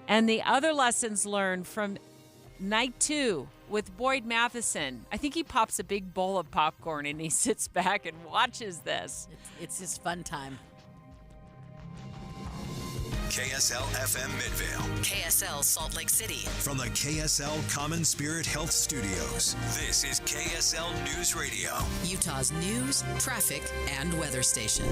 and the other lessons learned from Night 2 with Boyd Matheson. I think he pops a big bowl of popcorn and he sits back and watches this. It's his fun time. KSL FM Midvale. KSL Salt Lake City. From the KSL Common Spirit Health Studios, this is KSL News Radio. Utah's news, traffic, and weather station.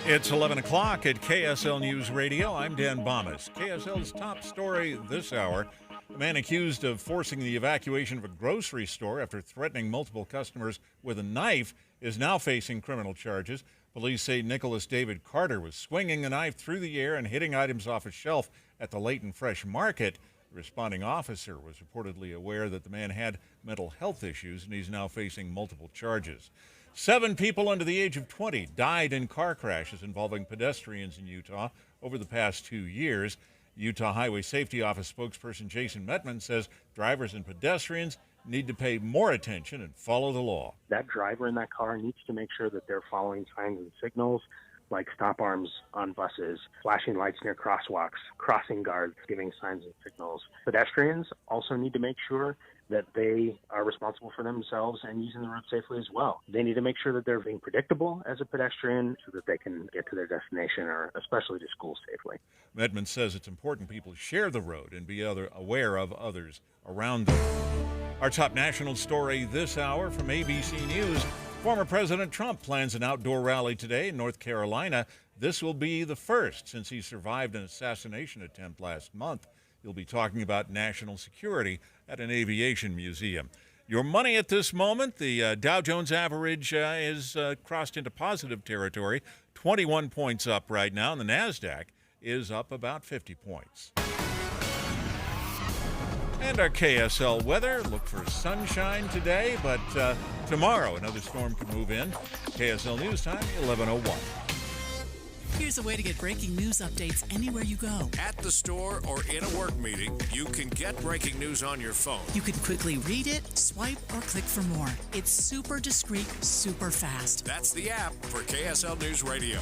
It's 11 o'clock at KSL News Radio. I'm Dan Bomas. KSL's top story this hour. A man accused of forcing the evacuation of a grocery store after threatening multiple customers with a knife is now facing criminal charges. Police say Nicholas David Carter was swinging a knife through the air and hitting items off a shelf at the Layton Fresh Market. The responding officer was reportedly aware that the man had mental health issues, and he's now facing multiple charges. 7 people under the age of 20 died in car crashes involving pedestrians in Utah over the past 2 years. Utah Highway Safety Office spokesperson Jason Metman says drivers and pedestrians need to pay more attention and follow the law. That driver in that car needs to make sure that they're following signs and signals like stop arms on buses, flashing lights near crosswalks, crossing guards, giving signs and signals. Pedestrians also need to make sure that they are responsible for themselves and using the road safely as well. They need to make sure that they're being predictable as a pedestrian so that they can get to their destination or especially to school safely. Medman says it's important people share the road and be aware of others around them. Our top national story this hour from ABC News. Former President Trump plans an outdoor rally today in North Carolina. This will be the first since he survived an assassination attempt last month. He'll be talking about national security at an aviation museum. Your money at this moment, the Dow Jones average is crossed into positive territory, 21 points up right now, and the NASDAQ is up about 50 points. And our KSL weather, look for sunshine today, but tomorrow another storm could move in. KSL News Time, 11:01. Here's a way to get breaking news updates anywhere you go. At the store or in a work meeting, you can get breaking news on your phone. You can quickly read it, swipe, or click for more. It's super discreet, super fast. That's the app for KSL News Radio.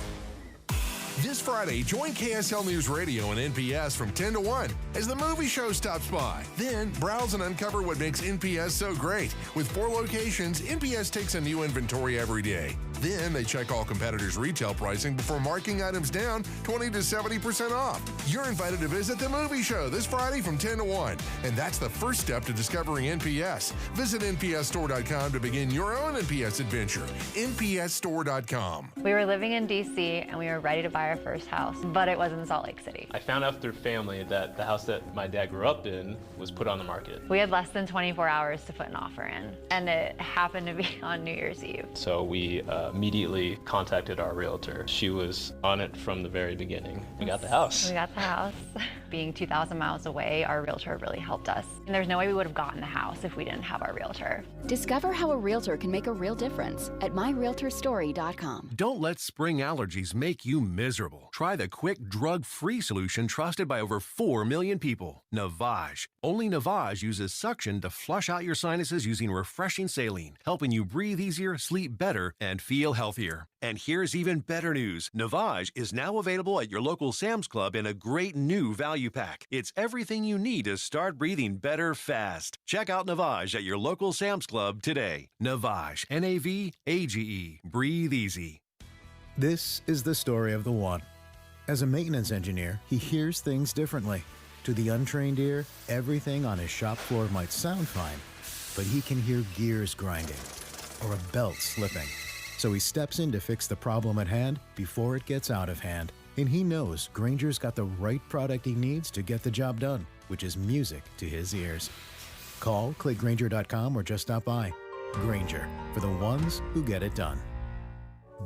This Friday, join KSL News Radio and NPS from 10 to 1 as the movie show stops by. Then, browse and uncover what makes NPS so great. With 4 locations, NPS takes a new inventory every day. Then, they check all competitors' retail pricing before marking items down 20 to 70% off. You're invited to visit the movie show this Friday from 10 to 1. And that's the first step to discovering NPS. Visit npsstore.com to begin your own NPS adventure. npsstore.com. We were living in D.C. and we were ready to buy our first house, but it was in Salt Lake City. I found out through family that the house that my dad grew up in was put on the market. We had less than 24 hours to put an offer in, and it happened to be on New Year's Eve. So we immediately contacted our realtor. She was on it from the very beginning. We got the house. We got the house. Being 2,000 miles away, our realtor really helped us. And there's no way we would have gotten the house if we didn't have our realtor. Discover how a realtor can make a real difference at myrealtorstory.com. Don't let spring allergies make you miserable. Try the quick, drug-free solution trusted by over 4 million people. Navage. Only Navage uses suction to flush out your sinuses using refreshing saline, helping you breathe easier, sleep better, and feel healthier. And here's even better news. Navage is now available at your local Sam's Club in a great new value pack. It's everything you need to start breathing better fast. Check out Navage at your local Sam's Club today. Navage. N-A-V-A-G-E. Breathe easy. This is the story of the one. As a maintenance engineer, he hears things differently. To the untrained ear, everything on his shop floor might sound fine, but he can hear gears grinding or a belt slipping. So he steps in to fix the problem at hand before it gets out of hand. And he knows Grainger's got the right product he needs to get the job done, which is music to his ears. Call, click Grainger.com, or just stop by. Grainger, for the ones who get it done.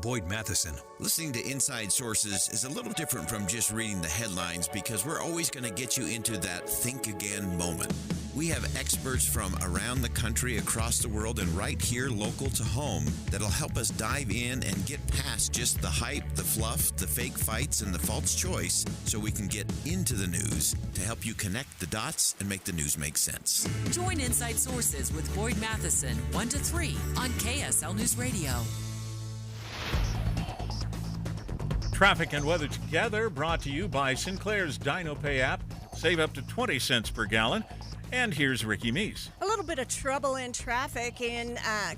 Boyd Matheson. Listening to Inside Sources is a little different from just reading the headlines because we're always going to get you into that think again moment. We have experts from around the country, across the world, and right here local to home that'll help us dive in and get past just the hype, the fluff, the fake fights, and the false choice so we can get into the news to help you connect the dots and make the news make sense. Join Inside Sources with Boyd Matheson, 1 to 3 on KSL News Radio. Traffic and weather together, brought to you by Sinclair's DinoPay app. Save up to 20 cents per gallon. And here's Ricky Meese. A little bit of trouble in traffic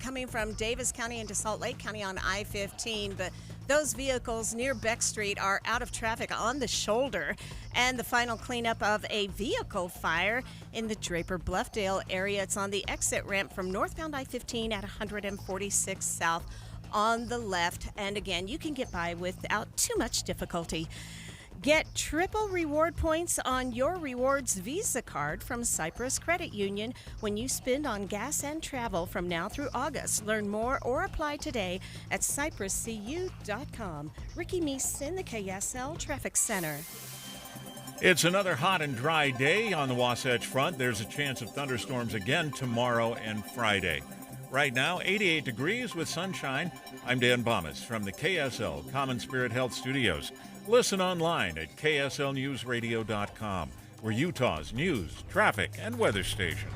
coming from Davis County into Salt Lake County on I-15, but those vehicles near Beck Street are out of traffic on the shoulder. And the final cleanup of a vehicle fire in the Draper Bluffdale area. It's on the exit ramp from northbound I-15 at 146 South on the left. And again, you can get by without too much difficulty. Get triple reward points on your Rewards Visa card from Cyprus Credit Union when you spend on gas and travel from now through August. Learn more or apply today at cypruscu.com. Ricky Meese in the KSL Traffic Center. It's another hot and dry day on the Wasatch Front. There's a chance of thunderstorms again tomorrow and Friday. Right now, 88 degrees with sunshine. I'm Dan Bomas from the KSL Common Spirit Health Studios. Listen online at kslnewsradio.com. We're Utah's news, traffic, and weather station.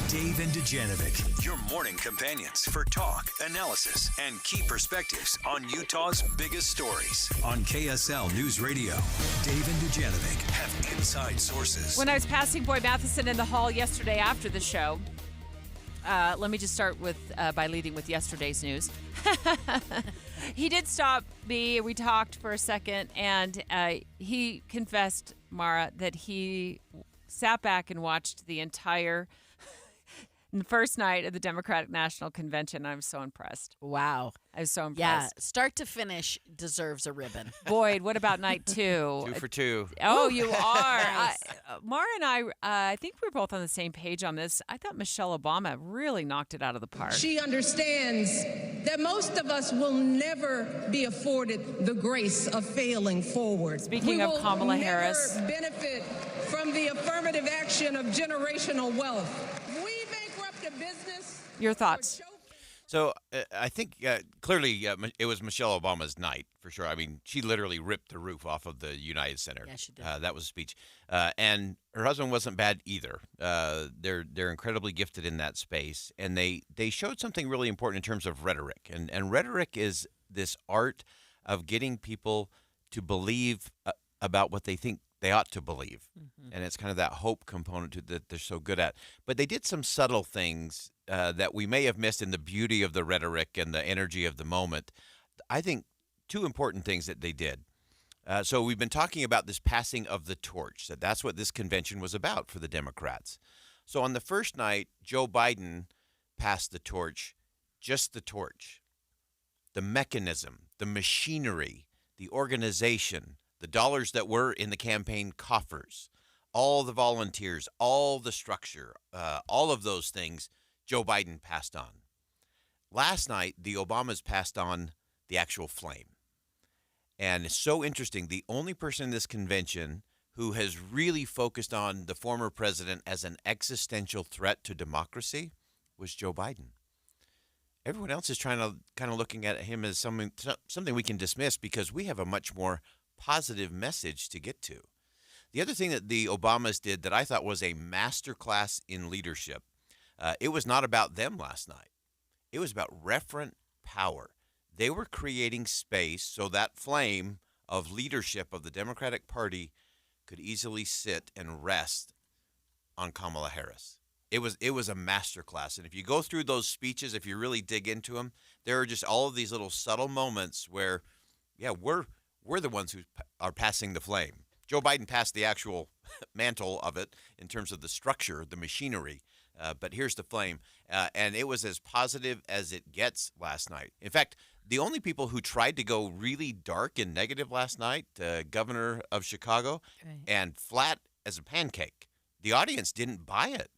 Dave and Dujanovic, your morning companions for talk, analysis, and key perspectives on Utah's biggest stories. On KSL News Radio, Dave and Dujanovic have inside sources. When I was passing Boyd Matheson in the hall yesterday after the show, let me just start with by leading with yesterday's news. He did stop me. We talked for a second, and he confessed, Mara, that he sat back and watched the entire first night of the Democratic National Convention. I'm so impressed. Wow. I was so impressed. Yeah, start to finish deserves a ribbon. Boyd, what about night 2? 2 for 2. Oh, you are. Nice. Mara and I think we're both on the same page on this. I thought Michelle Obama really knocked it out of the park. She understands that most of us will never be afforded the grace of failing forward. Speaking of Kamala Harris, benefit from the affirmative action of generational wealth. We bankrupt a business. Your thoughts? So I think clearly it was Michelle Obama's night for sure. I mean, she literally ripped the roof off of the United Center. Yeah, she did. That was a speech. And her husband wasn't bad either. They're incredibly gifted in that space. And they showed something really important in terms of rhetoric. And rhetoric is this art of getting people to believe about what they think they ought to believe. Mm-hmm. And it's kind of that hope component that they're so good at. But they did some subtle things that we may have missed in the beauty of the rhetoric and the energy of the moment. I think 2 important things that they did. So we've been talking about this passing of the torch. That's what this convention was about for the Democrats. So on the first night, Joe Biden passed the torch, just the torch. The mechanism, the machinery, the organization, the dollars that were in the campaign coffers, all the volunteers, all the structure, all of those things, Joe Biden passed on. Last night, the Obamas passed on the actual flame. And it's so interesting. The only person in this convention who has really focused on the former president as an existential threat to democracy was Joe Biden. Everyone else is trying to kind of looking at him as something we can dismiss because we have a much more positive message to get to. The other thing that the Obamas did that I thought was a masterclass in leadership, it was not about them last night. It was about referent power. They were creating space so that flame of leadership of the Democratic Party could easily sit and rest on Kamala Harris. It was a masterclass. And if you go through those speeches, if you really dig into them, there are just all of these little subtle moments where, we're the ones who are passing the flame. Joe Biden passed the actual mantle of it in terms of the structure, the machinery. But here's the flame. And it was as positive as it gets last night. In fact, the only people who tried to go really dark and negative last night, governor of Chicago, and flat as a pancake, the audience didn't buy it.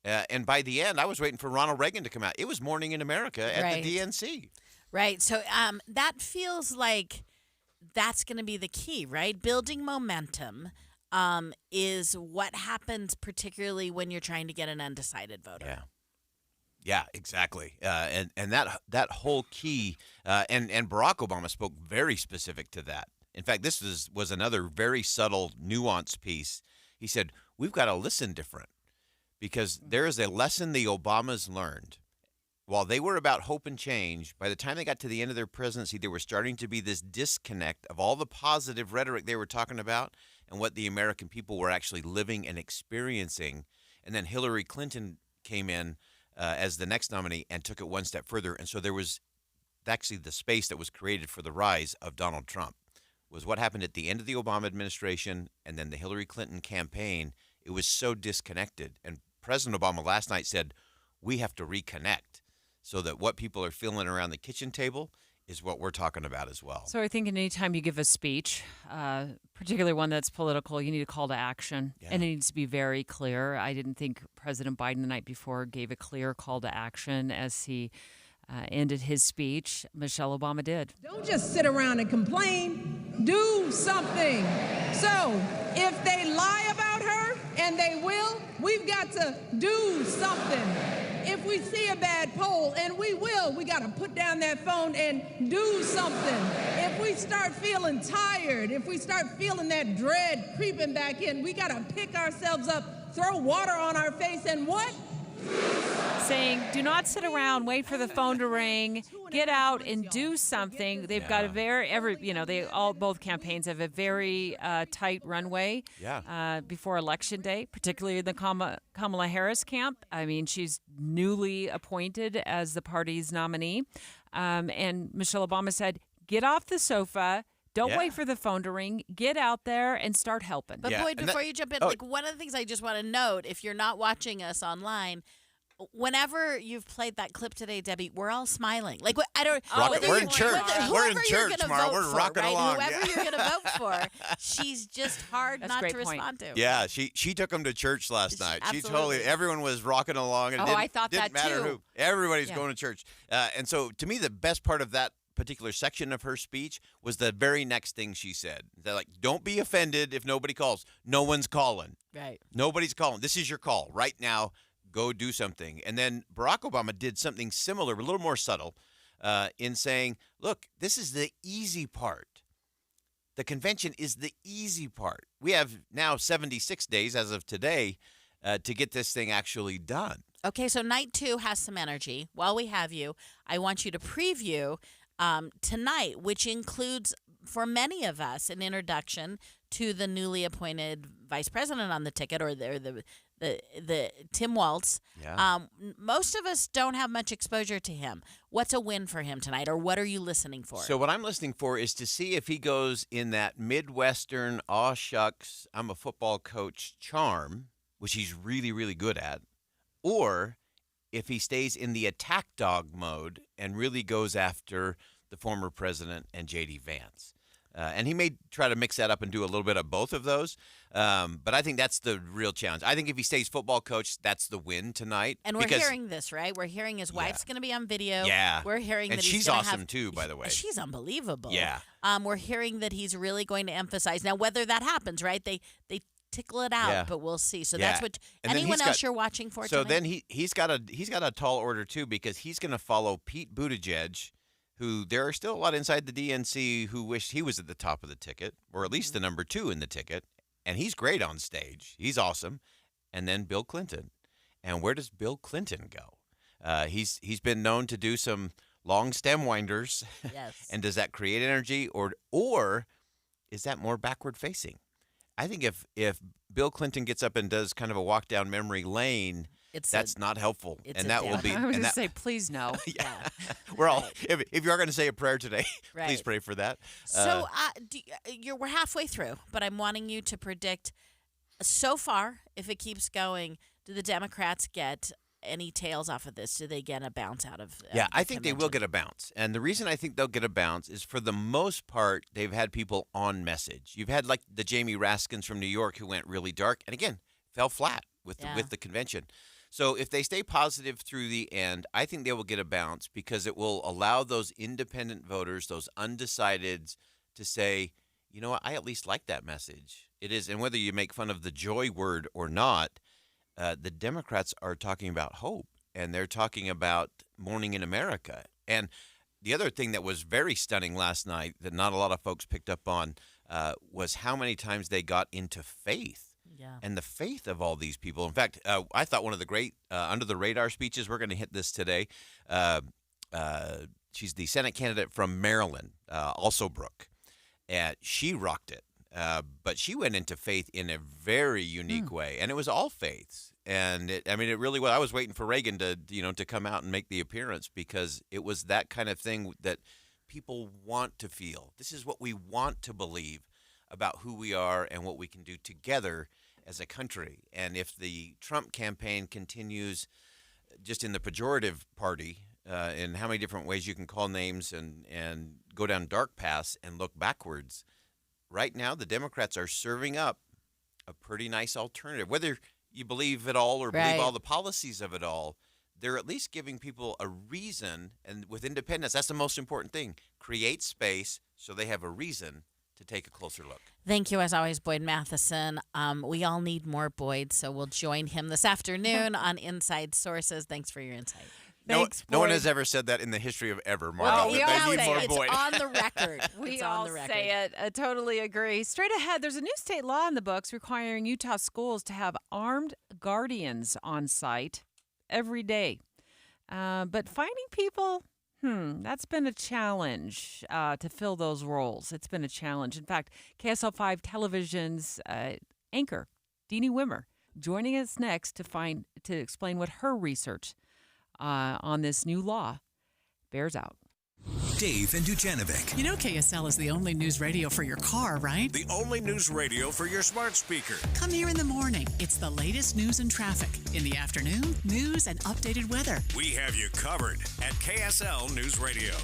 And by the end, I was waiting for Ronald Reagan to come out. It was Morning in America at Right. the DNC. Right. So that feels like that's going to be the key, right? Building momentum is what happens, particularly when you're trying to get an undecided voter. Yeah. Yeah, exactly. And that whole key, and Barack Obama spoke very specific to that. In fact, this was another very subtle, nuanced piece. He said, we've got to listen different because there is a lesson the Obamas learned. While they were about hope and change, by the time they got to the end of their presidency, there was starting to be this disconnect of all the positive rhetoric they were talking about and what the American people were actually living and experiencing. And then Hillary Clinton came in as the next nominee and took it one step further. And so there was actually the space that was created for the rise of Donald Trump was what happened at the end of the Obama administration and then the Hillary Clinton campaign. It was so disconnected. And President Obama last night said, we have to reconnect so that what people are feeling around the kitchen table is what we're talking about as well. So I think anytime you give a speech, particularly one that's political, you need a call to action, and it needs to be very clear. I didn't think President Biden the night before gave a clear call to action as he ended his speech. Michelle Obama did. Don't just sit around and complain. Do something. So if they lie about her, and they will, we've got to do something. If we see a bad poll, and we will, we got to put down that phone and do something. If we start feeling tired, if we start feeling that dread creeping back in, we got to pick ourselves up, throw water on our face, and what? Saying, do not sit around, wait for the phone to ring, get out and do something. They've got a both campaigns have a very tight runway before Election Day, particularly the Kamala Harris camp. I mean, she's newly appointed as the party's nominee. And Michelle Obama said, get off the sofa. Don't wait for the phone to ring. Get out there and start helping. But Boyd, before you jump in, one of the things I just want to note, if you're not watching us online, whenever you've played that clip today, Debbie, we're all smiling. Like I don't. We're in church. We're in church, Mara. We're rocking along. Whoever you're going to vote for, she's just hard not to respond to. Yeah, she took them to church last night. She totally. Everyone was rocking along. And I thought didn't that matter too. Who. Everybody's going to church. And so, to me, the best part of that particular section of her speech was the very next thing she said. They're like, don't be offended if nobody calls. No one's calling. Right. Nobody's calling. This is your call right now. Go do something. And then Barack Obama did something similar, a little more subtle, in saying, look, this is the easy part. The convention is the easy part. We have now 76 days as of today to get this thing actually done. Okay, so night 2 has some energy. While we have you, I want you to preview tonight, which includes, for many of us, an introduction to the newly appointed vice president on the ticket, or the Tim Walz. Yeah. Most of us don't have much exposure to him. What's a win for him tonight, or what are you listening for? So what I'm listening for is to see if he goes in that Midwestern, aw shucks, I'm a football coach charm, which he's really, really good at, or if he stays in the attack dog mode and really goes after the former president and J.D. Vance. And he may try to mix that up and do a little bit of both of those. But I think that's the real challenge. I think if he stays football coach, that's the win tonight. And we're hearing this, right? We're hearing his wife's going to be on video. Yeah. We're hearing and that she's awesome too, by the way. She's unbelievable. Yeah. We're hearing that he's really going to emphasize. Now, whether that happens, right? They tickle it out, but we'll see. So that's what anyone else you're watching for so tonight? Then he's got a tall order too, because he's going to follow Pete Buttigieg, who there are still a lot inside the DNC who wish he was at the top of the ticket, or at least the number 2 in the ticket. And he's great on stage. He's awesome. And then Bill Clinton. And where does Bill Clinton go? He's been known to do some long stem winders. Yes. And does that create energy, or is that more backward facing? I think if Bill Clinton gets up and does kind of a walk down memory lane, that's not helpful, and that will be. I was going to say, please no. Yeah, we're all. If you are going to say a prayer today, please pray for that. So we're halfway through, but I'm wanting you to predict. So far, if it keeps going, do the Democrats get any tails off of this? Do they get a bounce out of? I think they will get a bounce, and the reason I think they'll get a bounce is, for the most part, they've had people on message. You've had like the Jamie Raskins from New York who went really dark, and again fell flat with the convention. So if they stay positive through the end, I think they will get a bounce because it will allow those independent voters, those undecideds, to say, you know what, I at least like that message. It is, and whether you make fun of the joy word or not, the Democrats are talking about hope, and they're talking about morning in America. And the other thing that was very stunning last night that not a lot of folks picked up on was how many times they got into faith. Yeah. And the faith of all these people. In fact, I thought one of the great under-the-radar speeches, we're going to hit this today. She's the Senate candidate from Maryland, also Brooke. She rocked it. But she went into faith in a very unique way. And it was all faiths. And it really was. I was waiting for Reagan to come out and make the appearance because it was that kind of thing that people want to feel. This is what we want to believe about who we are and what we can do together as a country. And if the Trump campaign continues just in the pejorative party, in how many different ways you can call names and go down dark paths and look backwards, right now the Democrats are serving up a pretty nice alternative. Whether you believe it all or believe all the policies of it all, they're at least giving people a reason. And with independence, that's the most important thing. Create space so they have a reason to take a closer look. Thank you, as always, Boyd Matheson. We all need more Boyd, so we'll join him this afternoon on Inside Sources. Thanks for your insight. Thanks, no one Boyd. has ever said that in the history of ever, Mark. Well, we all need say more it. Boyd. It's on the record. We It's all on the record. say it. I totally agree. Straight ahead, there's a new state law in the books requiring Utah schools to have armed guardians on site every day. But finding people, that's been a challenge to fill those roles. It's been a challenge. In fact, KSL5 Television's anchor, Deanie Wimmer, joining us next to explain what her research on this new law bears out. Dave and Dujanovic. You know KSL is the only news radio for your car, right? The only news radio for your smart speaker. Come here in the morning. It's the latest news and traffic. In the afternoon, news and updated weather. We have you covered at KSL News Radio.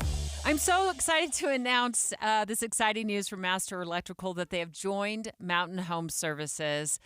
I'm so excited to announce this exciting news from Master Electrical that they have joined Mountain Home Services.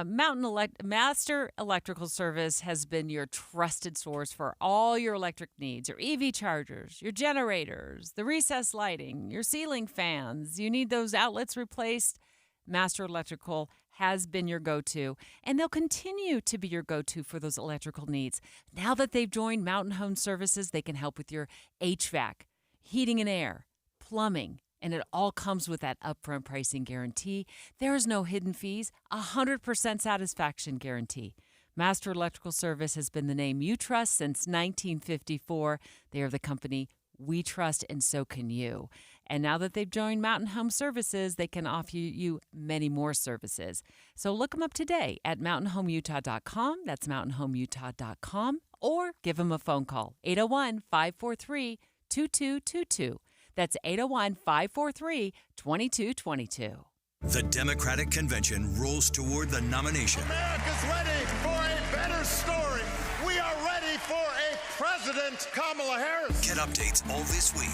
Master Electrical Service has been your trusted source for all your electric needs, your EV chargers, your generators, the recessed lighting, your ceiling fans. You need those outlets replaced. Master Electrical has been your go-to, and they'll continue to be your go-to for those electrical needs. Now that they've joined Mountain Home Services, they can help with your HVAC, heating and air, plumbing, and it all comes with that upfront pricing guarantee. There is no hidden fees, 100% satisfaction guarantee. Master Electrical Service has been the name you trust since 1954. They are the company we trust, and so can you. And now that they've joined Mountain Home Services, they can offer you many more services. So look them up today at mountainhomeutah.com. That's mountainhomeutah.com. Or give them a phone call, 801-543-2222. That's 801-543-2222. The Democratic Convention rolls toward the nomination. America's ready for a better story. We are ready for a President Kamala Harris. Get updates all this week.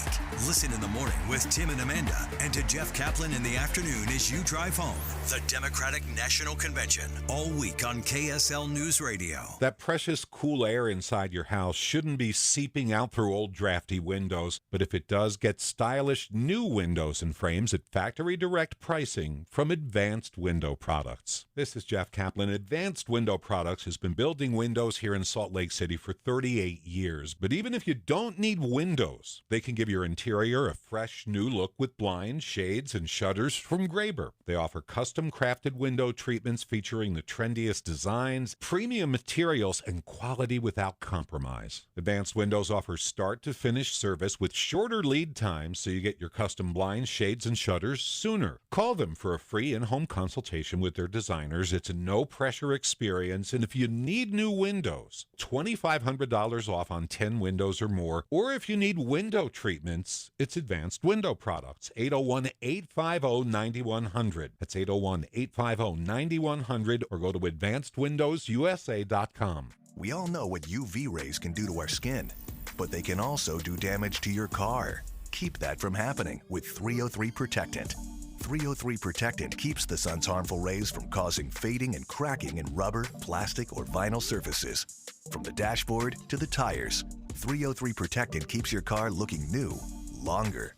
Listen in the morning with Tim and Amanda, and to Jeff Kaplan in the afternoon as you drive home. The Democratic National Convention, all week on KSL News Radio. That precious cool air inside your house shouldn't be seeping out through old drafty windows, but if it does, get stylish new windows and frames at factory direct pricing from Advanced Window Products. This is Jeff Kaplan. Advanced Window Products has been building windows here in Salt Lake City for 38 years. But even if you don't need windows, they can give your interior a fresh new look with blinds, shades, and shutters from Graber. They offer custom crafted window treatments featuring the trendiest designs, premium materials, and quality without compromise. Advanced Windows offers start to finish service with shorter lead times so you get your custom blinds, shades, and shutters sooner. Call them for a free in-home consultation with their designers. It's a no-pressure experience, and if you need new windows, $2,500 off on 10 windows or more, or if you need window treatments, it's Advanced Window Products, 801-850-9100. That's 801-850-9100, or go to advancedwindowsusa.com. We all know what UV rays can do to our skin, but they can also do damage to your car. Keep that from happening with 303 Protectant. 303 Protectant keeps the sun's harmful rays from causing fading and cracking in rubber, plastic, or vinyl surfaces. From the dashboard to the tires, 303 Protectant keeps your car looking new longer.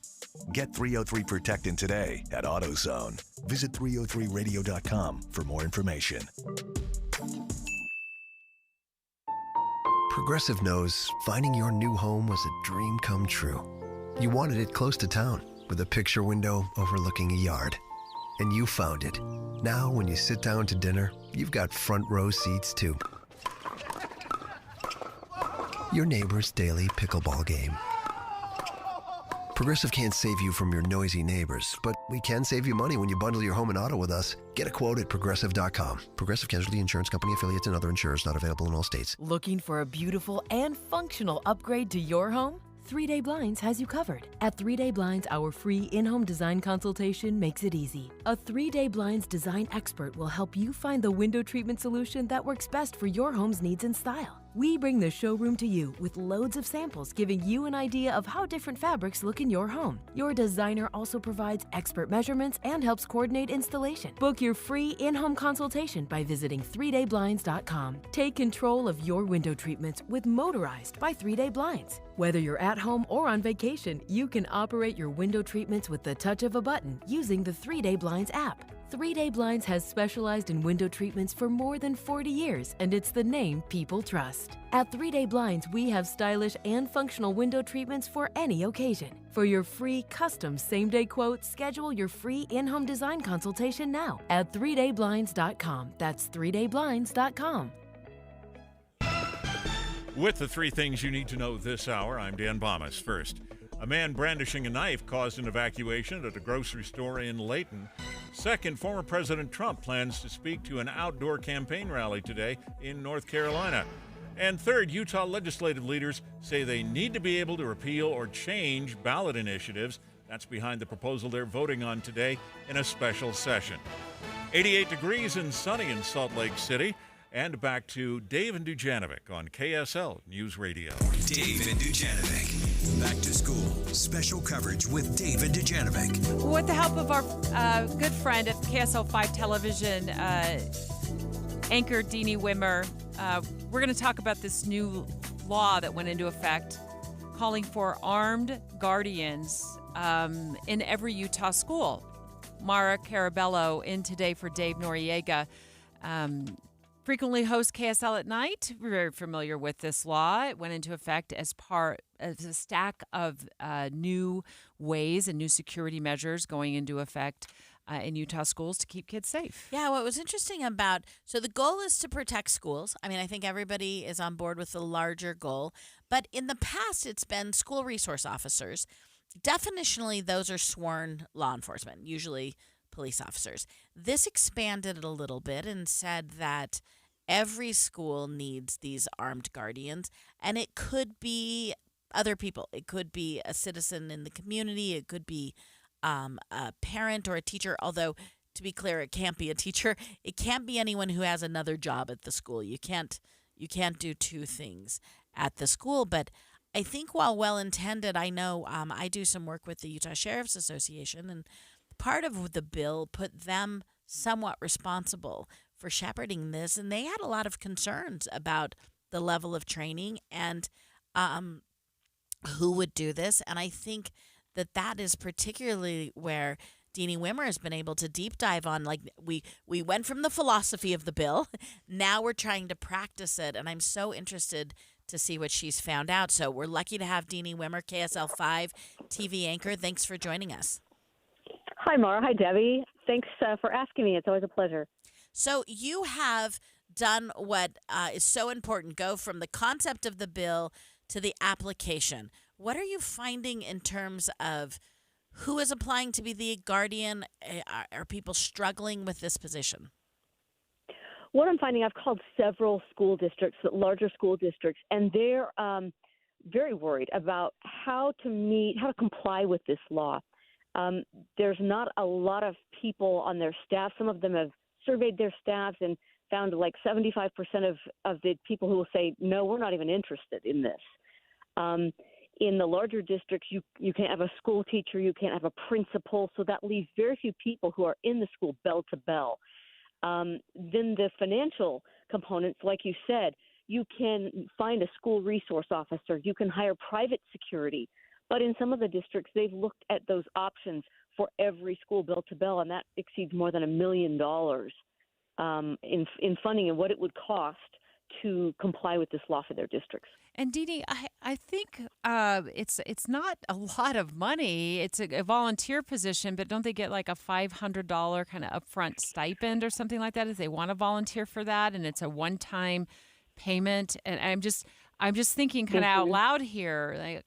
Get 303 Protectant today at AutoZone. Visit 303radio.com for more information. Progressive knows finding your new home was a dream come true. You wanted it close to town, with a picture window overlooking a yard. And you found it. Now, when you sit down to dinner, you've got front row seats too. Your neighbor's daily pickleball game. Progressive can't save you from your noisy neighbors, but we can save you money when you bundle your home and auto with us. Get a quote at Progressive.com. Progressive Casualty Insurance Company affiliates and other insurers not available in all states. Looking for a beautiful and functional upgrade to your home? 3 Day Blinds has you covered. At 3 Day Blinds, our free in-home design consultation makes it easy. A 3 Day Blinds design expert will help you find the window treatment solution that works best for your home's needs and style. We bring the showroom to you with loads of samples, giving you an idea of how different fabrics look in your home. Your designer also provides expert measurements and helps coordinate installation. Book your free in-home consultation by visiting 3dayblinds.com. Take control of your window treatments with Motorized by 3 Day Blinds. Whether you're at home or on vacation, you can operate your window treatments with the touch of a button using the 3 Day Blinds app. 3 Day Blinds has specialized in window treatments for more than 40 years, and it's the name people trust. At 3 Day Blinds, we have stylish and functional window treatments for any occasion. For your free custom same-day quote, schedule your free in-home design consultation now at 3dayblinds.com. That's 3dayblinds.com. With the 3 things you need to know this hour, I'm Dan Bomas. First, a man brandishing a knife caused an evacuation at a grocery store in Layton. Second, former President Trump plans to speak to an outdoor campaign rally today in North Carolina. And third, Utah legislative leaders say they need to be able to repeal or change ballot initiatives. That's behind the proposal they're voting on today in a special session. 88 degrees and sunny in Salt Lake City. And back to Dave and Dujanovic on KSL News Radio. Dave and Dujanovic. Back to school. Special coverage with Dave and Dujanovic. With the help of our good friend at KSL 5 Television, anchor Deanie Wimmer, we're going to talk about this new law that went into effect calling for armed guardians in every Utah school. Mara Carabello in today for Dave Noriega. Frequently hosts KSL at Night. We're very familiar with this law. It went into effect as a stack of new ways and new security measures going into effect in Utah schools to keep kids safe. Yeah, what was interesting so the goal is to protect schools. I mean, I think everybody is on board with the larger goal. But in the past, it's been school resource officers. Definitionally, those are sworn law enforcement, usually police officers. This expanded it a little bit and said that every school needs these armed guardians, and it could be other people. It could be a citizen in the community. It could be a parent or a teacher, although, to be clear, it can't be a teacher. It can't be anyone who has another job at the school. You can't do 2 things at the school. But I think while well-intended, I know I do some work with the Utah Sheriff's Association, and part of the bill put them somewhat responsible for shepherding this, and they had a lot of concerns about the level of training and who would do this. And I think that is particularly where Deanie Wimmer has been able to deep dive on. Like, we went from the philosophy of the bill, now we're trying to practice it, and I'm so interested to see what she's found out. So we're lucky to have Deanie Wimmer, KSL 5 TV anchor. Thanks for joining us. Hi, Mara. Hi, Debbie. Thanks for asking me. It's always a pleasure. So you have done what is so important, go from the concept of the bill to the application. What are you finding in terms of who is applying to be the guardian? Are people struggling with this position? What I'm finding, I've called several school districts, larger school districts, and they're very worried about how to comply with this law. There's not a lot of people on their staff. Some of them have surveyed their staffs and found like 75% of the people who will say, no, we're not even interested in this. In the larger districts, you can't have a school teacher, you can't have a principal, so that leaves very few people who are in the school bell to bell. Then the financial components, like you said, you can find a school resource officer, you can hire private security. But in some of the districts, they've looked at those options for every school bell to bell, and that exceeds more than $1 million in funding and what it would cost to comply with this law for their districts. And Dee, I think it's not a lot of money. It's a volunteer position, but don't they get like a $500 kind of upfront stipend or something like that if they want to volunteer for that? And it's a one-time payment. And I'm just thinking kind of out loud here. Like,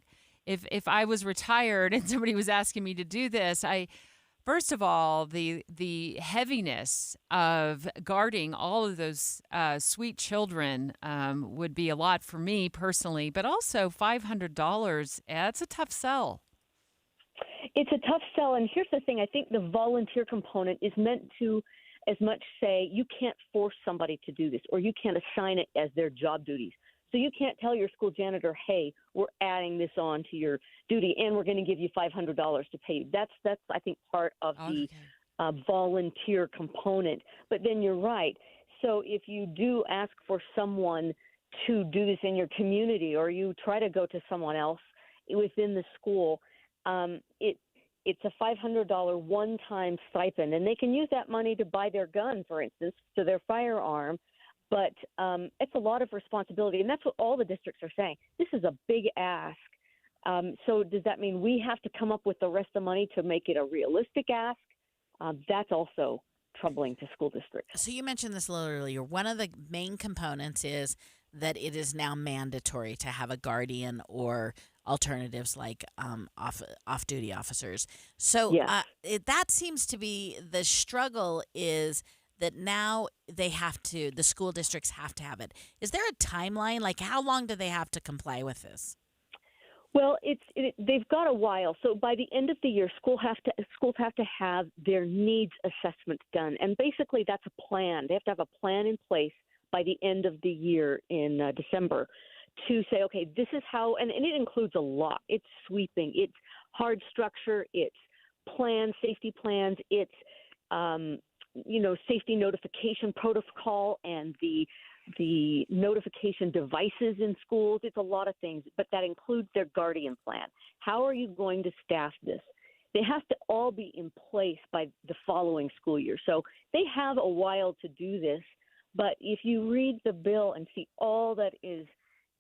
if I was retired and somebody was asking me to do this, first of all, the heaviness of guarding all of those sweet children would be a lot for me personally, but also $500, that's a tough sell. It's a tough sell, and here's the thing. I think the volunteer component is meant to as much say you can't force somebody to do this, or you can't assign it as their job duties. So you can't tell your school janitor, hey, we're adding this on to your duty, and we're going to give you $500 to pay you. That's I think, part of the volunteer component. But then you're right. So if you do ask for someone to do this in your community, or you try to go to someone else within the school, it's a $500 one-time stipend, and they can use that money to buy their gun, for instance, to their firearm. But it's a lot of responsibility, and that's what all the districts are saying. This is a big ask. So does that mean we have to come up with the rest of the money to make it a realistic ask? That's also troubling to school districts. So you mentioned this a little earlier. One of the main components is that it is now mandatory to have a guardian or alternatives like off-duty officers. So that seems to be the struggle, is that now the school districts have to have it. Is there a timeline? Like, how long do they have to comply with this? Well, they've got a while. So by the end of the year, schools have to have their needs assessment done. And basically that's a plan. They have to have a plan in place by the end of the year in December to say, okay, this is how, and it includes a lot. It's sweeping. It's hard structure. It's plans, safety plans. It's, safety notification protocol and the notification devices in schools. It's a lot of things, but that includes their guardian plan. How are you going to staff this? They have to all be in place by the following school year. So they have a while to do this, but if you read the bill and see all that is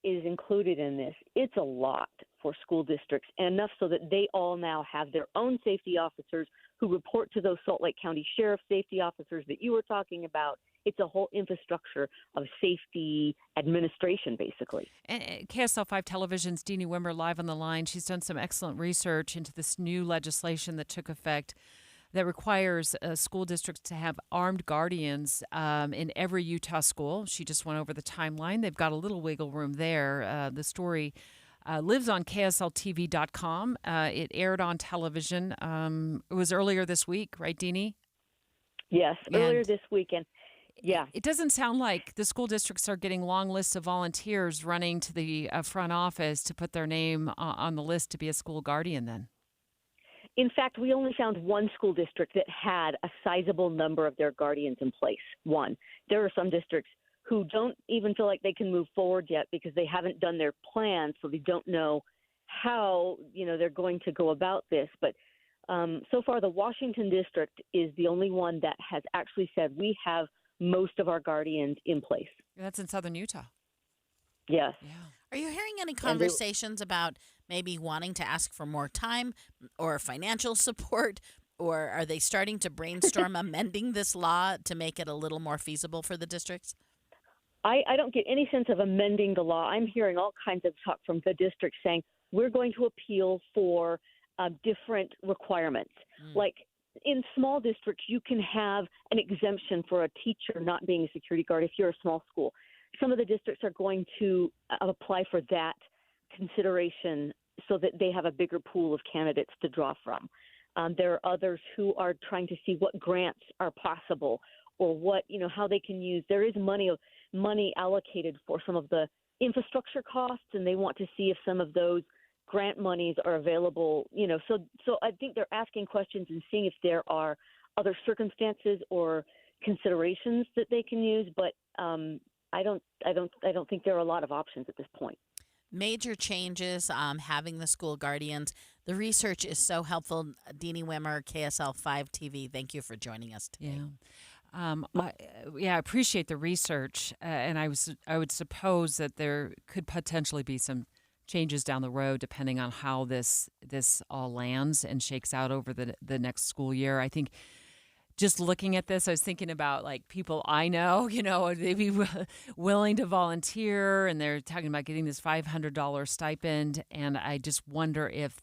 included in this, it's a lot for school districts, and enough so that they all now have their own safety officers who report to those Salt Lake County Sheriff safety officers that you were talking about. It's a whole infrastructure of safety administration, basically. And KSL 5 Television's Deanie Wimmer live on the line. She's done some excellent research into this new legislation that took effect that requires school districts to have armed guardians in every Utah school. She just went over the timeline. They've got a little wiggle room there. The story lives on KSLTV.com. It aired on television. It was earlier this week, right, Deanie? Yes, earlier this weekend. Yeah. It doesn't sound like the school districts are getting long lists of volunteers running to the front office to put their name on the list to be a school guardian then. In fact, we only found one school district that had a sizable number of their guardians in place. One. There are some districts who don't even feel like they can move forward yet because they haven't done their plan, so they don't know how they're going to go about this. But so far, the Washington district is the only one that has actually said we have most of our guardians in place. That's in southern Utah. Yes. Yeah. Are you hearing any conversations about maybe wanting to ask for more time or financial support, or are they starting to brainstorm amending this law to make it a little more feasible for the districts? I don't get any sense of amending the law. I'm hearing all kinds of talk from the district saying we're going to appeal for different requirements. Like in small districts, you can have an exemption for a teacher not being a security guard if you're a small school. Some of the districts are going to apply for that consideration so that they have a bigger pool of candidates to draw from. There are others who are trying to see what grants are possible or what, how they can use. There is money allocated for some of the infrastructure costs, and they want to see if some of those grant monies are available. So I think they're asking questions and seeing if there are other circumstances or considerations that they can use. But I don't think there are a lot of options at this point. Major changes, having the school guardians. The research is so helpful. Deanie Wimmer, KSL 5 TV, thank you for joining us today. I appreciate the research, and I would suppose that there could potentially be some changes down the road depending on how this all lands and shakes out over the next school year. I think just looking at this, I was thinking about like people I know, they'd be willing to volunteer, and they're talking about getting this $500 stipend, and I just wonder if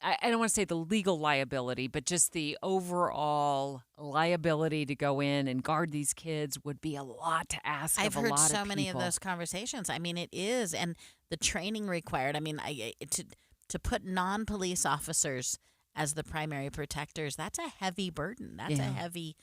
I don't want to say the legal liability, but just the overall liability to go in and guard these kids would be a lot to ask I've of a lot of people. heard so many of those conversations. I mean, it is, and the training required. I mean, to put non-police officers as the primary protectors, that's a heavy burden. That's a heavy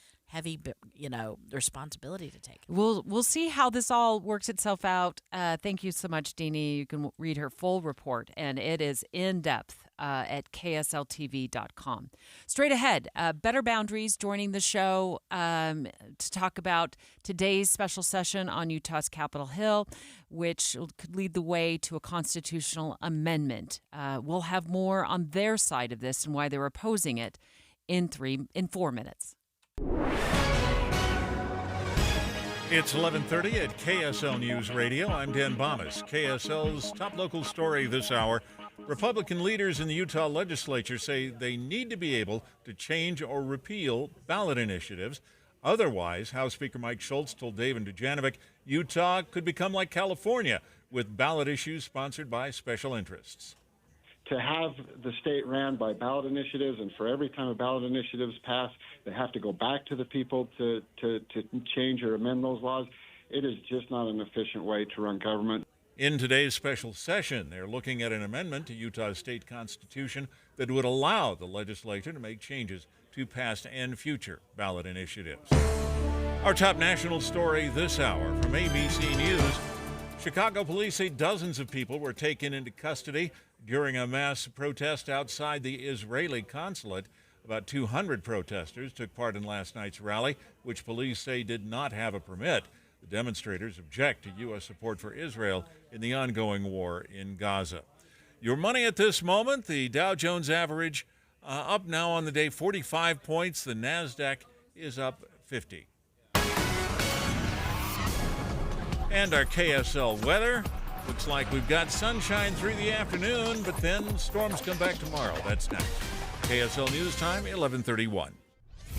responsibility to take. We'll see how this all works itself out. Thank you so much, Deanie. You can read her full report, and it is in depth at ksltv.com. Straight ahead, Better Boundaries joining the show to talk about today's special session on Utah's Capitol Hill, which could lead the way to a constitutional amendment. We'll have more on their side of this and why they're opposing it in 4 minutes. It's 11:30 at KSL News Radio. I'm Dan Bomas. KSL's top local story this hour. Republican leaders in the Utah legislature say they need to be able to change or repeal ballot initiatives. Otherwise, House Speaker Mike Schultz told Dave and Dujanovic, Utah could become like California with ballot issues sponsored by special interests. To have the state ran by ballot initiatives, and for every time a ballot initiative is passed, they have to go back to the people to change or amend those laws. It is just not an efficient way to run government. In today's special session, they're looking at an amendment to Utah's state constitution that would allow the legislature to make changes to past and future ballot initiatives. Our top national story this hour from ABC News. Chicago police say dozens of people were taken into custody during a mass protest outside the Israeli consulate. About 200 protesters took part in last night's rally, which police say did not have a permit. The demonstrators object to U.S. support for Israel in the ongoing war in Gaza. Your money at this moment, the Dow Jones average up now on the day 45 points. The NASDAQ is up 50. And our KSL weather. Looks like we've got sunshine through the afternoon, but then storms come back tomorrow. That's next. KSL News Time, 11:31.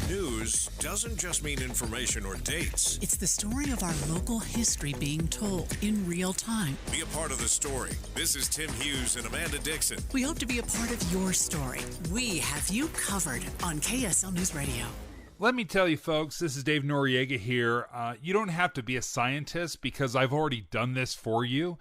News doesn't just mean information or dates. It's the story of our local history being told in real time. Be a part of the story. This is Tim Hughes and Amanda Dixon. We hope to be a part of your story. We have you covered on KSL News Radio. Let me tell you, folks, this is Dave Noriega here. You don't have to be a scientist because I've already done this for you.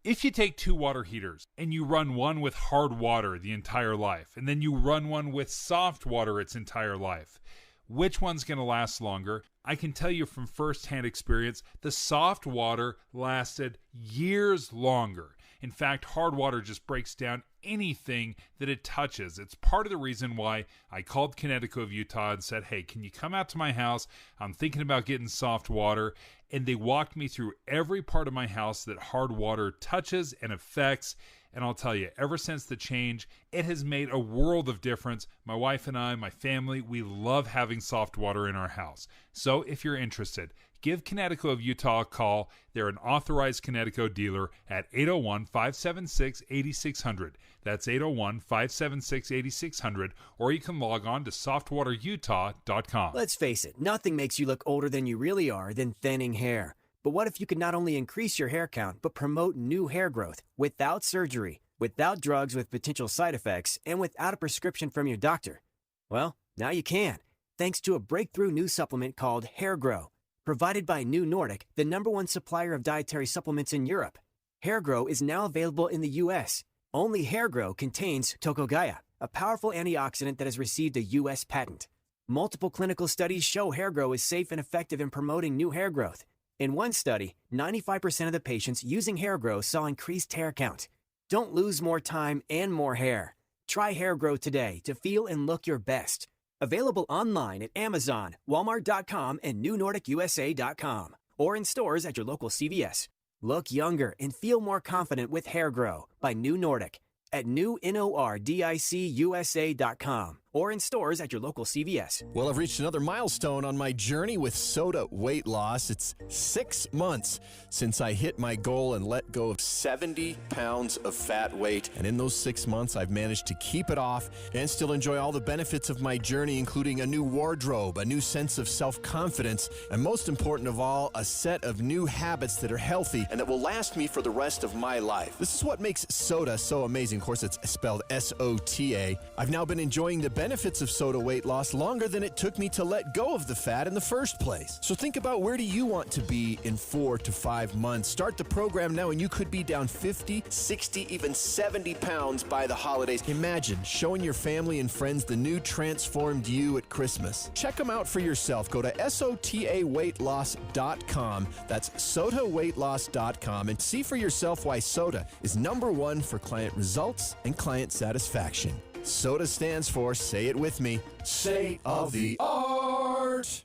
If you take 2 water heaters and you run one with hard water the entire life, and then you run one with soft water its entire life, which one's going to last longer? I can tell you from firsthand experience, the soft water lasted years longer. In fact, hard water just breaks down anything that it touches. It's part of the reason why I called Connecticut of Utah and said, hey, can you come out to my house? I'm thinking about getting soft water. And they walked me through every part of my house that hard water touches and affects. And I'll tell you, ever since the change, it has made a world of difference. My wife and I, my family, we love having soft water in our house. So if you're interested, give Connecticut of Utah a call. They're an authorized Connecticut dealer at 801-576-8600. That's 801-576-8600. Or you can log on to softwaterutah.com. Let's face it, nothing makes you look older than you really are than thinning hair. But what if you could not only increase your hair count, but promote new hair growth without surgery, without drugs with potential side effects, and without a prescription from your doctor? Well, now you can, thanks to a breakthrough new supplement called Hair Grow, provided by New Nordic, the #1 supplier of dietary supplements in Europe. Hair Grow is now available in the U.S. Only Hair Grow contains Tocogaya, a powerful antioxidant that has received a U.S. patent. Multiple clinical studies show Hair Grow is safe and effective in promoting new hair growth. In one study, 95% of the patients using Hair Grow saw increased hair count. Don't lose more time and more hair. Try Hair Grow today to feel and look your best. Available online at Amazon, Walmart.com, and NewNordicUSA.com, or in stores at your local CVS. Look younger and feel more confident with Hair Grow by New Nordic at NewNordicUSA.com, or in stores at your local CVS. Well, I've reached another milestone on my journey with soda weight loss. It's 6 months since I hit my goal and let go of 70 pounds of fat weight. And in those 6 months, I've managed to keep it off and still enjoy all the benefits of my journey, including a new wardrobe, a new sense of self-confidence, and most important of all, a set of new habits that are healthy and that will last me for the rest of my life. This is what makes soda so amazing. Of course, it's spelled S-O-T-A. I've now been enjoying the benefits of soda weight loss longer than it took me to let go of the fat in the first place. So think about, where do you want to be in 4 to 5 months? Start the program now and you could be down 50, 60, even 70 pounds by the holidays. Imagine showing your family and friends the new transformed you at Christmas. Check them out for yourself. Go to sotaweightloss.com. That's sotaweightloss.com and see for yourself why soda is #1 for client results and client satisfaction. SOTA stands for, say it with me, State of the Art.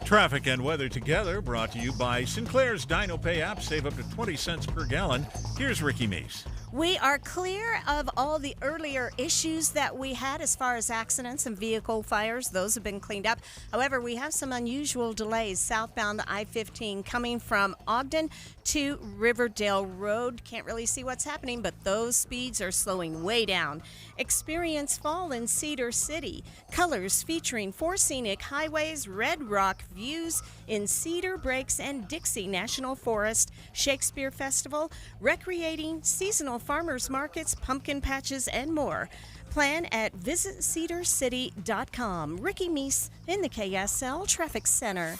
Traffic and weather together, brought to you by Sinclair's DinoPay app. Save up to 20 cents per gallon. Here's Ricky Meese. We are clear of all the earlier issues that we had as far as accidents and vehicle fires. Those have been cleaned up. However, we have some unusual delays southbound I-15 coming from Ogden to Riverdale Road. Can't really see what's happening, but those speeds are slowing way down. Experience fall in Cedar City. Colors featuring 4 scenic highways, Red Rock views in Cedar Breaks and Dixie National Forest, Shakespeare Festival, recreating seasonal farmers markets, pumpkin patches, and more. Plan at visitcedarcity.com. Ricky Meese in the KSL Traffic Center.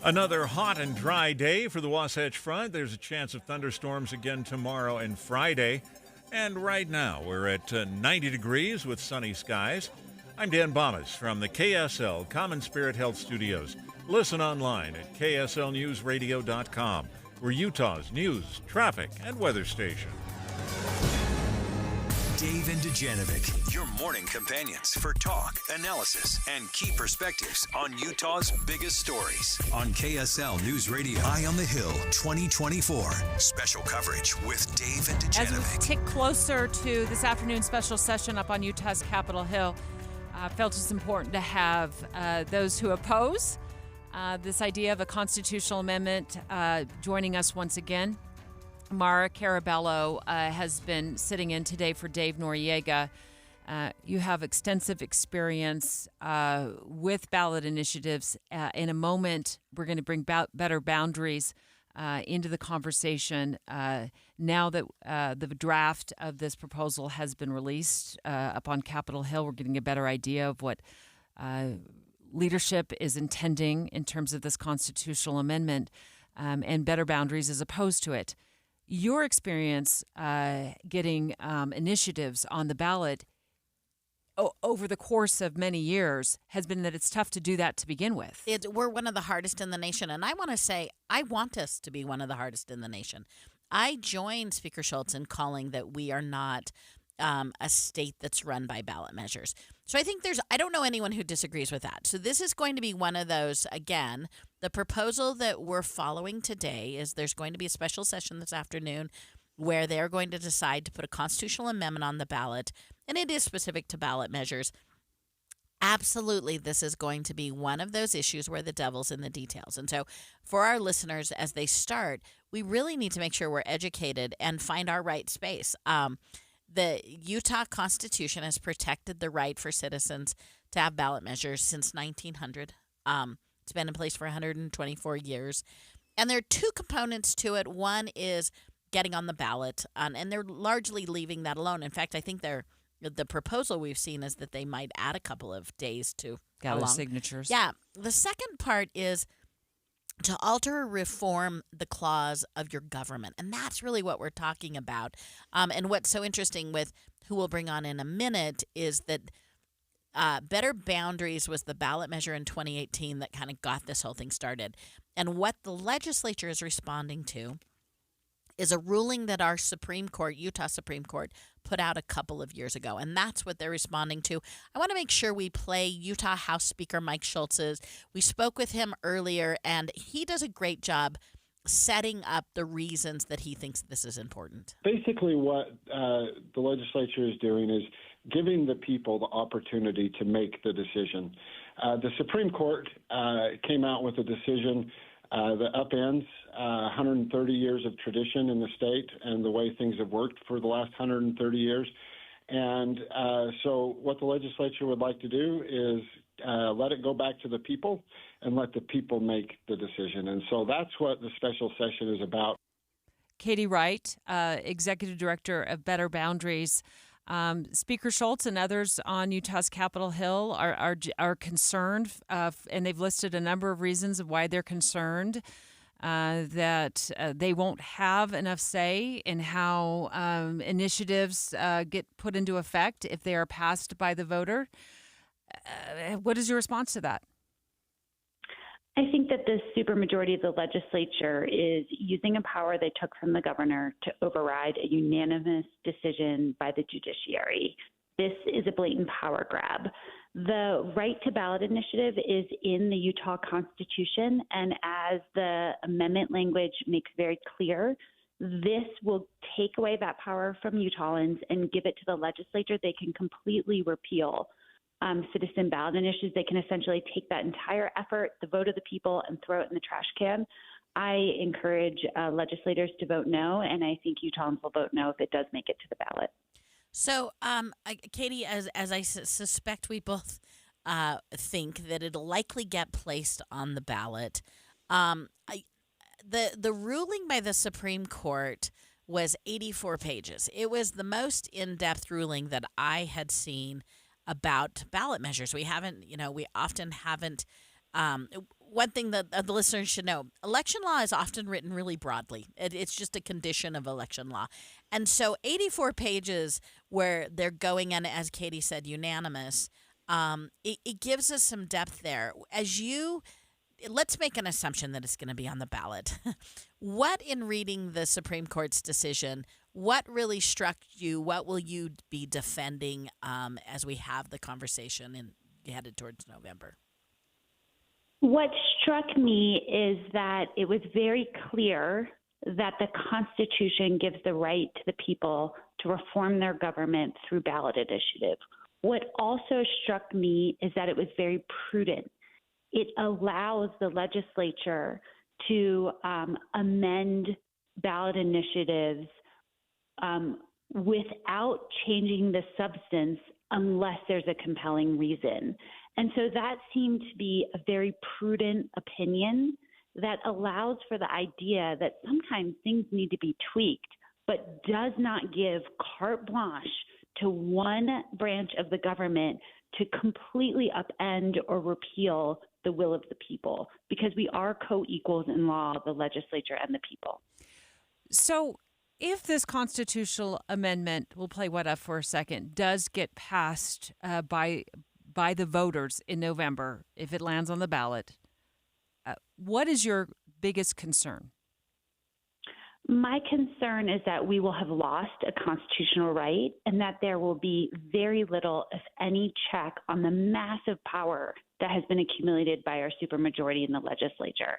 Another hot and dry day for the Wasatch Front. There's a chance of thunderstorms again tomorrow and Friday. And right now, we're at 90 degrees with sunny skies. I'm Dan Bomas from the KSL Common Spirit Health Studios. Listen online at kslnewsradio.com. We're Utah's news, traffic, and weather station. Dave and Dujanovic, your morning companions for talk, analysis, and key perspectives on Utah's biggest stories. On KSL News Radio, Eye on the Hill 2024. Special coverage with Dave and As we Dujanovic. tick closer to this afternoon's special session up on Utah's Capitol Hill, I felt it's important to have those who oppose this idea of a constitutional amendment joining us once again. Mara Carabello has been sitting in today for Dave Noriega. You have extensive experience with ballot initiatives. In a moment, we're going to bring better boundaries into the conversation now that the draft of this proposal has been released up on Capitol Hill. We're getting a better idea of what leadership is intending in terms of this constitutional amendment and better boundaries as opposed to it. Your experience getting initiatives on the ballot over the course of many years has been that it's tough to do that to begin with. We're one of the hardest in the nation, and I want to say I want us to be one of the hardest in the nation. I joined Speaker Schultz in calling that we are not a state that's run by ballot measures. So I think I don't know anyone who disagrees with that. So this is going to be one of those, again, the proposal that we're following today is there's going to be a special session this afternoon where they're going to decide to put a constitutional amendment on the ballot, and it is specific to ballot measures. Absolutely, this is going to be one of those issues where the devil's in the details. And so for our listeners, as they start, we really need to make sure we're educated and find our right space. The Utah Constitution has protected the right for citizens to have ballot measures since 1900. It's been in place for 124 years. And there are two components to it. One is getting on the ballot, and they're largely leaving that alone. In fact, I think the proposal we've seen is that they might add a couple of days to gather signatures. Yeah. The second part is to alter or reform the clause of your government. And that's really what we're talking about. And what's so interesting with who we'll bring on in a minute is that Better Boundaries was the ballot measure in 2018 that kind of got this whole thing started. And what the legislature is responding to is a ruling that our Supreme Court, Utah Supreme Court, put out a couple of years ago, and that's what they're responding to. I want to make sure we play Utah House Speaker Mike Schultz's. We spoke with him earlier, and he does a great job setting up the reasons that he thinks this is important. Basically, what the legislature is doing is giving the people the opportunity to make the decision. The Supreme Court came out with a decision that upends 130 years of tradition in the state and the way things have worked for the last 130 years. And so what the legislature would like to do is let it go back to the people and let the people make the decision. And so that's what the special session is about. Katie Wright, Executive Director of Better Boundaries. Speaker Schultz and others on Utah's Capitol Hill are concerned, and they've listed a number of reasons of why they're concerned, that they won't have enough say in how initiatives get put into effect if they are passed by the voter. What is your response to that? I think that the supermajority of the legislature is using a power they took from the governor to override a unanimous decision by the judiciary. This is a blatant power grab. The right to ballot initiative is in the Utah Constitution, and as the amendment language makes very clear, this will take away that power from Utahns and give it to the legislature. They can completely repeal citizen ballot initiatives. They can essentially take that entire effort, the vote of the people, and throw it in the trash can. I encourage legislators to vote no, and I think Utahns will vote no if it does make it to the ballot. So, Katie, as I suspect we both think that it'll likely get placed on the ballot, the ruling by the Supreme Court was 84 pages. It was the most in-depth ruling that I had seen about ballot measures. We often haven't. One thing that the listeners should know, election law is often written really broadly. It's just a condition of election law. And so 84 pages where they're going in, as Katie said, unanimous, it gives us some depth there. Let's make an assumption that it's going to be on the ballot. What, in reading the Supreme Court's decision, what really struck you? What will you be defending as we have the conversation and headed towards November? What struck me is that it was very clear that the Constitution gives the right to the people to reform their government through ballot initiative. What also struck me is that it was very prudent. It allows the legislature to amend ballot initiatives without changing the substance unless there's a compelling reason. And so that seemed to be a very prudent opinion that allows for the idea that sometimes things need to be tweaked, but does not give carte blanche to one branch of the government to completely upend or repeal the will of the people, because we are co-equals in law, the legislature and the people. So if this constitutional amendment, we'll play what up for a second, does get passed by the voters in November, if it lands on the ballot, what is your biggest concern? My concern is that we will have lost a constitutional right and that there will be very little, if any, check on the massive power that has been accumulated by our supermajority in the legislature.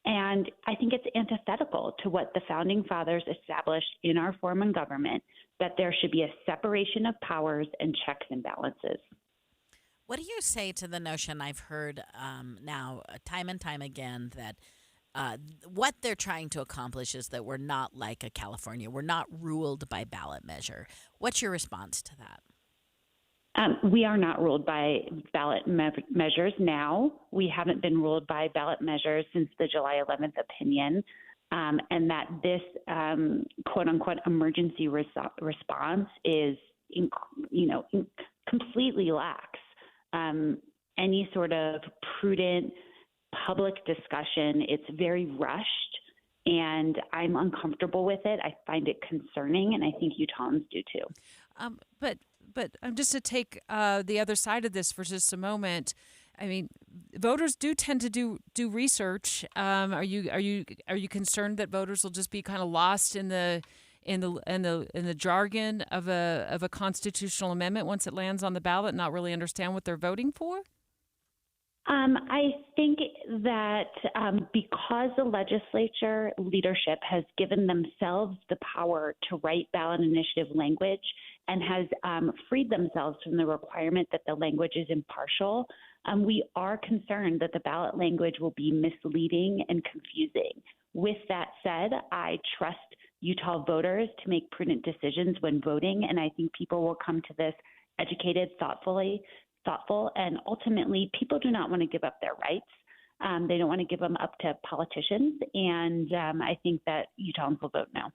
And I think it's antithetical to what the Founding Fathers established in our form of government, that there should be a separation of powers and checks and balances. What do you say to the notion I've heard now time and time again that what they're trying to accomplish is that we're not like a California. We're not ruled by ballot measure. What's your response to that? We are not ruled by ballot measures now. We haven't been ruled by ballot measures since the July 11th opinion, and that this quote-unquote emergency response is, completely lacks any sort of prudent public discussion. It's very rushed, and I'm uncomfortable with it. I find it concerning, and I think Utahns do too. But just to take the other side of this for just a moment, I mean, voters do tend to do research. Are you concerned that voters will just be kind of lost in the jargon of a constitutional amendment once it lands on the ballot, and not really understand what they're voting for? I think that because the legislature leadership has given themselves the power to write ballot initiative language and has freed themselves from the requirement that the language is impartial, we are concerned that the ballot language will be misleading and confusing. With that said, I trust Utah voters to make prudent decisions when voting, and I think people will come to this educated, thoughtful, and ultimately people do not want to give up their rights. They don't want to give them up to politicians, and I think that Utahns will vote no.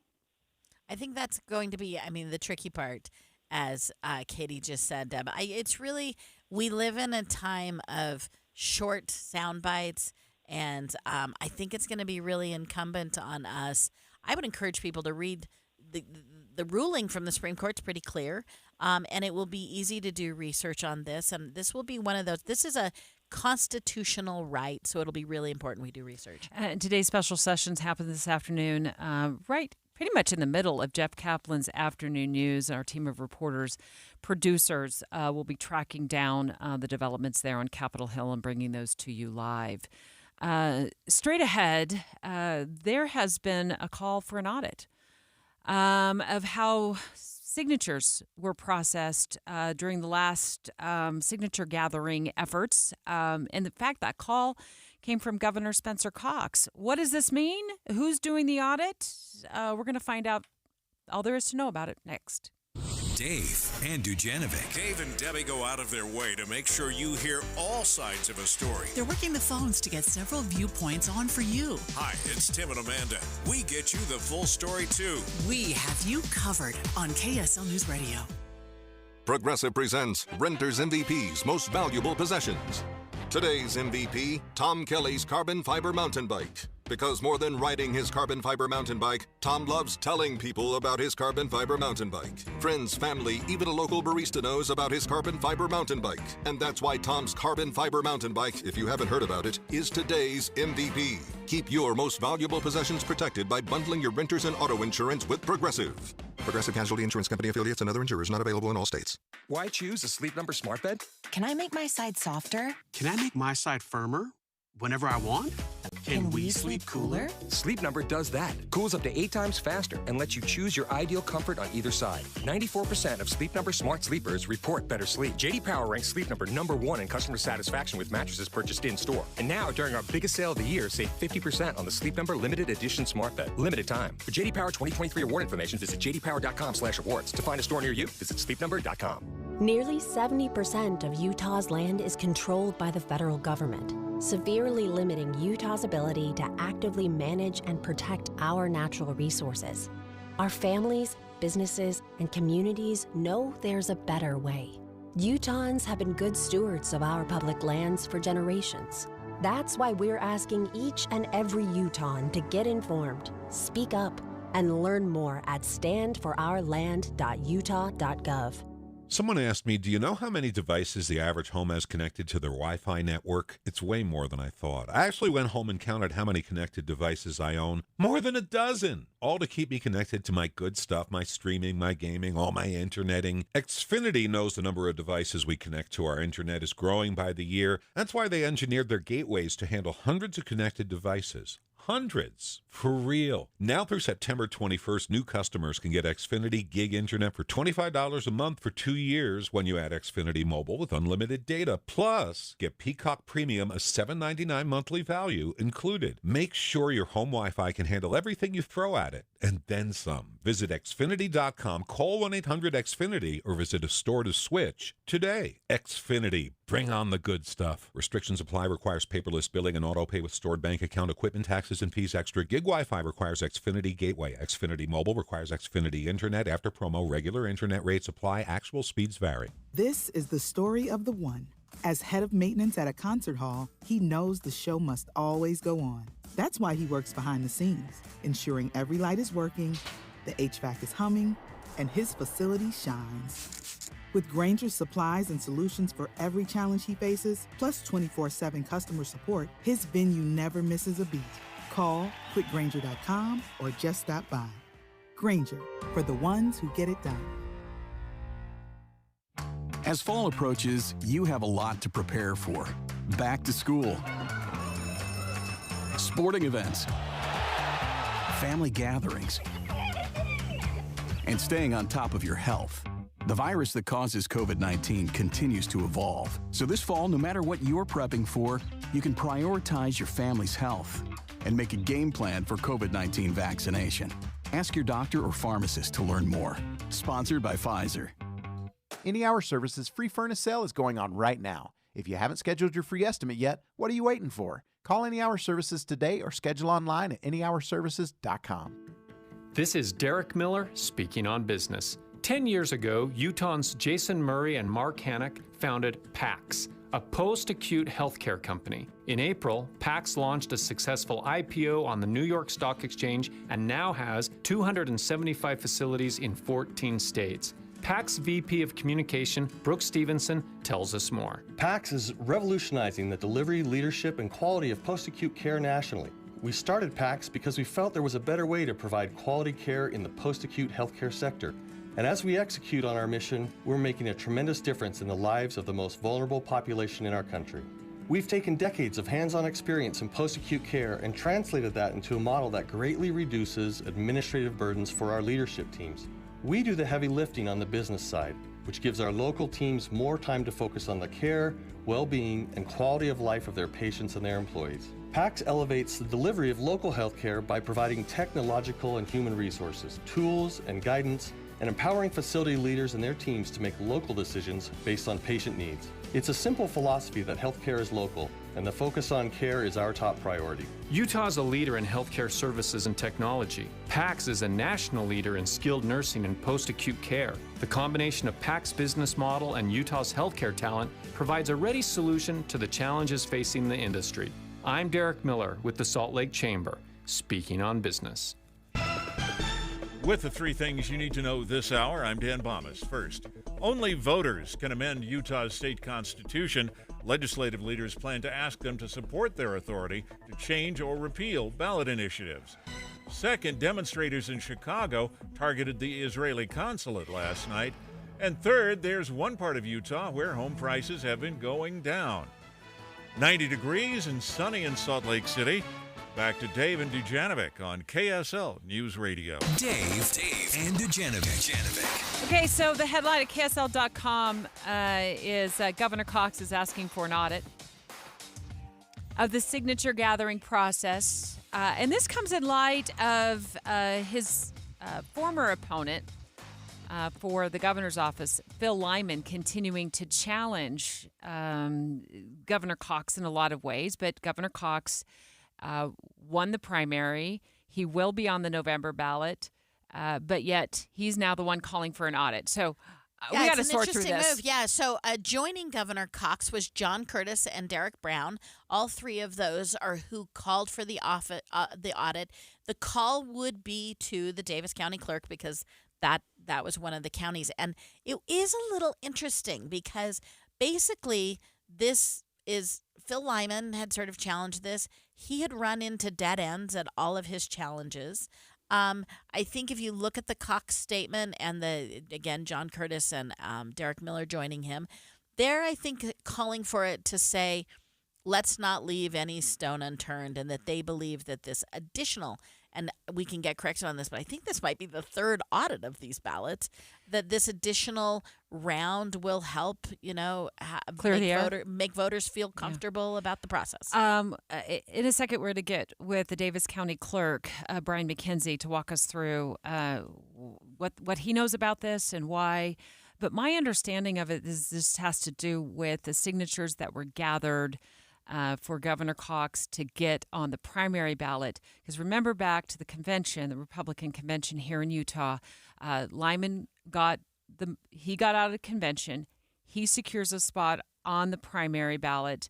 I think that's going to be, the tricky part, as Katie just said, Deb. It's really, we live in a time of short sound bites, and I think it's going to be really incumbent on us. I would encourage people to read the ruling from the Supreme Court. It's pretty clear, and it will be easy to do research on this. And this will be one of those. This is a constitutional right, so it'll be really important we do research. Today's special sessions happen this afternoon, pretty much in the middle of Jeff Kaplan's afternoon news. Our team of reporters, producers, will be tracking down the developments there on Capitol Hill and bringing those to you live. Straight ahead, there has been a call for an audit of how signatures were processed during the last signature gathering efforts. And in fact, that call came from Governor Spencer Cox. What does this mean? Who's doing the audit? We're going to find out all there is to know about it next. Dave and Dujanovic. Dave and Debbie go out of their way to make sure you hear all sides of a story. They're working the phones to get several viewpoints on for you. Hi, it's Tim and Amanda. We get you the full story, too. We have you covered on KSL News Radio. Progressive presents Renter's MVP's Most Valuable Possessions. Today's MVP, Tom Kelly's carbon fiber mountain bike. Because more than riding his carbon fiber mountain bike, Tom loves telling people about his carbon fiber mountain bike. Friends, family, even a local barista knows about his carbon fiber mountain bike. And that's why Tom's carbon fiber mountain bike, if you haven't heard about it, is today's MVP. Keep your most valuable possessions protected by bundling your renters and auto insurance with Progressive. Progressive Casualty Insurance Company affiliates and other insurers not available in all states. Why choose a Sleep Number smart bed? Can I make my side softer? Can I make my side firmer? Whenever I want? Can we sleep cooler? Sleep Number does that. Cools up to 8 times faster and lets you choose your ideal comfort on either side. 94% of Sleep Number smart sleepers report better sleep. J.D. Power ranks Sleep Number #1 in customer satisfaction with mattresses purchased in-store. And now, during our biggest sale of the year, save 50% on the Sleep Number Limited Edition smart bed. Limited time. For J.D. Power 2023 award information, visit jdpower.com/awards. To find a store near you, visit sleepnumber.com. Nearly 70% of Utah's land is controlled by the federal government, severely limiting Utah's ability to actively manage and protect our natural resources. Our families, businesses, and communities know there's a better way. Utahns have been good stewards of our public lands for generations. That's why we're asking each and every Utahn to get informed, speak up, and learn more at standforourland.utah.gov. Someone asked me, do you know how many devices the average home has connected to their Wi-Fi network? It's way more than I thought. I actually went home and counted how many connected devices I own. More than a dozen. All to keep me connected to my good stuff, my streaming, my gaming, all my interneting. Xfinity knows the number of devices we connect to our internet is growing by the year. That's why they engineered their gateways to handle hundreds of connected devices. Hundreds. For real. Now through September 21st, new customers can get Xfinity Gig Internet for $25 a month for 2 years when you add Xfinity Mobile with unlimited data. Plus, get Peacock Premium, a $7.99 monthly value included. Make sure your home Wi-Fi can handle everything you throw at it, and then some. Visit Xfinity.com, call 1-800-XFINITY, or visit a store to switch today. Xfinity. Bring on the good stuff. Restrictions apply. Requires paperless billing and auto pay with stored bank account, equipment, taxes, and fees extra. Gig Wi-Fi requires Xfinity Gateway. Xfinity Mobile requires Xfinity Internet. After promo, regular internet rates apply. Actual speeds vary. This is the story of the one. As head of maintenance at a concert hall, he knows the show must always go on. That's why he works behind the scenes, ensuring every light is working, the HVAC is humming, and his facility shines. With Granger's supplies and solutions for every challenge he faces, plus 24/7 customer support, his venue never misses a beat. Call quickgranger.com or just stop by. Granger, for the ones who get it done. As fall approaches, you have a lot to prepare for. Back to school, sporting events, family gatherings, and staying on top of your health. The virus that causes COVID-19 continues to evolve. So this fall, no matter what you're prepping for, you can prioritize your family's health and make a game plan for COVID-19 vaccination. Ask your doctor or pharmacist to learn more. Sponsored by Pfizer. Any Hour Services free furnace sale is going on right now. If you haven't scheduled your free estimate yet, what are you waiting for? Call Any Hour Services today or schedule online at anyhourservices.com. This is Derek Miller speaking on business. 10 years ago, Utahns Jason Murray and Mark Hannock founded PAX, a post-acute healthcare company. In April, PAX launched a successful IPO on the New York Stock Exchange and now has 275 facilities in 14 states. PAX VP of Communication, Brooke Stevenson, tells us more. PAX is revolutionizing the delivery, leadership, and quality of post-acute care nationally. We started PAX because we felt there was a better way to provide quality care in the post-acute healthcare sector. And as we execute on our mission, we're making a tremendous difference in the lives of the most vulnerable population in our country. We've taken decades of hands-on experience in post-acute care and translated that into a model that greatly reduces administrative burdens for our leadership teams. We do the heavy lifting on the business side, which gives our local teams more time to focus on the care, well-being, and quality of life of their patients and their employees. PAX elevates the delivery of local health care by providing technological and human resources, tools, and guidance, and empowering facility leaders and their teams to make local decisions based on patient needs. It's a simple philosophy that healthcare is local, and the focus on care is our top priority. Utah's a leader in healthcare services and technology. PAX is a national leader in skilled nursing and post-acute care. The combination of PAX business model and Utah's healthcare talent provides a ready solution to the challenges facing the industry. I'm Derek Miller with the Salt Lake Chamber, speaking on business. With the three things you need to know this hour, I'm Dan Bomas. First, only voters can amend Utah's state constitution. Legislative leaders plan to ask them to support their authority to change or repeal ballot initiatives. Second, demonstrators in Chicago targeted the Israeli consulate last night. And third, there's one part of Utah where home prices have been going down. 90 degrees and sunny in Salt Lake City. Back to Dave and Dujanovic on KSL News Radio. Dave and Dujanovic. Okay, so the headline at KSL.com is Governor Cox is asking for an audit of the signature gathering process. And this comes in light of his former opponent for the governor's office, Phil Lyman, continuing to challenge Governor Cox in a lot of ways. But Governor Cox won the primary. He will be on the November ballot, but yet he's now the one calling for an audit. So we got to sort through this. Move. Yeah, so joining Governor Cox was John Curtis and Derek Brown. All three of those are who called for the audit. The call would be to the Davis County Clerk because that was one of the counties. And it is a little interesting because basically this is Phil Lyman had sort of challenged this. He had run into dead ends at all of his challenges. I think if you look at the Cox statement and again, John Curtis and Derek Miller joining him, they're, I think, calling for it to say, let's not leave any stone unturned, and that they believe that this additional, and we can get corrected on this, but I think this might be the third audit of these ballots, that this additional round will help, clear the air, make voters feel comfortable about the process. In a second, we're going to get with the Davis County Clerk, Brian McKenzie, to walk us through what he knows about this and why. But my understanding of it is this has to do with the signatures that were gathered for Governor Cox to get on the primary ballot. Because remember back to the convention, the Republican convention here in Utah, Lyman got out of the convention. He secures a spot on the primary ballot.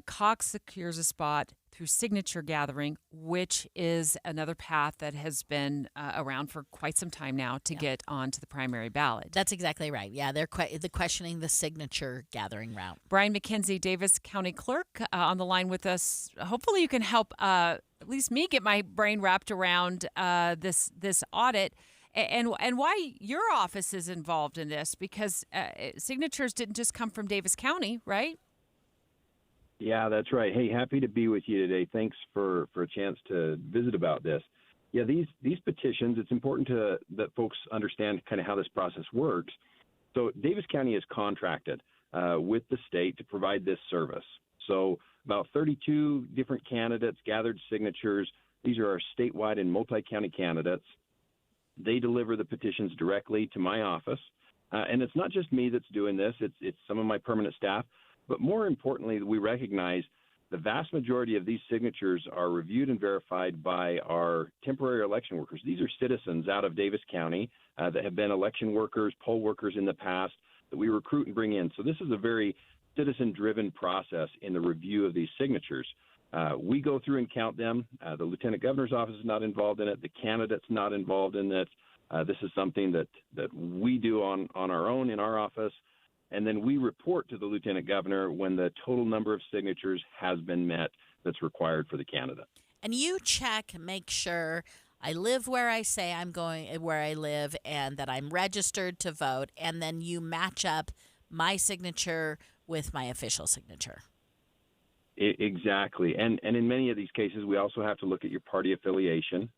Cox secures a spot through signature gathering, which is another path that has been around for quite some time now to get onto the primary ballot. That's exactly right. Yeah, they're questioning the signature gathering route. Brian McKenzie, Davis County Clerk, on the line with us. Hopefully you can help at least me get my brain wrapped around this audit and why your office is involved in this, because signatures didn't just come from Davis County, right? Yeah, that's right. Hey, happy to be with you today. Thanks for a chance to visit about this. Yeah, these petitions, it's important that folks understand kind of how this process works. So Davis County is contracted with the state to provide this service. So about 32 different candidates gathered signatures. These are our statewide and multi-county candidates. They deliver the petitions directly to my office. And it's not just me that's doing this. It's some of my permanent staff. But more importantly, we recognize the vast majority of these signatures are reviewed and verified by our temporary election workers. These are citizens out of Davis County that have been election workers, poll workers in the past that we recruit and bring in. So this is a very citizen-driven process in the review of these signatures. We go through and count them. The Lieutenant Governor's office is not involved in it. The candidate's not involved in it. This is something that we do on our own in our office. And then we report to the Lieutenant Governor when the total number of signatures has been met that's required for the candidate. And you check, make sure I live where I say I'm going, where I live, and that I'm registered to vote, and then you match up my signature with my official signature. Exactly. And in many of these cases, we also have to look at your party affiliation.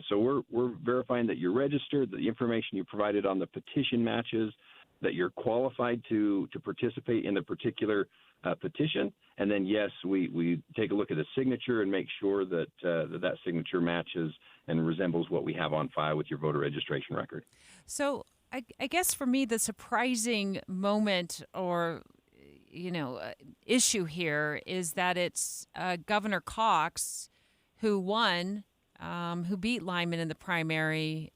So we're verifying that you're registered, that the information you provided on the petition matches, that you're qualified to participate in the particular petition. And then, yes, we take a look at the signature and make sure that that signature matches and resembles what we have on file with your voter registration record. So I guess for me, the surprising moment or issue here is that it's Governor Cox who won, who beat Lyman in the primary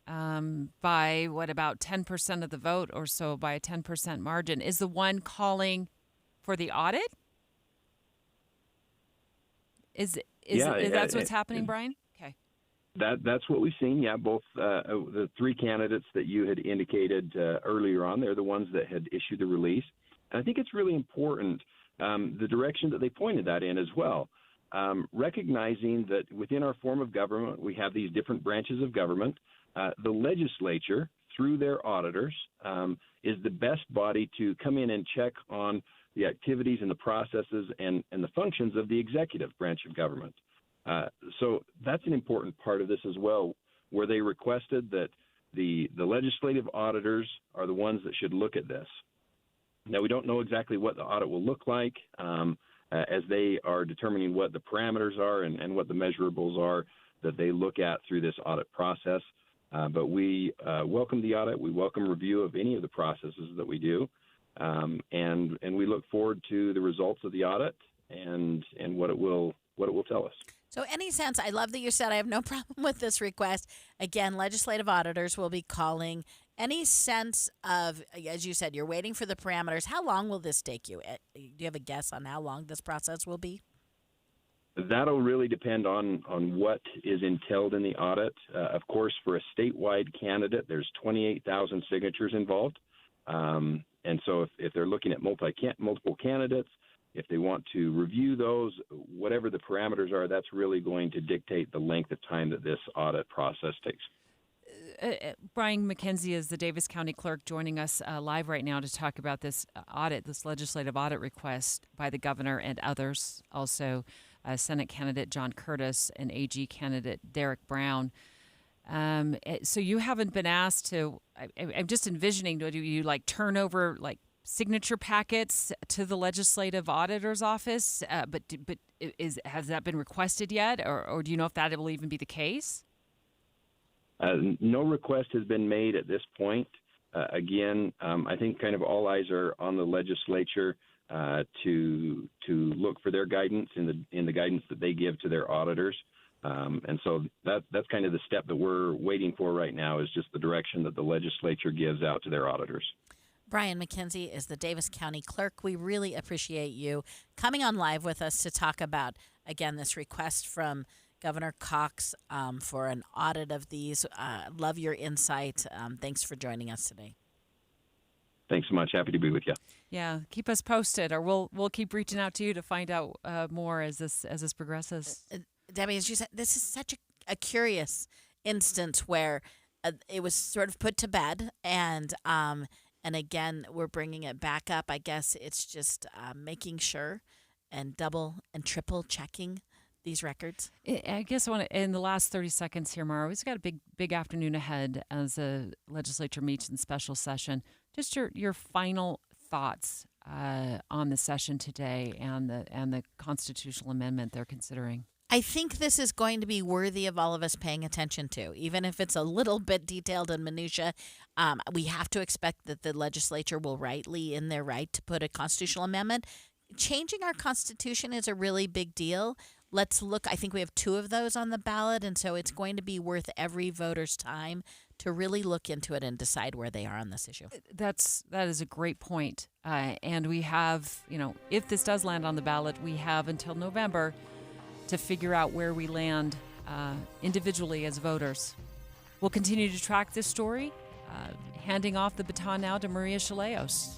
by, about 10% of the vote or so, by a 10% margin, is the one calling for the audit? Is that's what's happening, Brian? Okay. That's what we've seen, yeah. Both the three candidates that you had indicated earlier on, they're the ones that had issued the release. And I think it's really important, the direction that they pointed that in as well. Recognizing that within our form of government, we have these different branches of government. The legislature, through their auditors, is the best body to come in and check on the activities and the processes and the functions of the executive branch of government. So that's an important part of this as well, where they requested that the legislative auditors are the ones that should look at this. Now, we don't know exactly what the audit will look like as they are determining what the parameters are and what the measurables are that they look at through this audit process. But we welcome the audit. We welcome review of any of the processes that we do. And we look forward to the results of the audit and what it will tell us. So any sense, I love that you said I have no problem with this request. Again, legislative auditors will be calling. Any sense of, as you said, you're waiting for the parameters. How long will this take you? Do you have a guess on how long this process will be? That'll really depend on what is entailed in the audit. Of course, for a statewide candidate, there's 28,000 signatures involved. And so if they're looking at multiple candidates, if they want to review those, whatever the parameters are, that's really going to dictate the length of time that this audit process takes. Brian McKenzie is the Davis County Clerk joining us live right now to talk about this audit, this legislative audit request by the governor and others, also Senate candidate John Curtis and AG candidate Derek Brown. So you haven't been asked to, I'm just envisioning, do you turn over signature packets to the legislative auditor's office? But has that been requested yet? Or do you know if that will even be the case? No request has been made at this point. Again, I think kind of all eyes are on the legislature to look for their guidance in the guidance that they give to their auditors. And so that's kind of the step that we're waiting for right now, is just the direction that the legislature gives out to their auditors. Brian McKenzie is the Davis County Clerk. We really appreciate you coming on live with us to talk about again, this request from Governor Cox for an audit of these. Love your insight. Thanks for joining us today. Thanks so much. Happy to be with you. Yeah, keep us posted, or we'll keep reaching out to you to find out more as this progresses. Debbie, as you said, this is such a curious instance where it was sort of put to bed, and again, we're bringing it back up. I guess it's just making sure and double and triple checking these records. I guess I want to, in the last 30 seconds here, Mara, we've got a big afternoon ahead as the legislature meets in special session. Just your final thoughts on the session today and the constitutional amendment they're considering. I think this is going to be worthy of all of us paying attention to, even if it's a little bit detailed in minutia. We have to expect that the legislature will rightly in their right to put a constitutional amendment. Changing our Constitution is a really big deal. Let's look. I think we have 2 of those on the ballot, and so it's going to be worth every voter's time to really look into it and decide where they are on this issue. That is a great point. And we have, if this does land on the ballot, we have until November to figure out where we land individually as voters. We'll continue to track this story, handing off the baton now to Maria Chaleos.